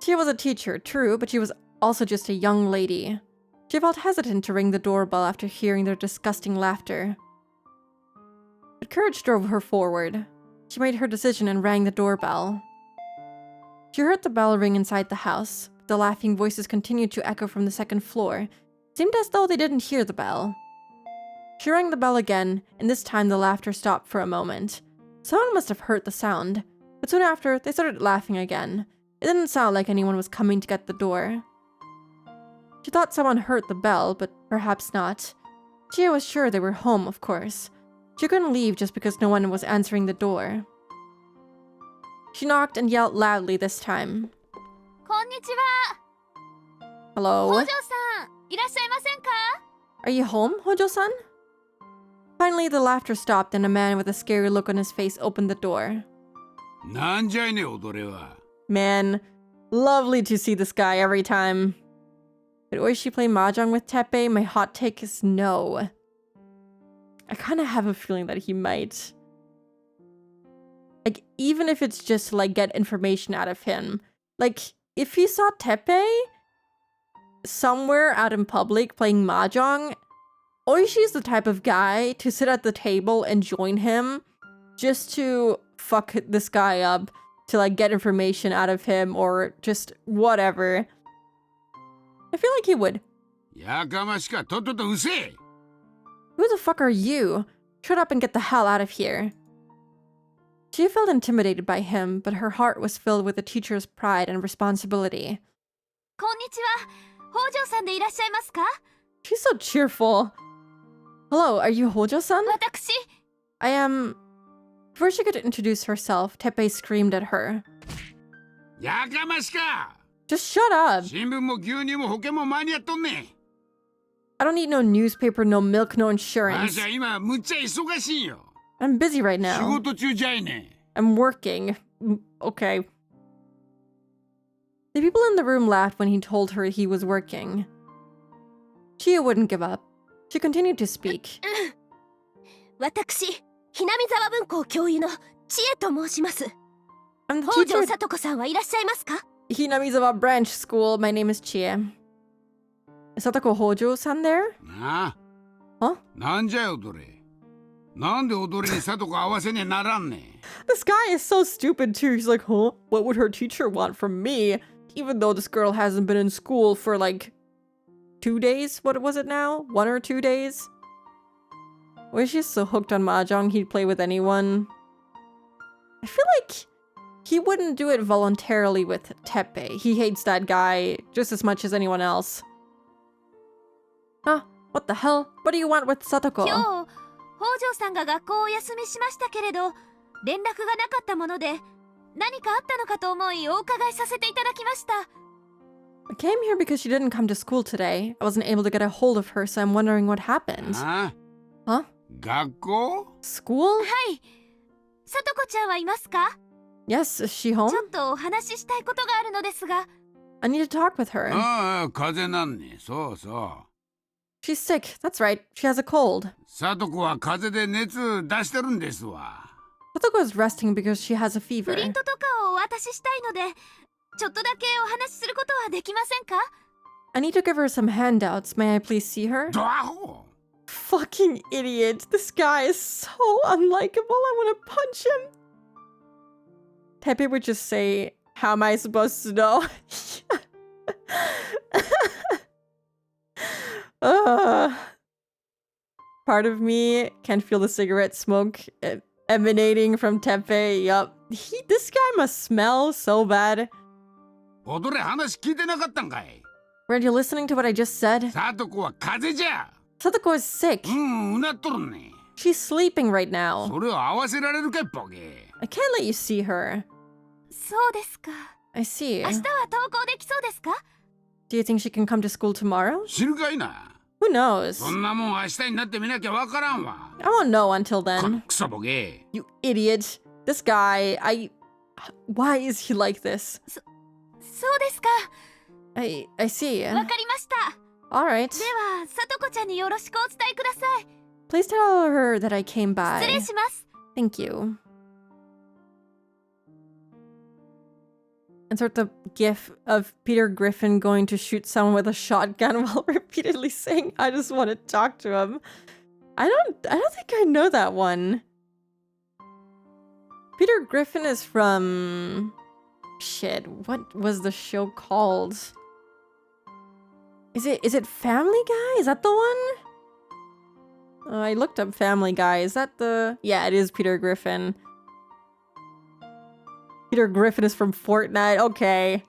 She was a teacher, true, but she was also just a young lady. She felt hesitant to ring the doorbell after hearing their disgusting laughter. But courage drove her forward. She made her decision and rang the doorbell. She heard the bell ring inside the house. The laughing voices continued to echo from the second floor. It seemed as though they didn't hear the bell. She rang the bell again, and this time the laughter stopped for a moment. Someone must have heard the sound, but soon after, they started laughing again. It didn't sound like anyone was coming to get the door. She thought someone heard the bell, but perhaps not. Chia was sure they were home, of course. She couldn't leave just because no one was answering the door. She knocked and yelled loudly this time. こんにちは。 Hello? 北条さん、いらっしゃいませんか？ Are you home, Hojo-san? Finally, the laughter stopped and a man with a scary look on his face opened the door. なんじゃいね踊れは。 Man, lovely to see this guy every time. Could Oishi play mahjong with Teppei? My hot take is no. I kind of have a feeling that he might. Like, even if it's just to, like, get information out of him. Like, if he saw Teppei somewhere out in public playing mahjong, Oishi's the type of guy to sit at the table and join him just to fuck this guy up, to, like, get information out of him or just whatever. I feel like he would. やかましかとっととうせえ。 Who the fuck are you? Shut up and get the hell out of here. She felt intimidated by him, but her heart was filled with the teacher's pride and responsibility. こんにちは。北条さんでいらっしゃいますか？ She's so cheerful. Hello, are you Hojo-san? 私、 I am... Before she could introduce herself, Teppei screamed at her. やかましか。 Just shut up. 新聞も牛乳も保険も間に合っとんねん。 I don't need no newspaper, no milk, no わ insurance. しゃ今むっちゃ忙しいんよ。 I'm busy right 仕 now. 事中じゃいねん。 I'm working. Okay. The people in the room laughed when he told her he was working. Chia wouldn't give up. She continued to speak. 私、ひなみ沢文庫教諭の千恵と申します。 I'm the 北条 teacher さと子さんはいらっしゃいますか？ at Hinamizawa Branch School. My name is Chia. Is Satoko Hojo-san there? なあ。Huh? なんじゃよ踊れ。なんで踊れにさとこ合わせにならんねん。 This guy is so stupid too. He's like, huh? What would her teacher want from me? Even though this girl hasn't been in school for like 2 days? What was it now? 1 or 2 days? Was she so hooked on mahjong he'd play with anyone? I feel like he wouldn't do it voluntarily with Teppei. He hates that guy just as much as anyone else. Huh? What the hell? What do you want with 今 Satoko? 日、北条さんが学校をお休みしましたけれど、連絡がなかったもので、何かあったのかと思いお伺いさせていただきました。 I came here because she didn't come to school today. I wasn't able to get a hold of her, so I'm wondering what happened. あ Huh? 学校 School? はい。さとこちゃんはいますか？ Yes, is she home? ちょっとお話ししたいことがあるのですが。 I need to talk with her. ああ、風邪なんねん。そうそう。 She's sick. That's right. She has a cold. さとこは風邪で熱出してるんですわ。 Satoko is resting because she has a プ fever. リントとかをお渡ししたいので、ちょっとだけお話しすることはできませんか？ I need to give her some handouts. May I please see her? ドアホ Fucking idiot. This guy is so unlikable. I want to punch him. Teppei would just say, how am I supposed to know? Part of me can feel the cigarette smoke emanating from Teppei. Yup. This guy must smell so bad. 踊れ話聞いてなかったんかい。 Weren't you listening to what I just said? さとこは風邪じゃ。 Satoko is sick. うなっとるんねん。 She's sleeping right now. それを合わせられるかいボケ。 I can't let you see her. そうですか。 I see. 明日は登校できそうですか？ Do you think she can come to school tomorrow? 知るかいな。 Who knows? そんなもん明日になってみなきゃわからんわ。 I won't know until こ then. クソボケ。 You idiot. This guy, Why is he like this? そうですか。 I see. わかりました。 Alright. では、さとこちゃんによろしくお伝えください。 Please tell her that I came 失礼 by. します。 Thank you. Insert the gif of Peter Griffin going to shoot someone with a shotgun while repeatedly saying, I just want to talk to him. I don't think I know that one. Peter Griffin is from... Shit, what was the show called? Is it Family Guy? Is that the one? I looked up Family Guy. Is that the... Yeah, it is Peter Griffin. Peter Griffin is from Fortnite. Okay.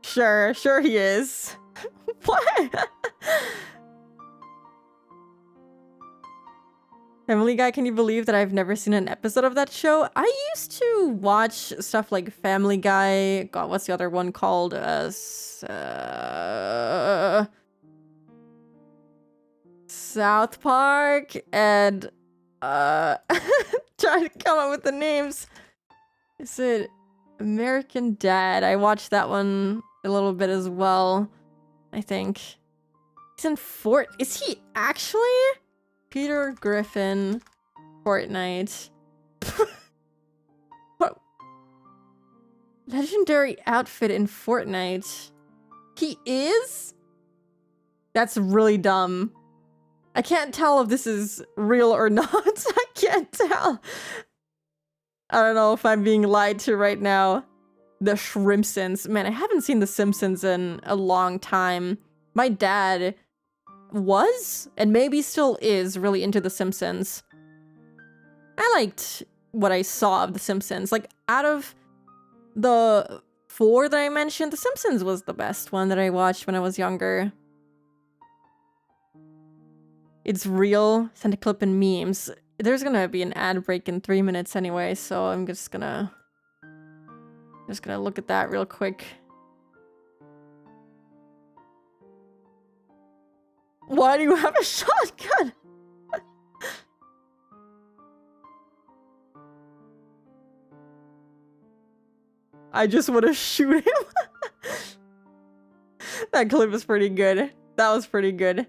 Sure he is. What? Family Guy, can you believe that I've never seen an episode of that show? I used to watch stuff like Family Guy. God, what's the other one called? South Park and trying to come up with the names. Is it American Dad? I watched that one a little bit as well, I think. He's in Is he actually? Peter Griffin, Fortnite. What? Legendary outfit in Fortnite. He is? That's really dumb. I can't tell if this is real or not. I can't tell. I don't know if I'm being lied to right now. The Shrimpsons. Man, I haven't seen The Simpsons in a long time. My dad was, and maybe still is, really into The Simpsons. I liked what I saw of The Simpsons. Like, out of the 4 that I mentioned, The Simpsons was the best one that I watched when I was younger. It's real. Send a clip and memes. There's gonna be an ad break in 3 minutes anyway, so I'm just gonna look at that real quick. Why do you have a shotgun? I just want to shoot him. That clip is pretty good. That was pretty good.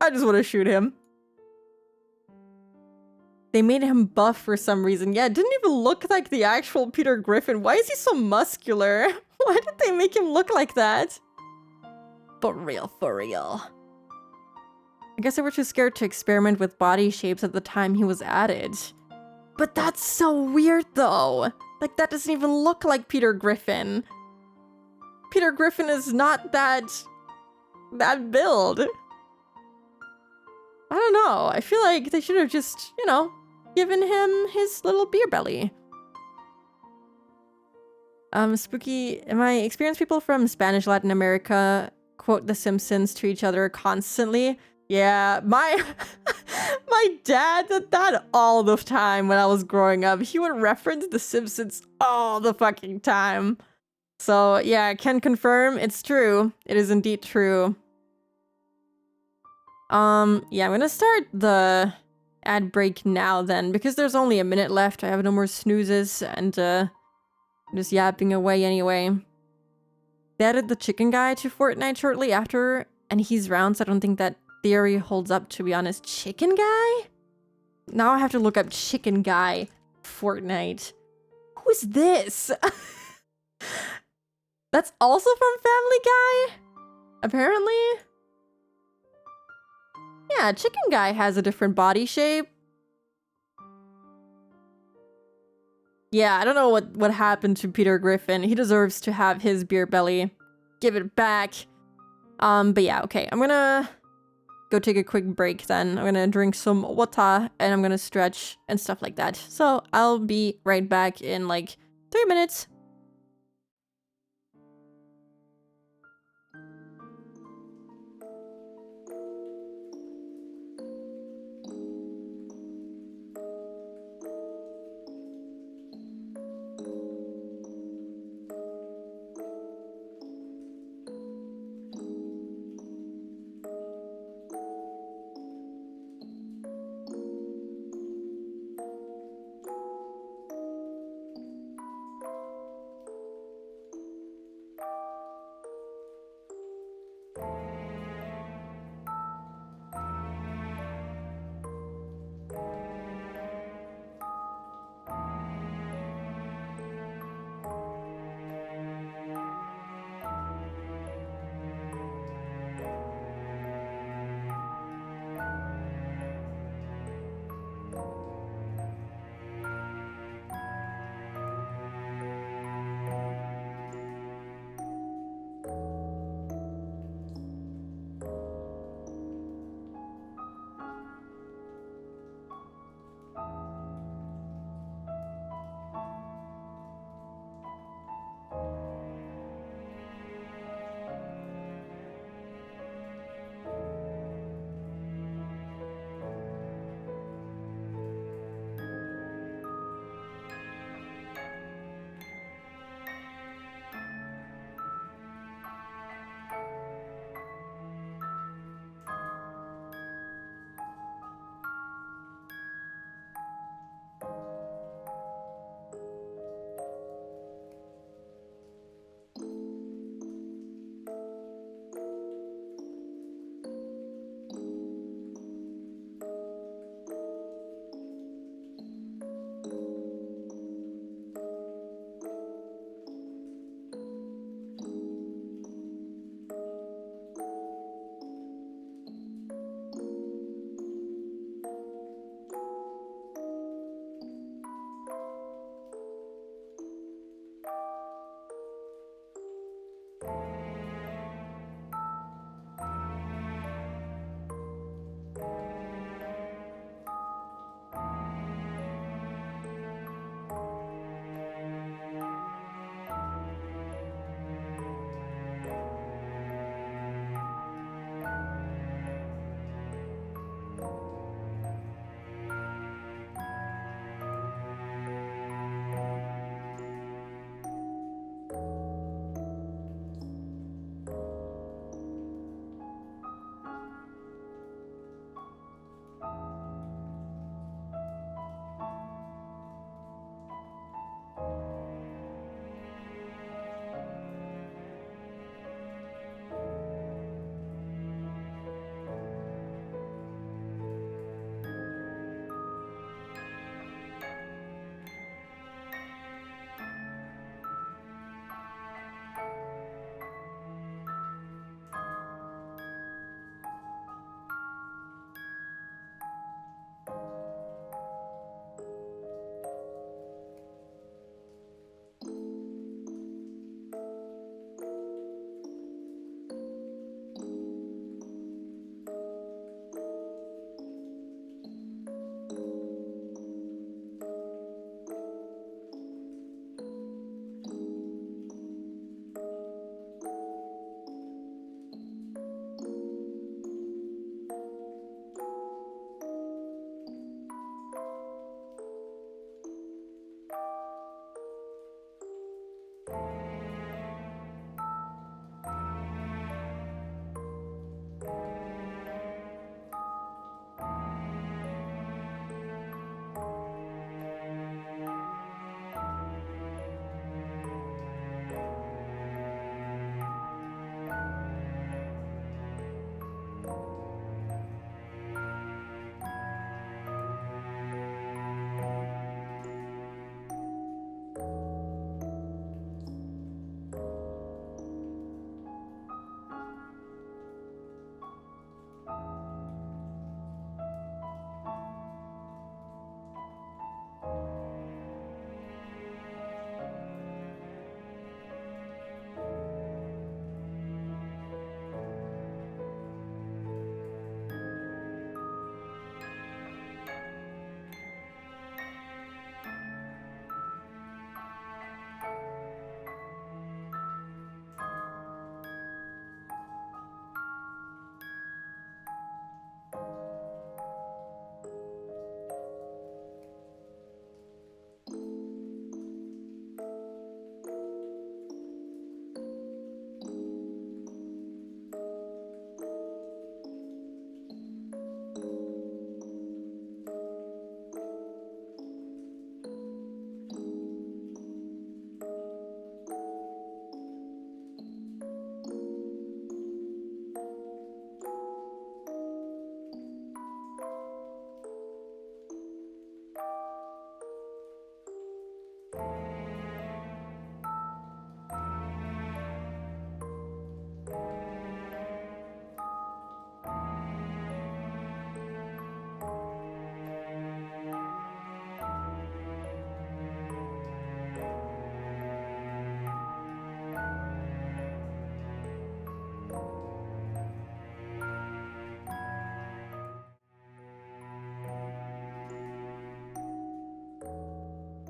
I just want to shoot him. They made him buff for some reason. Yeah, it didn't even look like the actual Peter Griffin. Why is he so muscular? Why did they make him look like that? For real. I guess they were too scared to experiment with body shapes at the time he was added. But that's so weird though. Like, that doesn't even look like Peter Griffin. Peter Griffin is not that build. I don't know. I feel like they should have just, you know, given him his little beer belly. Spooky. My experienced people from Spanish Latin America quote The Simpsons to each other constantly. Yeah, my dad did that all the time when I was growing up. He would reference The Simpsons all the fucking time. So yeah, I can confirm it's true. It is indeed true. Yeah, I'm gonna start the ad break now then, because there's only a minute left. I have no more snoozes, and I'm just yapping away anyway. They added the chicken guy to Fortnite shortly after, and he's round, so I don't think that theory holds up, to be honest. Chicken guy? Now I have to look up chicken guy Fortnite. Who is this? That's also from Family Guy? Apparently? Yeah, chicken guy has a different body shape. Yeah, I don't know what happened to Peter Griffin. He deserves to have his beer belly. Give it back. But yeah, okay. I'm gonna go take a quick break then. I'm gonna drink some water and I'm gonna stretch and stuff like that. So I'll be right back in like 3 minutes.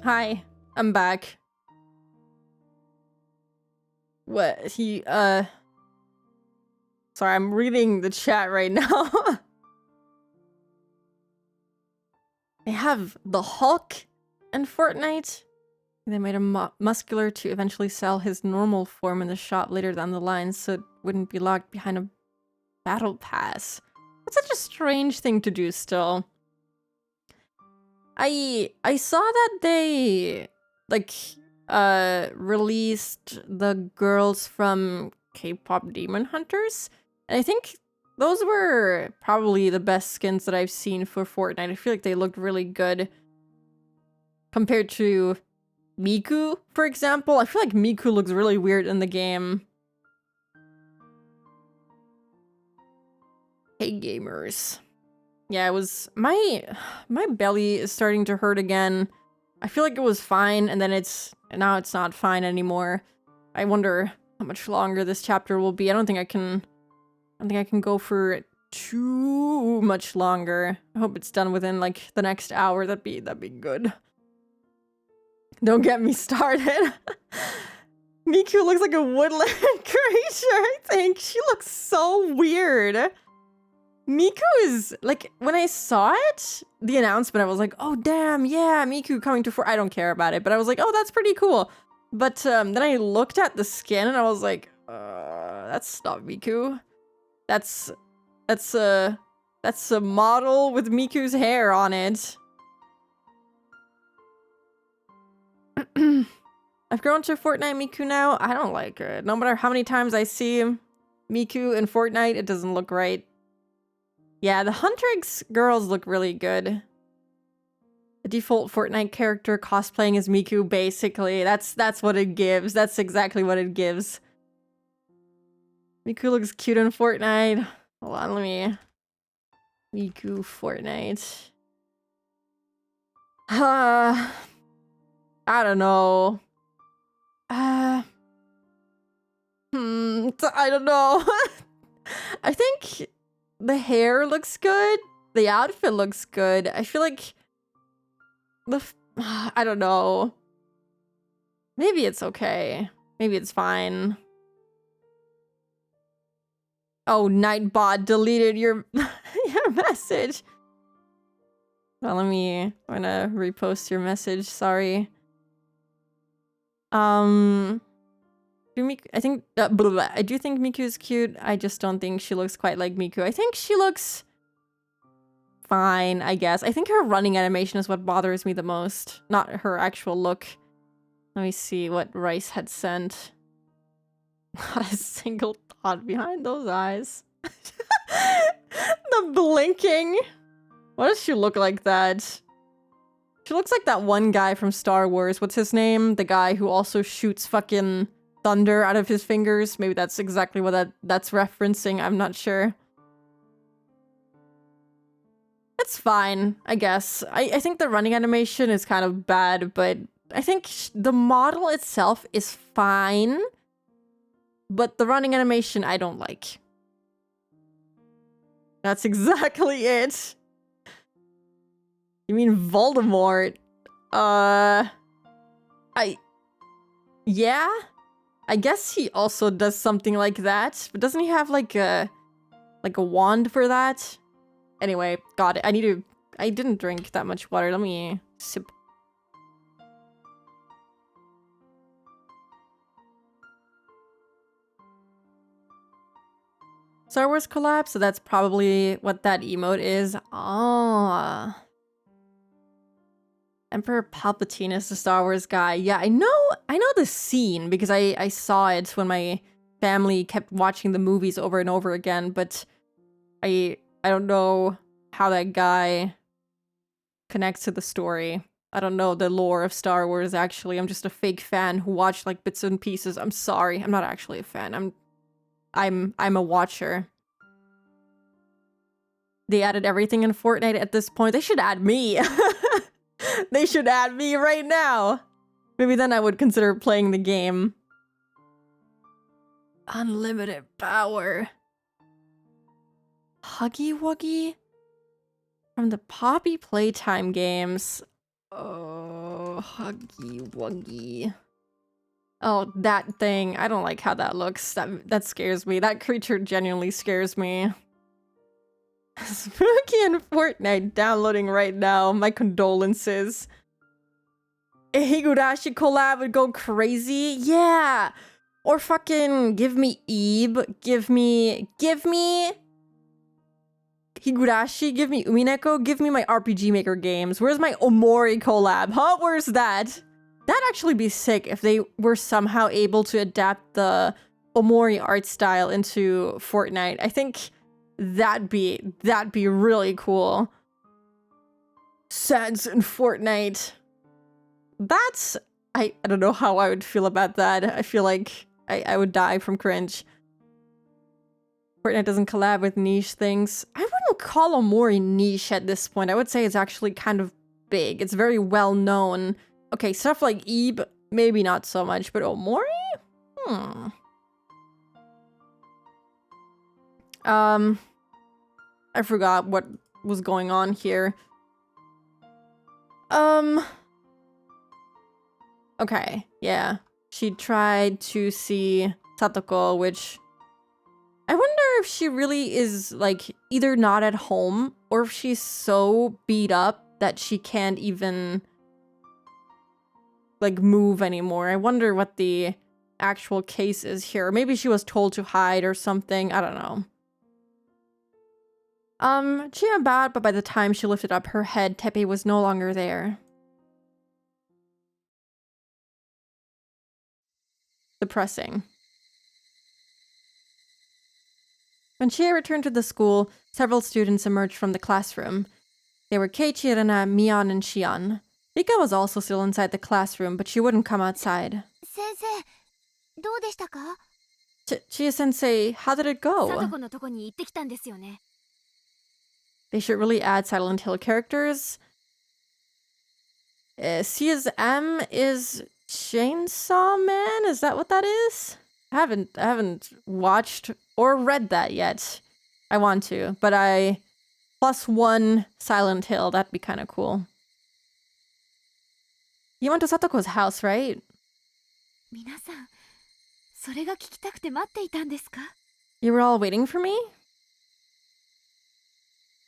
Hi, I'm back. What? Sorry, I'm reading the chat right now. They have the Hulk in Fortnite. They made him muscular to eventually sell his normal form in the shop later down the line so it wouldn't be locked behind a battle pass. That's such a strange thing to do still. I saw that they like released the girls from K-pop Demon Hunters, and I think those were probably the best skins that I've seen for Fortnite. I feel like they looked really good compared to Miku, for example. I feel like Miku looks really weird in the game. Hey gamers. Yeah, it was my belly is starting to hurt again. I feel like it was fine, and then now it's not fine anymore. I wonder how much longer this chapter will be. I don't think I can go for too much longer. I hope it's done within like the next hour. That'd be good. Don't get me started. Miku looks like a woodland creature, I think. She looks so weird. Miku is, like, when I saw it, the announcement, I was like, oh, damn, yeah, Miku coming to I don't care about it, but I was like, oh, that's pretty cool. But then I looked at the skin, and I was like, that's not Miku. That's a model with Miku's hair on it. I've grown to Fortnite Miku now. I don't like it. No matter how many times I see Miku in Fortnite, it doesn't look right. Yeah, the Huntrix girls look really good. The default Fortnite character cosplaying as Miku, basically. That's what it gives. That's exactly what it gives. Miku looks cute in Fortnite. Hold on, let me... Miku Fortnite. I don't know. I don't know. I think the hair looks good. The outfit looks good. I feel like I don't know. Maybe it's okay. Maybe it's fine. Oh, Nightbot deleted your your message. Well, I'm gonna repost your message. Sorry. I think I do think Miku is cute. I just don't think she looks quite like Miku. I think she looks fine, I guess. I think her running animation is what bothers me the most, not her actual look. Let me see what Rice had sent. Not a single thought behind those eyes. The blinking. Why does she look like that? She looks like that one guy from Star Wars. What's his name? The guy who also shoots fucking thunder out of his fingers. Maybe that's exactly what that's referencing. I'm not sure. It's fine, I guess. I think the running animation is kind of bad, but I think the model itself is fine. But the running animation, I don't like. That's exactly it. You mean Voldemort? Yeah? I guess he also does something like that. But doesn't he have like a wand for that? Anyway, got it. I didn't drink that much water. Let me sip. Star Wars collapse, so that's probably what that emote is. Ah. Emperor Palpatine is the Star Wars guy. Yeah, I know the scene because I saw it when my family kept watching the movies over and over again, but I don't know how that guy connects to the story. I don't know the lore of Star Wars, actually. I'm just a fake fan who watched like bits and pieces. I'm sorry. I'm not actually a fan. I'm a watcher. They added everything in Fortnite at this point. They should add me. They should add me right now. Maybe then I would consider playing the game. Unlimited power. Huggy Wuggy? From the Poppy Playtime games. Oh, Huggy Wuggy. Oh, that thing. I don't like how that looks. That scares me. That creature genuinely scares me. Spooky and Fortnite downloading right now. My condolences. A Higurashi collab would go crazy. Yeah. Or fucking give me Ebe. Give me Higurashi. Give me Umineko. Give me my RPG Maker games. Where's my Omori collab? Huh? Where's that? That'd actually be sick if they were somehow able to adapt the Omori art style into Fortnite. I think that'd be really cool. Sans in Fortnite. That's I don't know how I would feel about that. I feel like I would die from cringe. Fortnite doesn't collab with niche things. I wouldn't call Omori niche at this point. I would say it's actually kind of big. It's very well known. Okay, stuff like Ebe, maybe not so much, but Omori? I forgot what was going on here. Okay, yeah. She tried to see Satoko, which I wonder if she really is, like, either not at home or if she's so beat up that she can't even, like, move anymore. I wonder what the actual case is here. Maybe she was told to hide or something. I don't know. She went bad, but by the time she lifted up her head, Teppei was no longer there. Depressing. When Chie returned to the school, several students emerged from the classroom. They were Keiichi, Rena, Mion, and Shion. Rika was also still inside the classroom, but she wouldn't come outside. Sensei, どうでしたか? Chie-sensei, how did it go? 貞子のとこに行ってきたんですよね。 They should really add Silent Hill characters. Sia's M is Chainsaw Man? Is that what that is? I haven't watched or read that yet. I want to, but +1 Silent Hill, that'd be kind of cool. You went to Satoko's house, right? 皆さん、それが聞きたくて待っていたんですか? You were all waiting for me?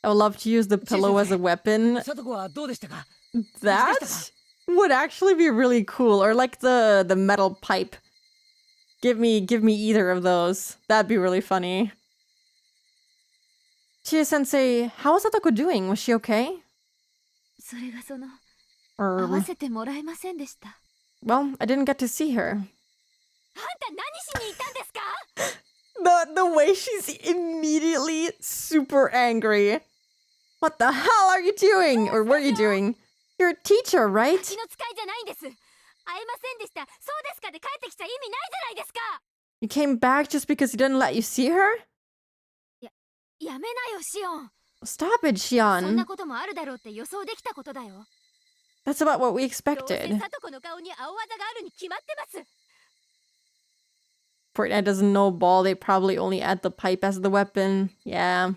I would love to use the pillow as a weapon. That would actually be really cool. Or like the metal pipe. Give me either of those. That'd be really funny. Chie-sensei, how is Satoko doing? Was she okay? それが会わせてもらえませんでした。 Well, I didn't get to see her. あんた何しに行ったんですか? The way she's immediately super angry. What the hell are you doing? Or were you doing? You're a teacher, right? 私の使いじゃないんです。会えませんでした。そうですかで帰ってきた意味ないじゃないですか。 You came back just because he didn't let you see her? やめなよ、シオン。 Stop it, そんな Shion. こともあるだろうって予想できたことだよ。 That's about what we どうせ expected. サトコの顔に青技があるに決まってます。 Fortnite doesn't know ball. They probably only add the pipe as the weapon. Yeah.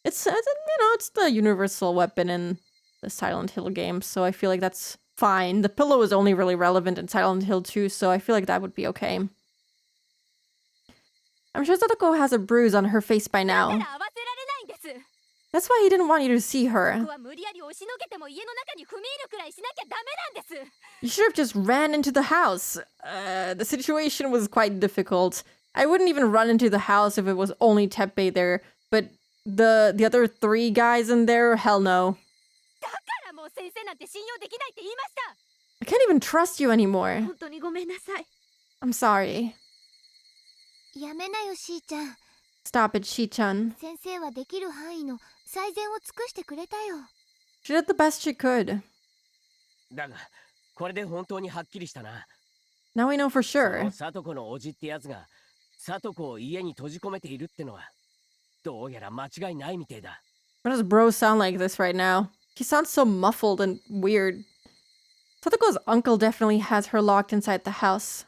It's the universal weapon in the Silent Hill games, so I feel like that's fine. The pillow is only really relevant in Silent Hill 2, so I feel like that would be okay. I'm sure Satoko has a bruise on her face by だから now. 合わせられないんです。 That's why he didn't want you to see こ her. こは無理やり押しのけても家の中に踏み入るくらいしなきゃダメなんです。 You should have just ran into the house. The situation was quite difficult. I wouldn't even run into the house if it was only Teppei there, but the other 3 guys in there, hell no. だからもう先生なんて信用できないって言いました。 I can't even trust you anymore. 本当にごめんなさい。 I'm sorry. やめなよ、しーちゃん。 Stop it, Shi-chan. 先生はできる範囲の最善を尽くしてくれたよ。 She did the best she could. だがこれで本当にはっきりしたな。 Now we know for そ sure. のサトコのおじってやつがサトコを家に閉じ込めているってのはどうやら間違いないみてえだ。 Why does bro sound like this right now? He sounds so muffled and weird. Satoko's uncle definitely has her locked inside the house.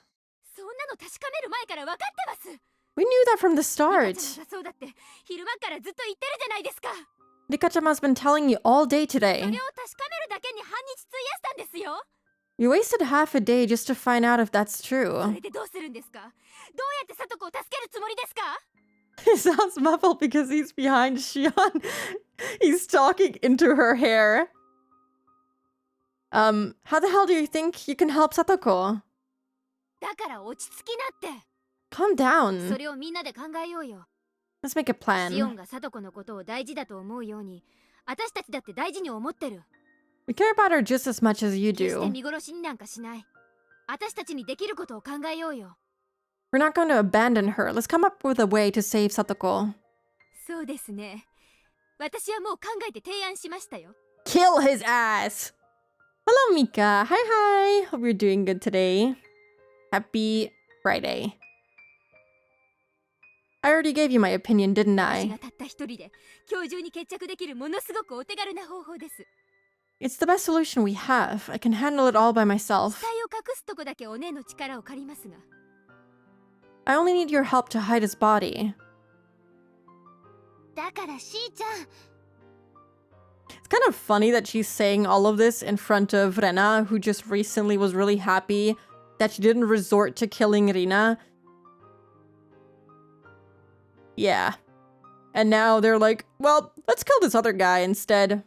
そんなの確かめる前から分かってます。 We knew that from the リカちゃん start. がそうだって昼間からずっと言ってるじゃないですか。 Rika-chama's been telling you all day それを today. 確かめるだけに半日費やしたんでよ。 You wasted half a day just to find out if that's そ true. れでどうするんですか？どうやってさとこを助けるつもりですか？ He sounds muffled because he's behind Shion. He's talking into her hair. How the hell do you think you can help Satoko? だから落ち着きなって。 Calm そ down. れをみんなで考えようよ。 Let's make a シオン plan. がさとこのことを大事だと思うように、私たちだって大事に思ってる。 We care about her just as much as you 決して do. 見殺しになんかしない。私たちにできることを考えようよ。 We're not going to abandon her. Let's come up with a way to save Satoko. そうですね。私はもう考えて提案しましたよ。 Kill his ass! Hello, Mika. Hi, hi. Hope you're doing good today. Happy Friday. I already gave you my opinion, didn't 私 I? がたった一人で今日中に決着できるものすごくお手軽な方法です。 It's the best solution we have. I can handle it all by 死 myself. 体を隠すとこだけお姉の力を借りますが。 I only need your help to hide his body. だからしーちゃん、 It's kind of funny that she's saying all of this in front of Rena, who just recently was really happy that she didn't resort to killing Rina. Yeah. And now they're like, well, let's kill this other guy instead.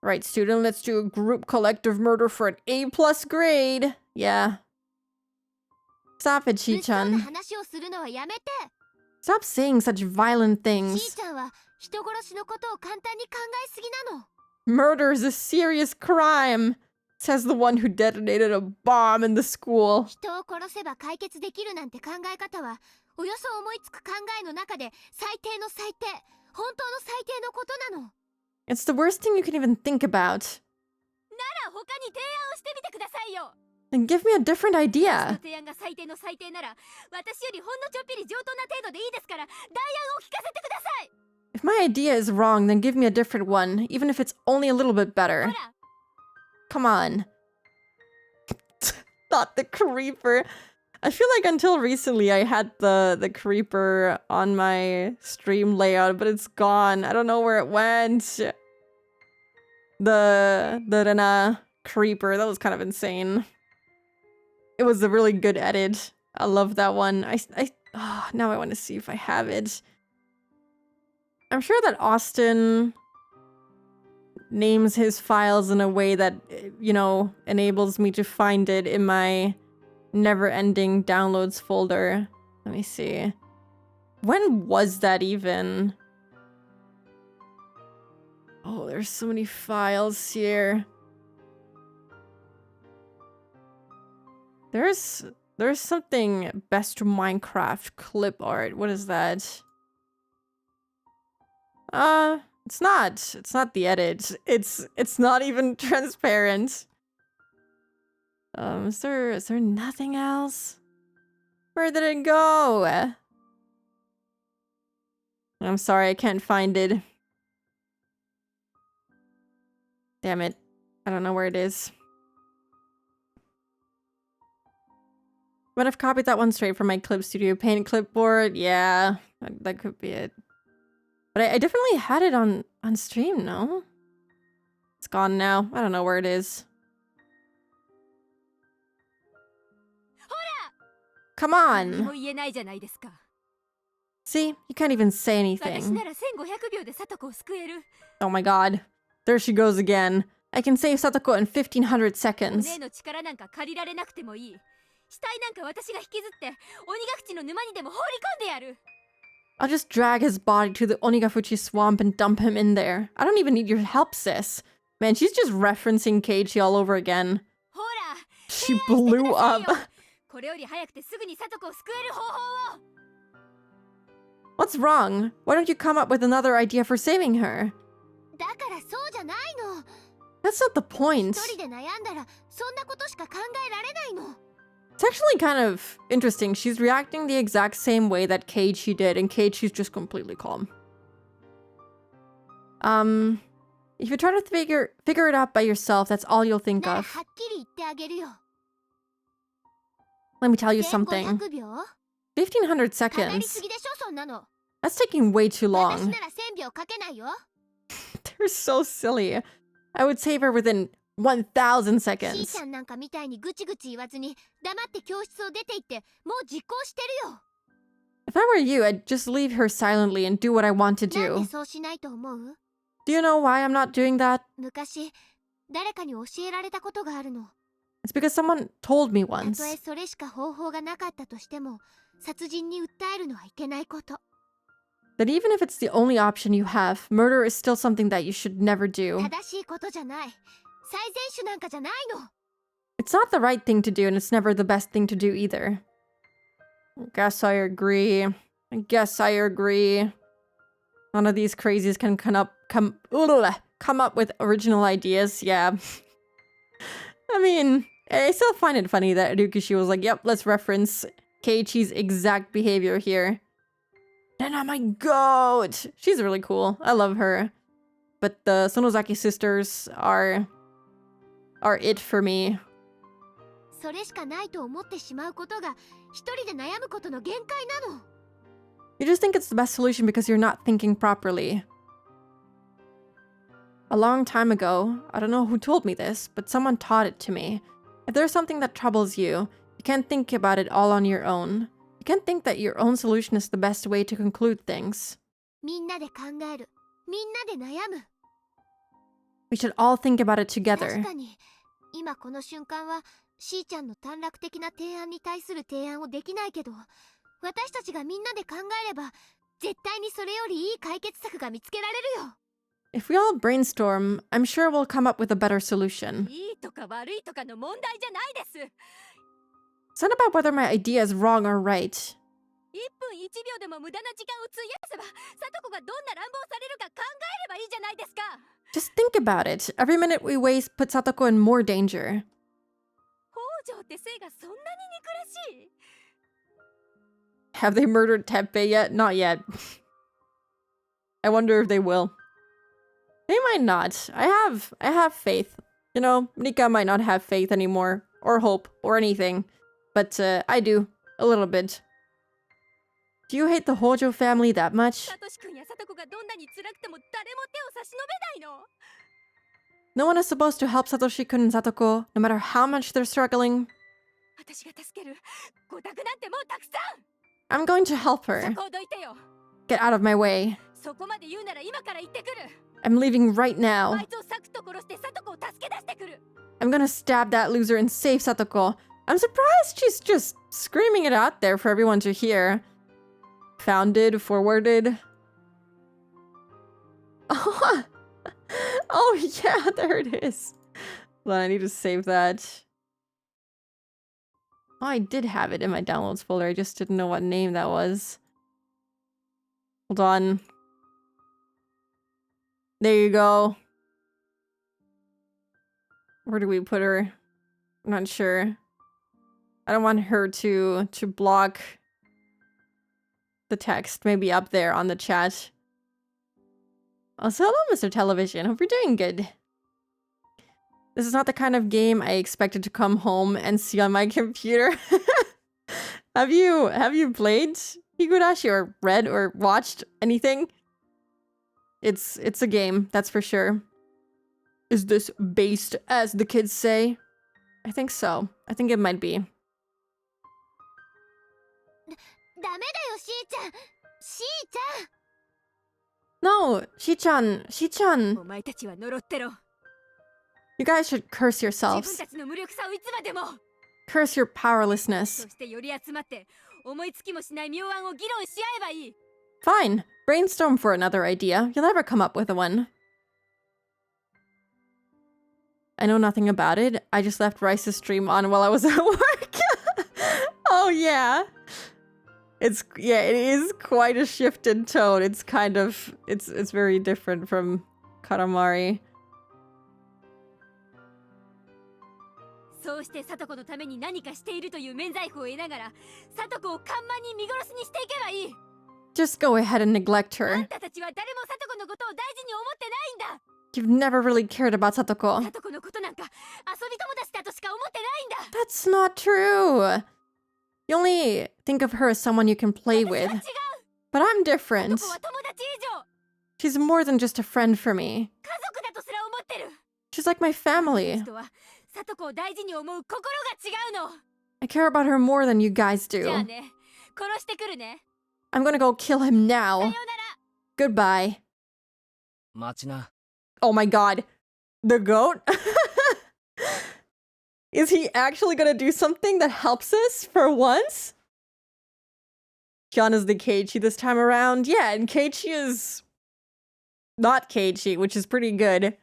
Right, student, let's do a group collective murder for an A+ grade. Yeah. Stop it, 物騒な Chi-chan. 話をするのはやめて。 Stop saying such violent し things. ーちゃんは人殺しのことを簡単に考えすぎなの。 Murder is a serious crime, says the one who detonated a bomb in the school. 人を殺せば解決できるなんて考え方は、およそ思いつく考えの中で最低の最低、本当の最低のことなの。 It's the worst thing you can even think about. なら他に提案をしてみてくださいよ。 Then give me a different 私の idea. 提案が最低の最低なら、私よりほんのちょっぴり上等な程度でいいですから、代案を聞かせてください。 If my idea is wrong, then give me a different one, even if it's only a little bit ほ better. ら、 Come on. Not the creeper. I feel like until recently I had the creeper on my stream layout, but it's gone. I don't know where it went. The Rena creeper, that was kind of insane. It was a really good edit. I love that one. Now I want to see if I have it. I'm sure that Austin names his files in a way that, you know, enables me to find it in my never-ending downloads folder. Let me see. When was that even? Oh, there's so many files here. There's something best Minecraft clip art. What is that? It's not the edit. It's not even transparent. Is there nothing else? Where did it go? I'm sorry, I can't find it. Damn it. I don't know where it is. Might have copied that one straight from my Clip Studio Paint clipboard. Yeah, that could be it. But I definitely had it on stream, no? It's gone now. I don't know where it is. Come 何も on! 言えないじゃないですか。 See? You can't even say 私 anything. なら1500秒でサトコを救える。 Oh my god. There she goes again. I can save Satoko in 1500お seconds. 姉の力なんか借りられなくてもいい。死体なんか私が引きずって鬼ヶ淵の沼にでも放り込んでやる。 I'll just drag his body to the Onigafuchi swamp and dump him in there. I don't even need your help, sis. Man, she's just referencing Keiichi all over again. ほら、 She 提案してく blew ださい up. よ。これより早くてすぐにサトコを救える方法を。 What's wrong? Why don't you come up with another idea for saving her? だからそうじゃないの。 That's not the point. 一人で悩んだらそんなことしか考えられないの。 It's actually kind of interesting. She's reacting the exact same way that Keiichi did, and Keiichi's just completely calm. If you try to figure it out by yourself, that's all you'll think なら of. はっきり言ってあげるよ。 Let me tell you something. 1500秒 1500かかり seconds. すぎでしょそんなの。 That's taking way too 私 long. なら1000秒かけないよ。 They're so silly. I would save her within 1000しー seconds. ちゃんなんかみたいにぐちぐち言わずに黙って教室を出て行ってもう実行してるよ。 If I were you, I'd just leave her silently and do what I want to なんで do. そうしないと思う？ Do you know why I'm not doing that? 昔誰かに教えられたことがあるの。 It's because someone told me たとえ once それしか方法がなかったとしても殺人に訴えるのはいけないこと。 that even if it's the only option you have, murder is still something that you should never do. 正しいことじゃない。最善手なんかじゃないの。 It's not the right thing to do, and it's never the best thing to do either. Guess I agree. I guess I agree. None of these crazies can come up with original ideas. Yeah. I mean, I still find it funny that Ryukishi was like, "Yep, let's reference Keiichi's exact behavior here." Nana, my goat! She's really cool. I love her. But the Sonozaki sisters are it for me. それしかないと思ってしまうことが一人で悩むことの限界なの。 You just think it's the best solution because you're not thinking properly. A long time ago, I don't know who told me this, but someone taught it to me. If there's something that troubles you, you can't think about it all on your own. You can't think that your own solution is the best way to conclude things. みんなで考える。みんなで悩む。 We should all think about it 確 together. かに今この瞬間はしーちゃんの短絡的な提案に対する提案をできないけど、私たちがみんなで考えれば絶対にそれよりいい解決策が見つけられるよ。 If we all brainstorm, I'm sure we'll come up with a better solution. いいとか悪いとかの問題じゃないです。 It's not about whether my idea is wrong or right. 1分1秒でも無駄な時間を費やせば、さとこがどんな乱暴されるか考えればいいじゃないですか。 Just think about it. Every minute we waste puts Satoko in more danger. 北条ってせいがそんなに憎らしい。 Have they murdered Teppei yet? Not yet. I wonder if they will. They might not. I have faith. You know, Nika might not have faith anymore, or hope, or anything. But I do. A little bit. Do you hate the Hojo family that much? サトシ君やさとこがどんなに辛くても誰も手を差し伸べないの。 No one is supposed to help Satoshi-kun and Satoko, no matter how much they're struggling. 私が助ける。ご託なんてもうたくさん。 I'm going to help そ her. こをどいてよ。 Get out of my way. そこまで言うなら今から行ってくる。 I'm leaving right あ now. いつをサクッと殺してさとこを助け出してくる。 I'm gonna stab that loser and save Satoko. I'm surprised she's just screaming it out there for everyone to hear. Founded, forwarded. Oh yeah, there it is. Hold on, I need to save that. Oh, I did have it in my downloads folder. I just didn't know what name that was. Hold on. There you go. Where do we put her? I'm not sure. I don't want her to block the text. Maybe up there on the chat. Also, hello, Mr. Television. Hope you're doing good. This is not the kind of game I expected to come home and see on my computer. Have you played Higurashi or read or watched anything? It's a game, that's for sure. Is this based, as the kids say? I think so. I think it might be. ダメだよしーちゃん。しーちゃん。 No, Shi-chan. お前たちは呪ってろ。 You guys should curse 自分 yourselves. たちの無力さをいつまでも。 Curse your そ powerlessness. してより集まって思いつきもしない妙案を議論し合えばいい。 Fine. Brainstorm for another idea. You'll never come up with one. I know nothing about it. I just left Rice's stream on while I was at work. Oh yeah. It is quite a shift in tone. It's kind of it's very different from Karamari. そうしてサトコのために何かしているという免罪符を得ながら、サトコを看板に見殺しにしていけばいい。 Just go ahead and neglect あん her. たたちは誰もサトコのことを大事に思ってないんだ。 You've never really cared about Satoko. サトコのことなんか遊び友達だとしか思ってないんだ。 That's not true. You only think of her as someone you can play 私は with. 違う。 But I'm サ different. トコは友達以上。 She's more than just a friend for me. 家族だとすら思ってる。She's like my family. 人は里子を大事に思う心が違うの。 I care about her more than you guys じゃあ do. ね、殺してくるね。 I'm gonna go kill him さよ now. うなら。 Goodbye. 待ちな。 Oh my god. The goat? Is he actually gonna do something that helps us for once? Hyun is the Keiichi this time around. Yeah, and Keiichi is not Keiichi, which is pretty good.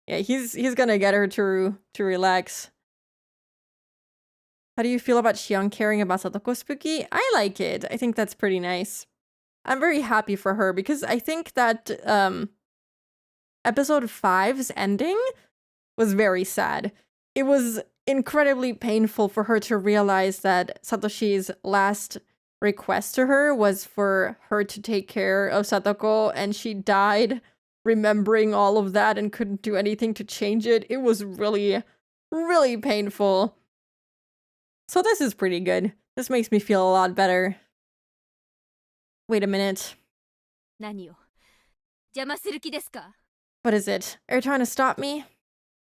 Yeah, he's gonna get her to relax. How do you feel about Hyun caring about Satoko Spooky? I like it. I think that's pretty nice. I'm very happy for her because I think that episode 5's ending was very sad. It was incredibly painful for her to realize that Satoshi's last request to her was for her to take care of Satoko, and she died remembering all of that and couldn't do anything to change it. It was really, really painful. So this is pretty good. This makes me feel a lot better. Wait a minute. 何を邪魔する気ですか？ What is it? Are you trying to stop me?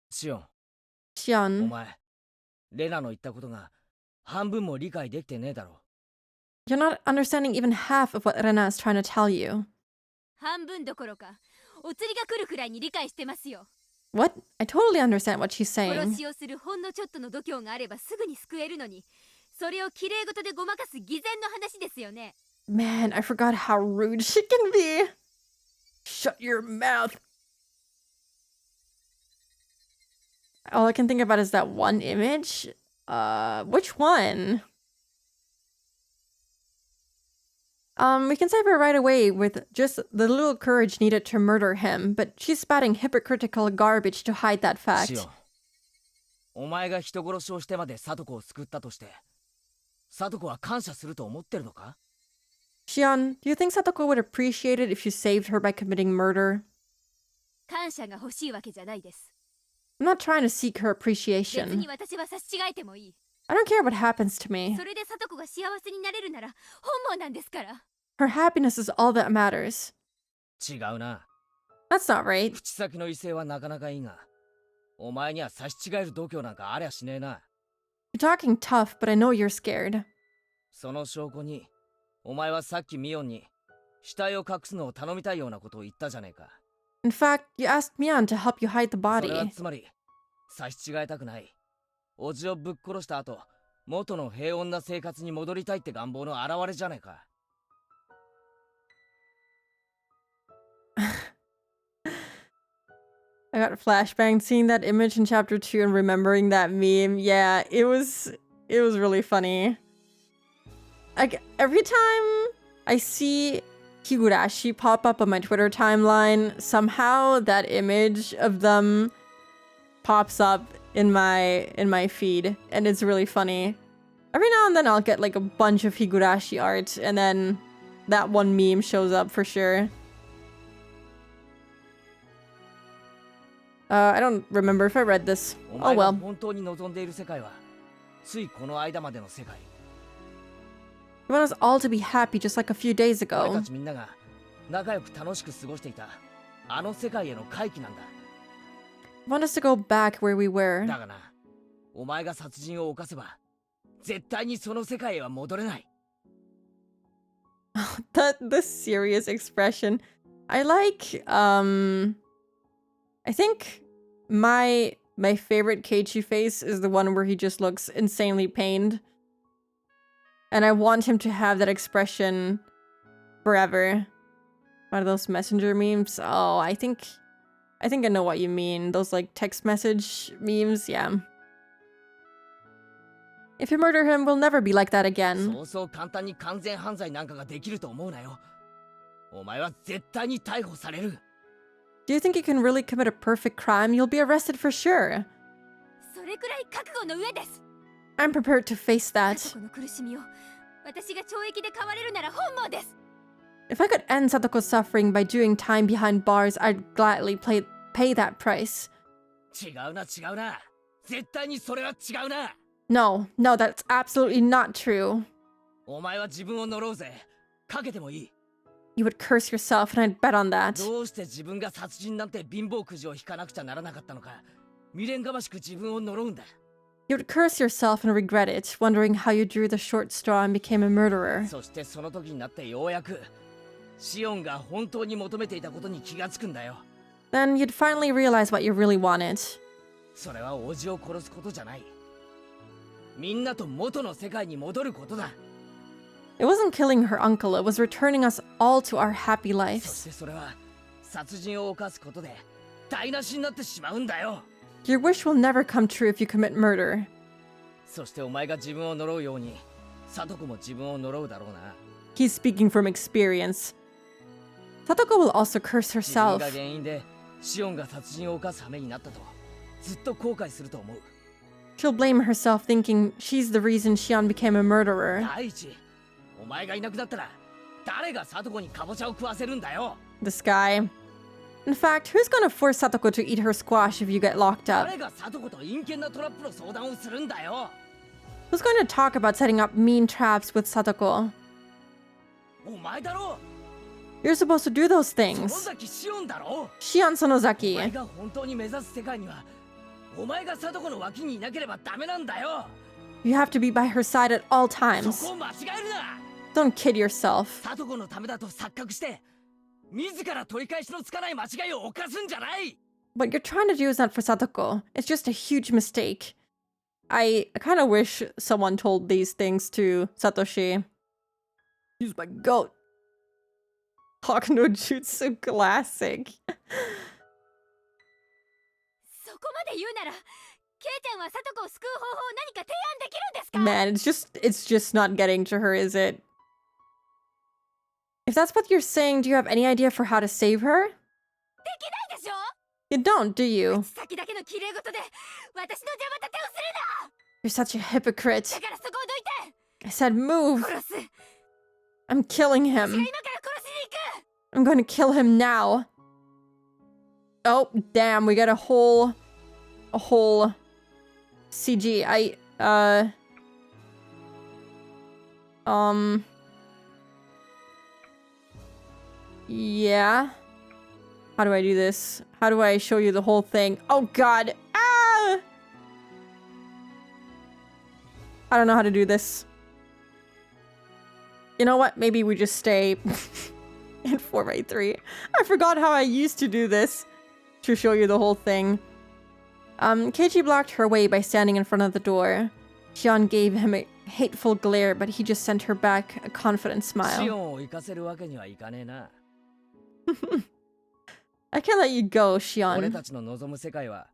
シオン、お Hyun, 前、レナの言ったことが半分も理解できてねえだろ。 you're not understanding even half of what Rena is trying to tell you. 半分どころか、お釣りが来るくらいに理解してますよ。 What? I totally understand what she's 殺 saying. しをするほんのちょっとの度胸があればすぐに救えるのに、それを綺麗事でごまかす偽善の話ですよね。 Man, I forgot how rude she can be. Shut your mouth. All I can think about is that one image. Which one? We can save her right away with just the little courage needed to murder him, but she's spouting hypocritical garbage to hide that シ fact. オン、お前が人殺しをしてまでサトコを救ったとして、サトコは感謝すると思ってるのか？ Shion, do you think Satoko would appreciate it if you saved her by committing murder? 感謝が欲しいわけじゃないです。 I'm not trying to seek her 別 appreciation. に私は差し違えてもいい。 I don't care what happens to me. それで里子が幸せになれるなら本望なんですから。 Her happiness is all that matters. 違うな。 That's not right. 口先の威勢はなかなかいいが、お前には差し違える度胸なんかありゃしねえな。 You're talking tough, but I know you're scared. その証拠に、お前はさっきミオンに死体を隠すのを頼みたいようなことを言ったじゃねえか。 In fact, you asked Mion to help you hide the それは body. つまり、差し違えたくない。おじをぶっ殺した後、元の平穏な生活に戻りたいって願望の表れじゃねえか。 I got flashbang seeing that image in chapter 2 and remembering that meme. Yeah, it was really funny. Like every time I see Higurashi pop up on my Twitter timeline, somehow that image of them pops up in my feed, and it's really funny. Every now and then I'll get like a bunch of Higurashi art, and then that one meme shows up for sure. I don't remember if I read this. お Oh 前が well. 本当に望んでいる世界は、ついこの間までの世界。 You want us all to be happy just like a few days 俺 ago. たちみんなが仲良く楽しく過ごしていたあの世界への回帰なんだ。 You want us to go back where we were. だがな、お前が殺人を犯せば、絶対にその世界へは戻れない。 The serious expression. I like I think my favorite Keiichi face is the one where he just looks insanely pained. And I want him to have that expression forever. One of those messenger memes. Oh, I think I know what you mean. Those like text message memes, yeah. If you murder him, we'll never be like that again. そうそう簡単に完全犯罪なんかができると思うなよ。お前は絶対に逮捕される。 Do you think you can really commit a perfect crime? You'll be arrested for sure. それくらい覚悟の上です。 I'm prepared to face 里 that. 子の苦しみを私が懲役で変われるなら本望です。 If I could end Satoko's suffering by doing time behind bars, I'd gladly pay that price. 違うな違うな。絶対にそれは違うな。 No, that's absolutely not true. お前は自分を呪うぜ。かけてもいい。 You would curse yourself, and I'd bet on that. どうして自分が殺人なんて貧乏くじを引かなくちゃならなかったのか未練がましく自分を呪うんだ。 You would curse yourself and regret it, wondering how you drew the short straw and became a murderer. そしてその時になってようやくシオンが本当に求めていたことに気がつくんだよ。 Then you'd finally realize what you really wanted. それは叔父を殺すことじゃない。みんなと元の世界に戻ることだ。 It wasn't killing her uncle, it was returning us all to our happy そ lives. してそれは殺人を犯すことで台無しになってしまうんだよ。 Your wish will never come true if you commit murder. そしてお前が自分を呪うように聡子も自分を呪うだろうな。 He's speaking from experience. Satoko will also curse 自分 herself. が原因でシオンが殺人を犯す羽目になったとずっと後悔すると思う。 She'll blame herself, thinking she's the reason Shion became a murderer. 第一、お前がいなくなったら誰が聡子にカボチャを食わせるんだよ。 This guy. In fact, who's gonna force Satoko to eat her squash if you get locked up? 誰が聡子と陰険なトラップの相談をするんだよ。 Who's going to talk about setting up mean traps with Satoko? お前だろ。 You're supposed to do those 園 things. 崎シオンだろ。 Shion お前 Sonozaki. が本当に目指す世界にはお前が聡子の脇にいなければダメなんだよ。 You have to be by her side at all そ times. こを間違えるな。 Don't kid yourself. 聡子のためだと錯覚して自ら取り返しのつかない間違いを犯すんじゃない。 What you're trying to do is not for Satoko. It's just a huge mistake. I kind of wish someone told these things to Satoshi. Use my goat. Hawk no Jutsu classic. そこまで言うならケイちゃんはサトコを救う方法を何か提案できるんですか？ Man, it's just not getting to her, is it? If that's what you're saying, do you have any idea for how to save her? できないでしょ。 You don't, do you? 先だけの綺麗事で私の邪魔立てをするな。 You're such a hypocrite. だからそこをどいて。 I said move. 殺す。 I'm killing 私が him. 今から殺しに行く。 I'm going to kill him now. Oh, damn, we got a whole CG. Yeah. How do I do this? How do I show you the whole thing? Oh god. Ah! I don't know how to do this. You know what? Maybe we just stay in 4x3. I forgot how I used to do this to show you the whole thing. Keiichi blocked her way by standing in front of the door. Shion gave him a hateful glare, but he just sent her back a confident シ smile. オンを生かせるわけにはいかねえな。 I can't let you go, 俺 Shion. たちの望む世界は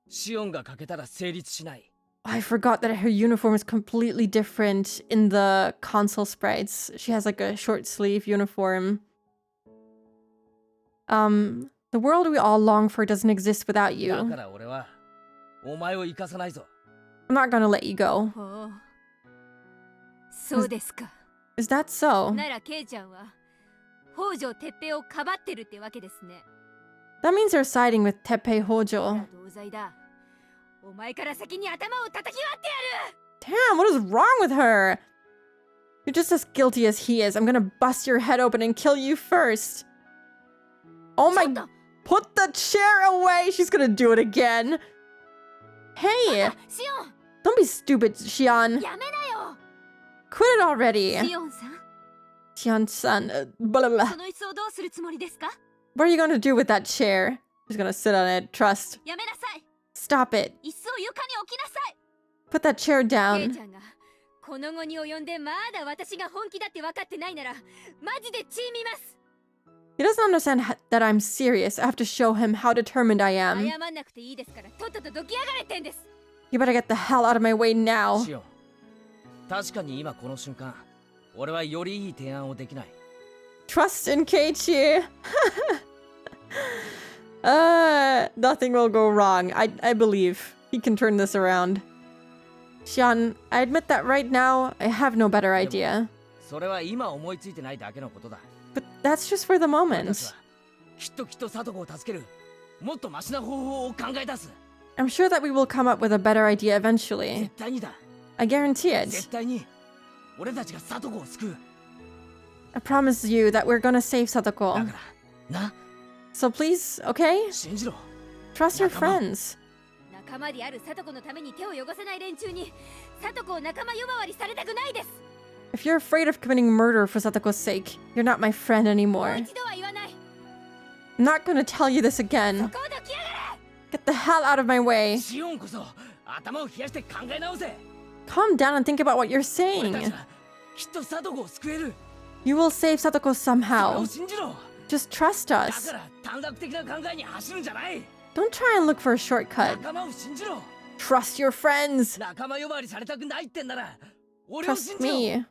シオンが欠けたら成立しない。 I forgot that her uniform is completely different in the console sprites. She has like a short sleeve uniform. The world we all long for doesn't exist without だ you. から俺はお前を生かさないぞ。 I'm not gonna let you go. ほう。そうですか。 Is that so? ならケイちゃんは北条哲平をかばってるってわけですね。 That means you're siding with Teppei Hojo. 同罪だ。お前から先に頭を叩き割ってやる。 Damn, what is wrong with her? You're just as guilty as he is. I'm gonna bust your head open and kill you first. Oh my... ちょっと Put the chair away! She's gonna do it again. Hey! シオン Don't be stupid, Shion. やめなよ。 Quit it already. シオンさん、 Shion-san. Blah, blah, そ blah. の椅子をどうするつもりですか？ What are you gonna do with that chair? She's gonna sit on it. Trust. やめなさい。 Stop it. 椅子を床に置きなさい。 Put that chair ケイ down. ちゃんがこの後に及んでまだ私が本気だって分かってないならマジで血見ます。 He doesn't understand that I'm serious. I have to show him how determined I 謝 am. んなくていいですからとっととどきやがれってんです。 You better get the hell out of my way now. シオン、確かに今この瞬間、俺はよりいい提案をできない。 Trust in Keiichi. Nothing will go wrong. I believe he can turn this around. Shion, I admit that right now, I have no better idea. それは今思いついてないだけのことだ。 But that's just for the 俺たち moment. はきっと聡子を助けるもっとマシな方法を考え出す。 I'm sure that we will come up with a better idea 絶 eventually. 対にだ。 I guarantee 絶 it. 対に俺たちが聡子を救う。 I promise you that we're gonna save だ Satoko. からな、 So please, okay? 信じろ。 Trust your Nakama. friends. 仲仲間であるサトコのために手を汚さない連中にサトコを仲間呼ばわりされたくないです。 If you're afraid of committing murder for Satoko's sake, you're not my friend もう anymore. 一度は言わない。 I'm not gonna tell you this そ again. こをどきやがれ。 Get the hell out of my way. シオンこそ頭を冷やして考え直せ。 Calm down and think about what you're 俺たち saying. はきっとサトコを救える。 You will save Satoko それを somehow. 信じろ。 Just trust だ us. から短絡的な考えに走るんじゃない。 Don't try and look for a shortcut. 仲間を信じろ。 Trust your friends. 仲間呼ばわりされたくないってんなら俺を信 Trust じろ。 me.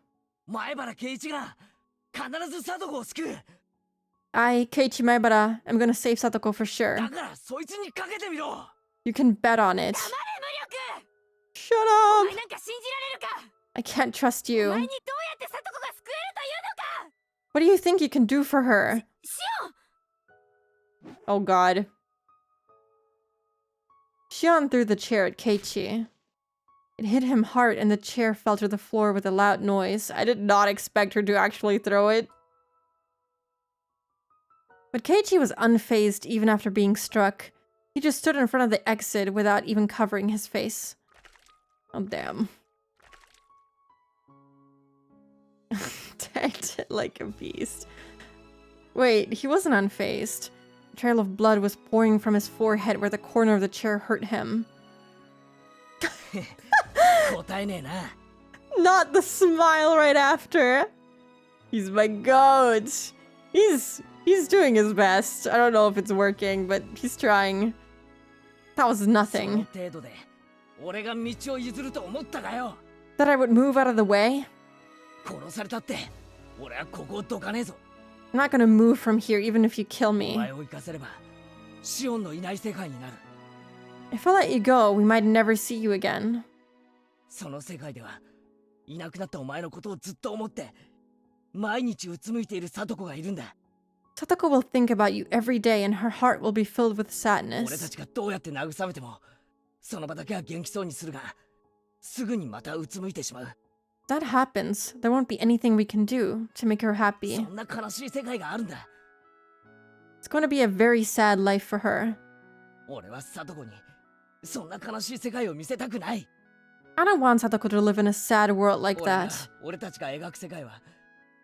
前原圭一が必ずサトコを救う。 I, Keiichi Maebara, am gonna save Satoko for だ sure. からそいつにかけてみろ。 You can bet on it. 黙れ無力。 Shut お up! 前なんか信じられるか。 I can't trust お you. 前にどうやってサトコが救えるというのか。 What do you think you can do for her? シオン。 Oh god. Shion threw the chair at Keiichi. It hit him hard and the chair fell to the floor with a loud noise. I did not expect her to actually throw it. But Keiichi was unfazed even after being struck. He just stood in front of the exit without even covering his face. Oh damn. Tagged like a beast. Wait, he wasn't unfazed. A trail of blood was pouring from his forehead where the corner of the chair hurt him. 答えねえな。 Not the smile right after. He's my goat. He's doing his best. I don't know if it's working, but he's trying. That was その nothing. 程度で俺が道を譲ると思ったかよ。 That I would move out of the way? 殺されたって俺はここをどかねえぞ。 I'm not gonna move from here even if you kill お me. 前を生かせればシオンのいない世界になる。 If I let you go, we might never see you again. その世界ではいなくなったお前のことをずっと思って毎日うつむいているサトコがいるんだ。 Satoko will think about you every day and her heart will be filled with 俺た sadness. ちがどうやって慰めてもその場だけは元気そうにするがすぐにまたうつむいてしまう。 If that happens, there won't be anything we can do to make her そ happy. んな悲しい世界があるんだ。 It's going to be a very sad life for her. 俺はサトコにそんな悲しい世界を見せたくない。 I don't want Satoko to live in a sad world like 俺が that. 俺たちが描く世界は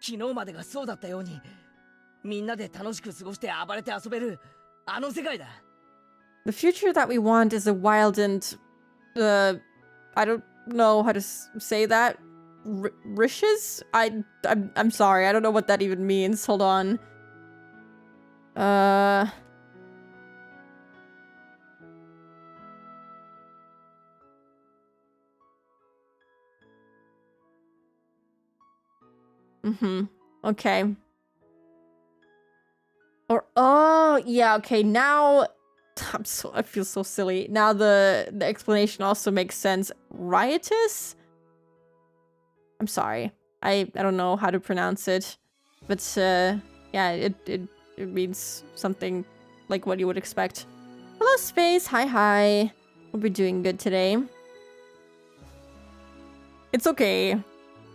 昨日までがそうだったようにみんなで楽しく過ごして暴れて遊べるあの世界だ。 The future that we want is a wild and, I don't know how to say that. Riches? I'm sorry. I don't know what that even means. Hold on. Okay. Or, oh, yeah, okay, now... I feel so silly. Now the explanation also makes sense. Riotous? I'm sorry. I don't know how to pronounce it. But, yeah, it means something like what you would expect. Hello, Space. Hi. Hope you're doing good today. It's okay.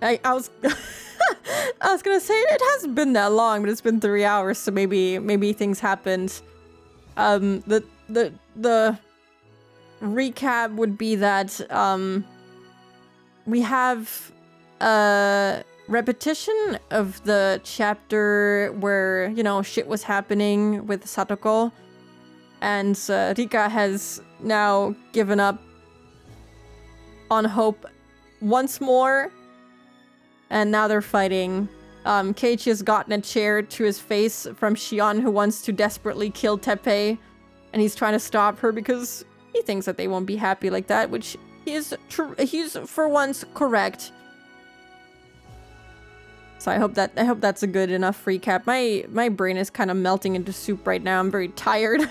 I was... I was gonna say it hasn't been that long, but it's been 3 hours, so maybe things happened. The recap would be that we have a repetition of the chapter where, you know, shit was happening with Satoko, and Rika has now given up on hope once more. And now they're fighting. Keiichi has gotten a chair to his face from Shion, who wants to desperately kill Teppei. And he's trying to stop her because he thinks that they won't be happy like that, which he's for once correct. So I hope that's a good enough recap. My brain is kind of melting into soup right now. I'm very tired.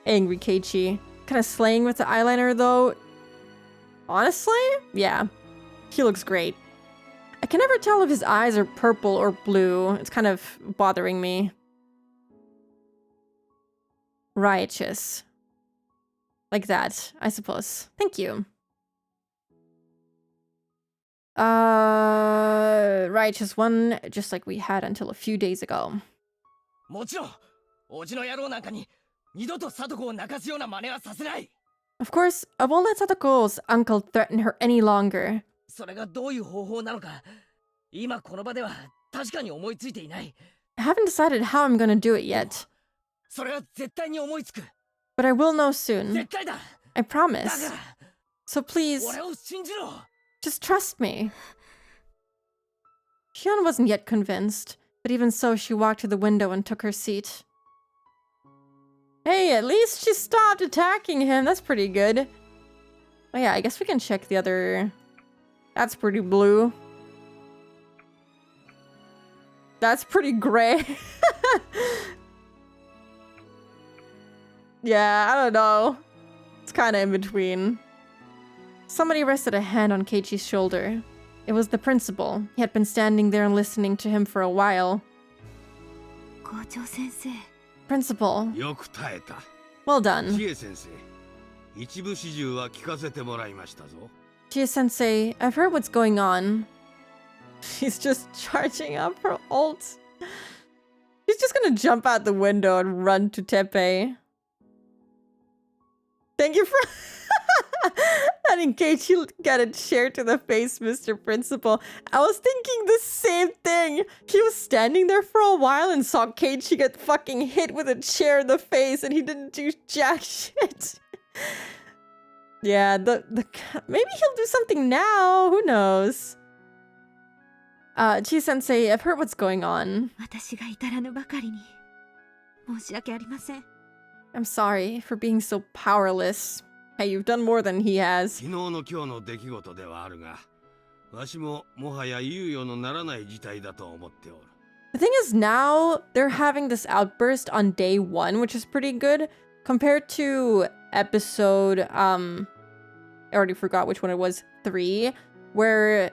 Angry Keiichi. Kind of slaying with the eyeliner though. Honestly, yeah. He looks great. I can never tell if his eyes are purple or blue. It's kind of bothering me. Righteous. Like that, I suppose. Thank you. Righteous one, just like we had until a few days ago. もちろん、おじの野郎なんかに二度と貞子を泣かすような真似はさせない。 Of course, I won't let Satoko's uncle threaten her any longer. それがどういう方法なのか、今この場では確かに思いついていない。 I haven't decided how I'm gonna do it yet, それは絶対に思いつく。 but I will know soon. 絶対だ。 I だ promise. から So please, 俺を信じろ。 just trust me. Shion wasn't yet convinced, but even so, she walked to the window and took her seat. Hey, at least she stopped attacking him. That's pretty good. Oh yeah, I guess we can check the other... That's pretty blue. That's pretty gray. Yeah, I don't know. It's kind of in between. Somebody rested a hand on Keiichi's shoulder. It was the principal. He had been standing there and listening to him for a while. 校長先生。 Principal, よく耐えた。 well done. 千恵先生、一部始終は聞かせてもらいましたぞ。 Chie-sensei, I've heard what's going on. She's just charging up her ult. She's just gonna jump out the window and run to Teppei. Thank you for letting Keiichi get a chair to the face, Mr. Principal. I was thinking the same thing. He was standing there for a while and saw Keiichi get fucking hit with a chair in the face and he didn't do jack shit. Yeah, maybe he'll do something now. Who knows? Chie-sensei, I've heard what's going on. 私が至らぬばかりに申し訳ありません。 I'm sorry for being so powerless. Hey, you've done more than he has. 昨日の今日の出来事ではあるが、わしももはや猶予のならない事態だと思っておる。 The thing is, now they're having this outburst on day 1, which is pretty good compared to episode I already forgot which one it was, 3, where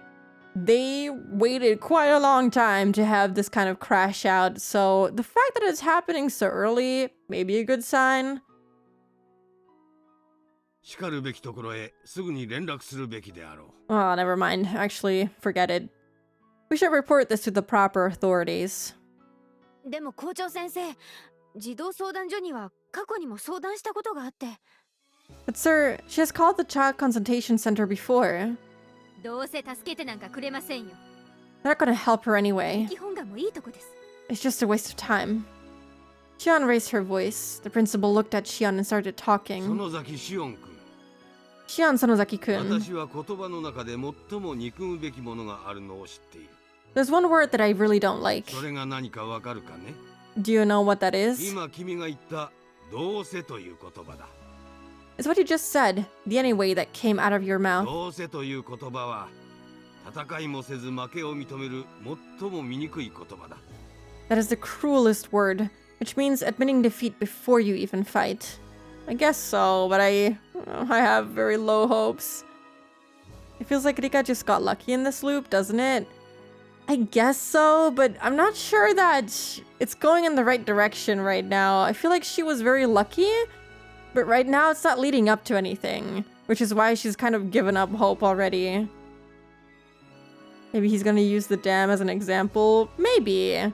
they waited quite a long time to have this kind of crash out. So the fact that it's happening so early may be a good sign. しかるべきところへすぐに連絡するべきであろう。 Oh, never mind. Actually, forget it. We should report this to the proper authorities. でも校長先生、児童相談所には過去にも相談したことがあって。 But sir, she has called the child consultation center before. どうせ助けてなんかくれませんよ。 They're not gonna help her anyway. 基本がもいいとこです。 It's just a waste of time. Shion raised her voice. The principal looked at Shion and started 園 talking. 崎紫音君、 Shion Sonozaki-kun, 私は言葉の中で最も憎むべきものがあるのを知っている。 there's one word that I really don't like. それが何かわかるかね？ Do you know what that is? 今君が言ったどうせという言葉だ。 It's what you just said, the anyway that came out of your mouth. どうせという言葉は戦いもせず負けを認める最も醜い言葉だ。 That is the cruelest word, which means admitting defeat before you even fight. I guess so, but I have very low hopes. It feels like Rika just got lucky in this loop, doesn't it? I guess so, but I'm not sure that it's going in the right direction right now. I feel like she was very lucky, but right now it's not leading up to anything, which is why she's kind of given up hope already. Maybe he's gonna use the dam as an example. Maybe.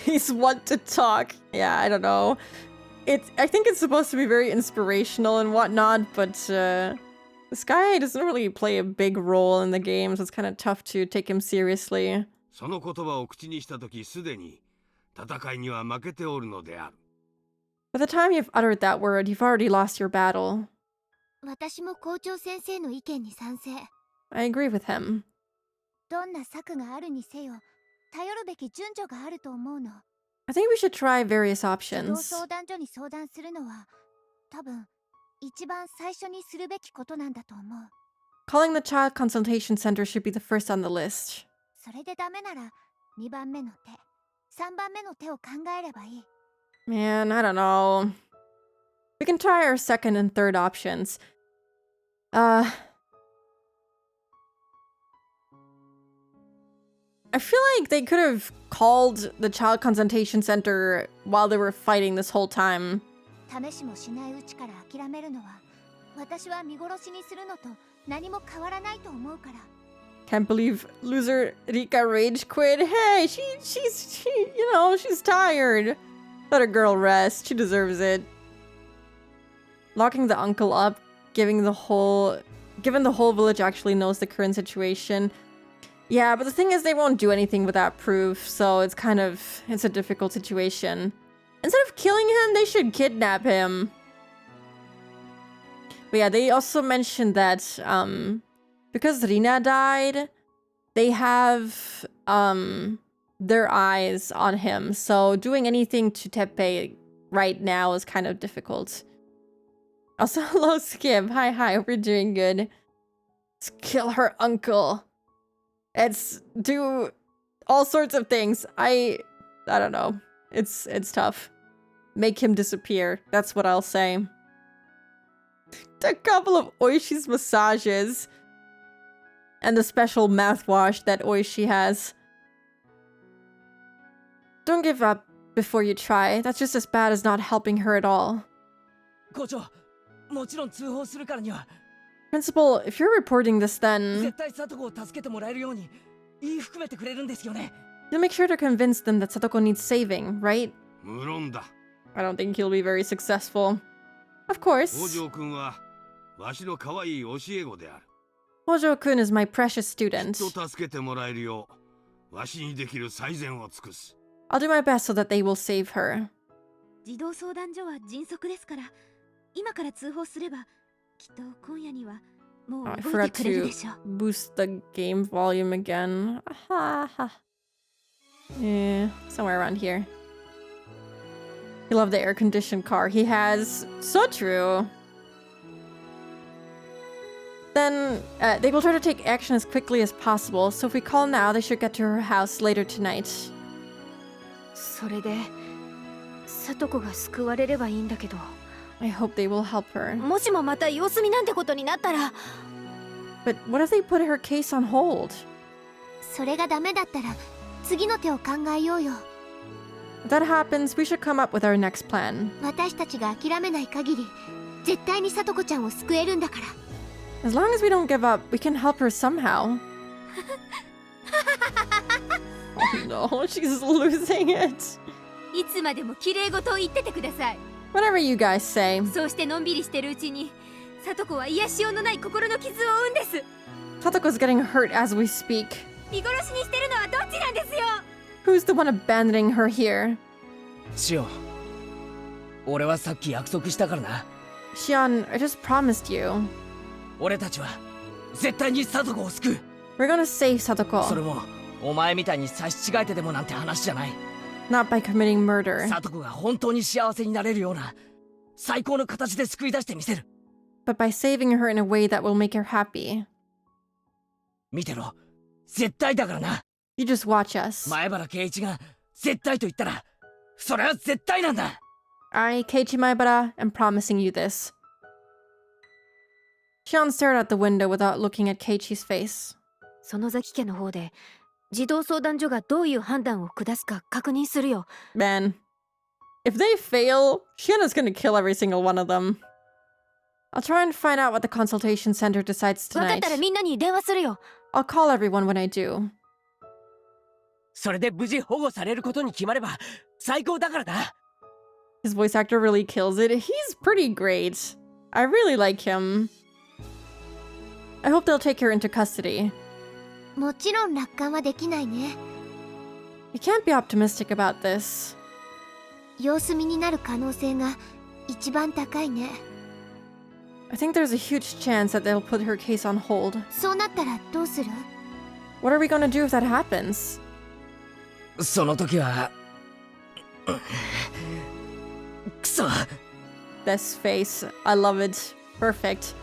He's one to talk. Yeah, I don't know. I think it's supposed to be very inspirational and whatnot, but this guy doesn't really play a big role in the game, so it's kind of tough to take him seriously. その言葉を口にしたときすでに戦いには負けておるのである。 By the time you've uttered that word, you've already lost your battle. 私も校長先生の意見に賛成。 I agree with him. どんな策があるにせよ、頼るべき順序があると思うの。 I think we should try various 児童 options. 相談所に相談するのは、多分一番最初にするべきことなんだと思う。 Calling the child consultation center should be the first on the list. それでダメなら、2番目の手、3番目の手を考えればいい。 Man, I don't know. We can try our second and third options. I feel like they could have called the child consultation center while they were fighting this whole time. 試しもしないうちから諦めるのは、私は見殺しにするのと何も変わらないと思うから。 Can't believe loser Rika rage quit. Hey, she's tired. Let a girl rest. She deserves it. Locking the uncle up, given the whole village actually knows the current situation. Yeah, but the thing is they won't do anything without proof, so it's a difficult situation. Instead of killing him, they should kidnap him. But yeah, they also mentioned that because Rina died, they have their eyes on him, so doing anything to Teppei right now is kind of difficult. Also, hello Skip. Hi, hope you're doing good. Let's kill her uncle. Let's do all sorts of things. I don't know. It's tough. Make him disappear. That's what I'll say. A couple of Oishi's massages. And the special mouthwash that Oishi has. Don't give up before you try. That's just as bad as not helping her at all. Principal, if you're reporting this, then you'll make sure to convince them that Satoko needs saving, right? I don't think he'll be very successful. Of course. Hojo-kun is my precious student. I'll do my best so that they will save her. Oh, I forgot to boost the game volume again. Yeah, somewhere around here. You love the air-conditioned car he has. So true. Then, they will try to take action as quickly as possible, so if we call now, they should get to her house later tonight. I hope they will help her. But what if they put her case on hold? If that happens, we should come up with our next plan. As long as we don't give up, we can help her somehow. Oh no, she's losing it. Whatever you guys say. Satoko's getting hurt as we speak. Who's the one abandoning her here? Shion, I just promised you. We're gonna save Satoko. Not by committing murder. But by saving her in a way that will make her happy. You just watch us. Alright, Keiichi Maebara, I'm promising you this. Shion stared out the window without looking at Keiichi's face. Man, if they fail, Shiona's gonna kill every single one of them. I'll try and find out what the consultation center decides tonight. I'll call everyone when I do. His voice actor really kills it. He's pretty great. I really like him. I hope they'll take her into custody. You can't be optimistic about this. I think there's a huge chance that they'll put her case on hold. What are we gonna do if that happens? This face, I love it. Perfect.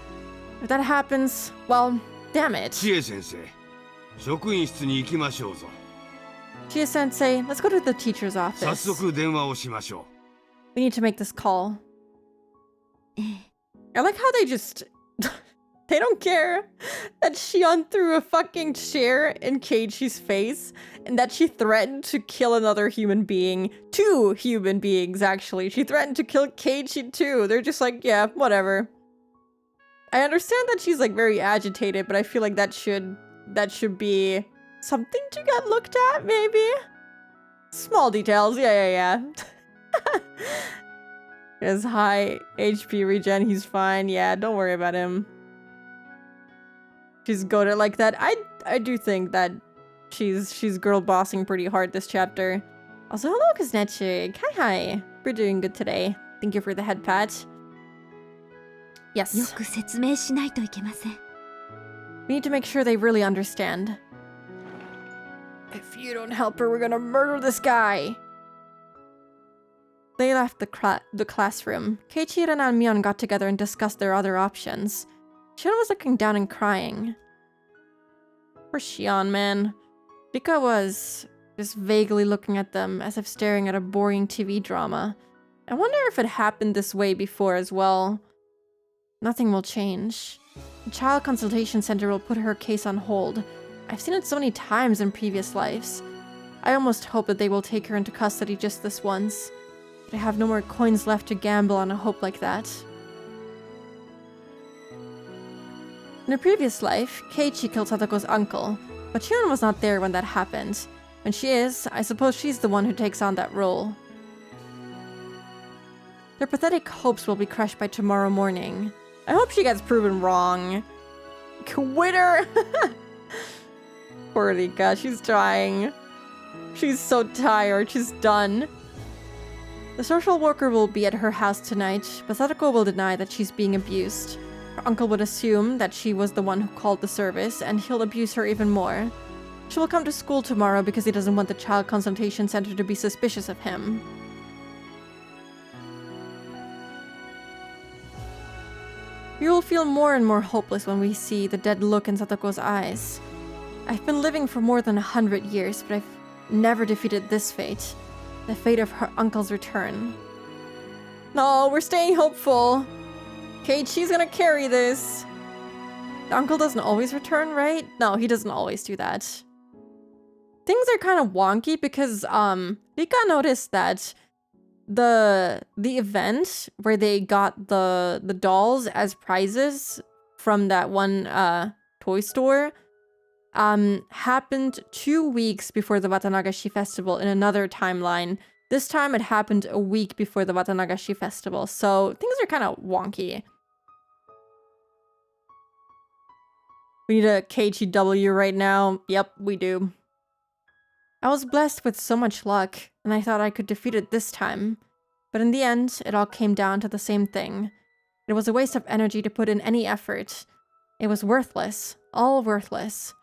If that happens, well, damn it. Chie-sensei, let's go to the teacher's office. We need to make this call. I like how they just... they don't care that Shion threw a fucking chair in Keiichi's face and that she threatened to kill another human being. 2 human beings, actually. She threatened to kill Keiichi too. They're just like, yeah, whatever. I understand that she's like very agitated, but I feel like that should be something to get looked at, maybe? Small details, yeah. His high HP regen, he's fine. Yeah, don't worry about him. She's goated like that. I do think that she's girl bossing pretty hard this chapter. Also, hello, Kuznechik. Hi. We're doing good today. Thank you for the head pat. Yes. よく説明しないといけません。 We need to make sure they really understand. If you don't help her, we're gonna murder this guy. They left the classroom. Keiichi, Rena, and Mion got together and discussed their other options. Shion was looking down and crying. Poor Shion, man. Rika was just vaguely looking at them as if staring at a boring TV drama. I wonder if it happened this way before as well. Nothing will change. The Child Consultation Center will put her case on hold. I've seen it so many times in previous lives. I almost hope that they will take her into custody just this once. But I have no more coins left to gamble on a hope like that. In a previous life, Keiichi killed Sadako's uncle, but Shion was not there when that happened. When she is, I suppose she's the one who takes on that role. Their pathetic hopes will be crushed by tomorrow morning. I hope she gets proven wrong. Quitter! Poor Rika, she's trying. She's so tired, she's done. The social worker will be at her house tonight, but Sadako will deny that she's being abused. Her uncle would assume that she was the one who called the service, and he'll abuse her even more. She will come to school tomorrow because he doesn't want the Child Consultation Center to be suspicious of him. We will feel more and more hopeless when we see the dead look in Sadako's eyes. I've been living for more than 100 years, but I've never defeated this fate. The fate of her uncle's return. No, we're staying hopeful. Keiichi's gonna carry this. The uncle doesn't always return, right? No, he doesn't always do that. Things are kind of wonky because Rika noticed that the event where they got the dolls as prizes from that one toy store happened 2 weeks before the Watanagashi festival in another timeline. This time it happened a week before the Watanagashi festival, so things are kind of wonky. We need a Keiichi W right now. Yep, we do. I was blessed with so much luck, and I thought I could defeat it this time. But in the end, it all came down to the same thing. It was a waste of energy to put in any effort. It was worthless. All worthless.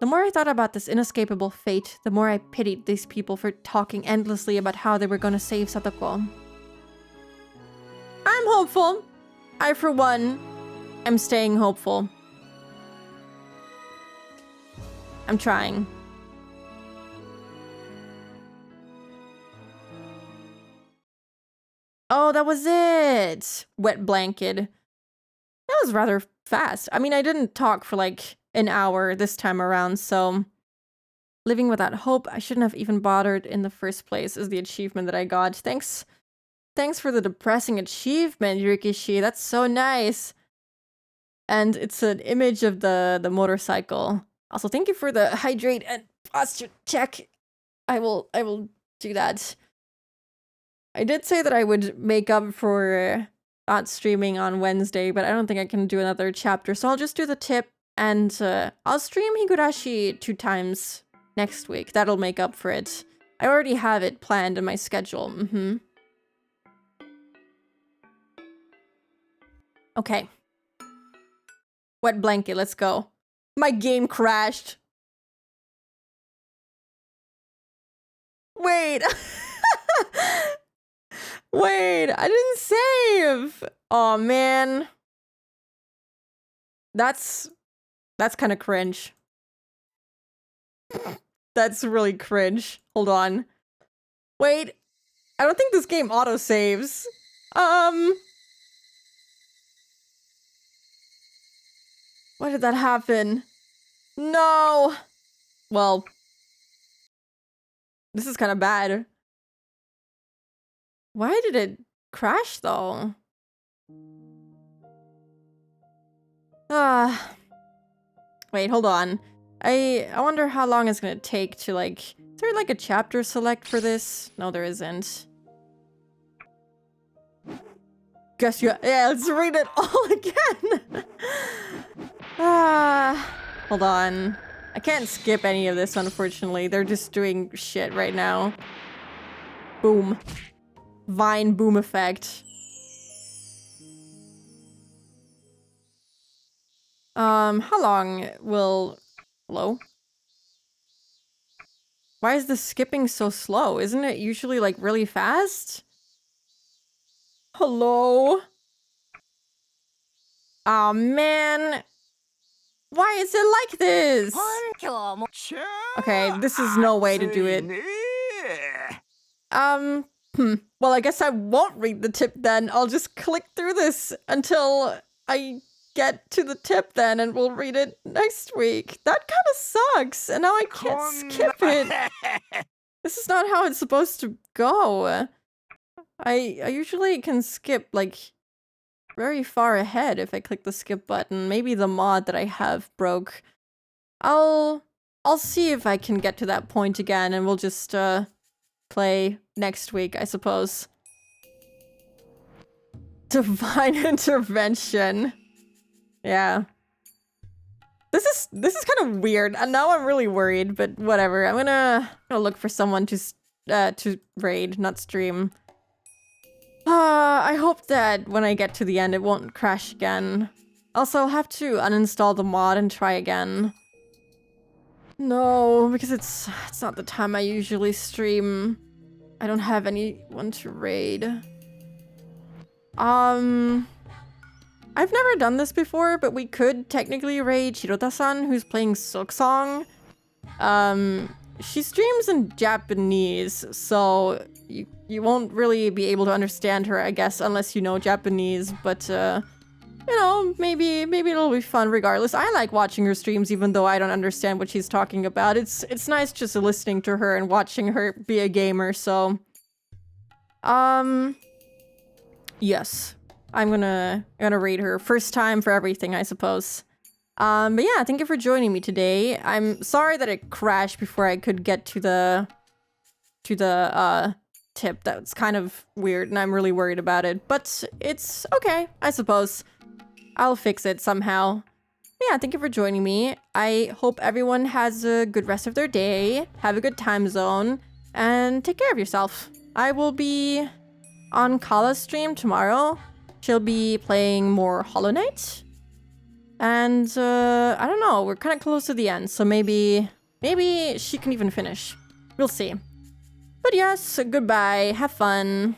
The more I thought about this inescapable fate, the more I pitied these people for talking endlessly about how they were going to save Sadako. I'm hopeful. I, for one, am staying hopeful. I'm trying. Oh, that was it! Wet blanket. That was rather fast. I mean, I didn't talk for like an hour this time around, so... Living without hope, I shouldn't have even bothered in the first place, is the achievement that I got. Thanks for the depressing achievement, Rikishi. That's so nice. And it's an image of the motorcycle. Also, thank you for the hydrate and posture check. I will do that. I did say that I would make up for not streaming on Wednesday, but I don't think I can do another chapter, so I'll just do the tip, and I'll stream Higurashi 2 times next week. That'll make up for it. I already have it planned in my schedule. Okay. Wet blanket, let's go. My game crashed. Wait. Wait, I didn't save. Oh man. That's kind of cringe. That's really cringe. Hold on. Wait. I don't think this game auto saves. Why did that happen? No. Well, this is kind of bad. Why did it crash though? Wait, hold on. I wonder how long it's gonna take to like... Is there like a chapter select for this? No, there isn't. guess you... Yeah, let's read it all again. Hold on. I can't skip any of this, unfortunately. They're just doing shit right now. Boom. Vine boom effect. How long will... Hello? Why is the skipping so slow? Isn't it usually, like, really fast? Hello? Aw, man. Why is it like this? Okay, this is no way to do it. Well, I guess I won't read the tip then. I'll just click through this until I get to the tip then, and we'll read it next week. That kind of sucks, and now I can't skip it. This is not how it's supposed to go. I usually can skip, like, very far ahead if I click the skip button. Maybe the mod that I have broke. I'll see if I can get to that point again, and we'll just play next week, I suppose. Divine intervention. Yeah. This is kind of weird, and now I'm really worried, but whatever. I'm gonna look for someone to raid, not stream. I hope that when I get to the end, it won't crash again. Also, I'll have to uninstall the mod and try again. No, because it's not the time I usually stream. I don't have anyone to raid. I've never done this before, but we could technically raid Shirota-san, who's playing Silksong. She streams in Japanese, so you won't really be able to understand her, I guess, unless you know Japanese, but, you know, maybe it'll be fun regardless. I like watching her streams even though I don't understand what she's talking about. It's nice just listening to her and watching her be a gamer, so... Yes. I'm gonna raid her. First time for everything, I suppose. But yeah, thank you for joining me today. I'm sorry that it crashed before I could get to the tip. That's kind of weird, and I'm really worried about it. But it's okay, I suppose. I'll fix it somehow. Yeah, thank you for joining me. I hope everyone has a good rest of their day. Have a good time zone, and take care of yourself. I will be on Kala's stream tomorrow. She'll be playing more Hollow Knight. And, I don't know, we're kind of close to the end, so maybe she can even finish. We'll see. But yes, goodbye, have fun.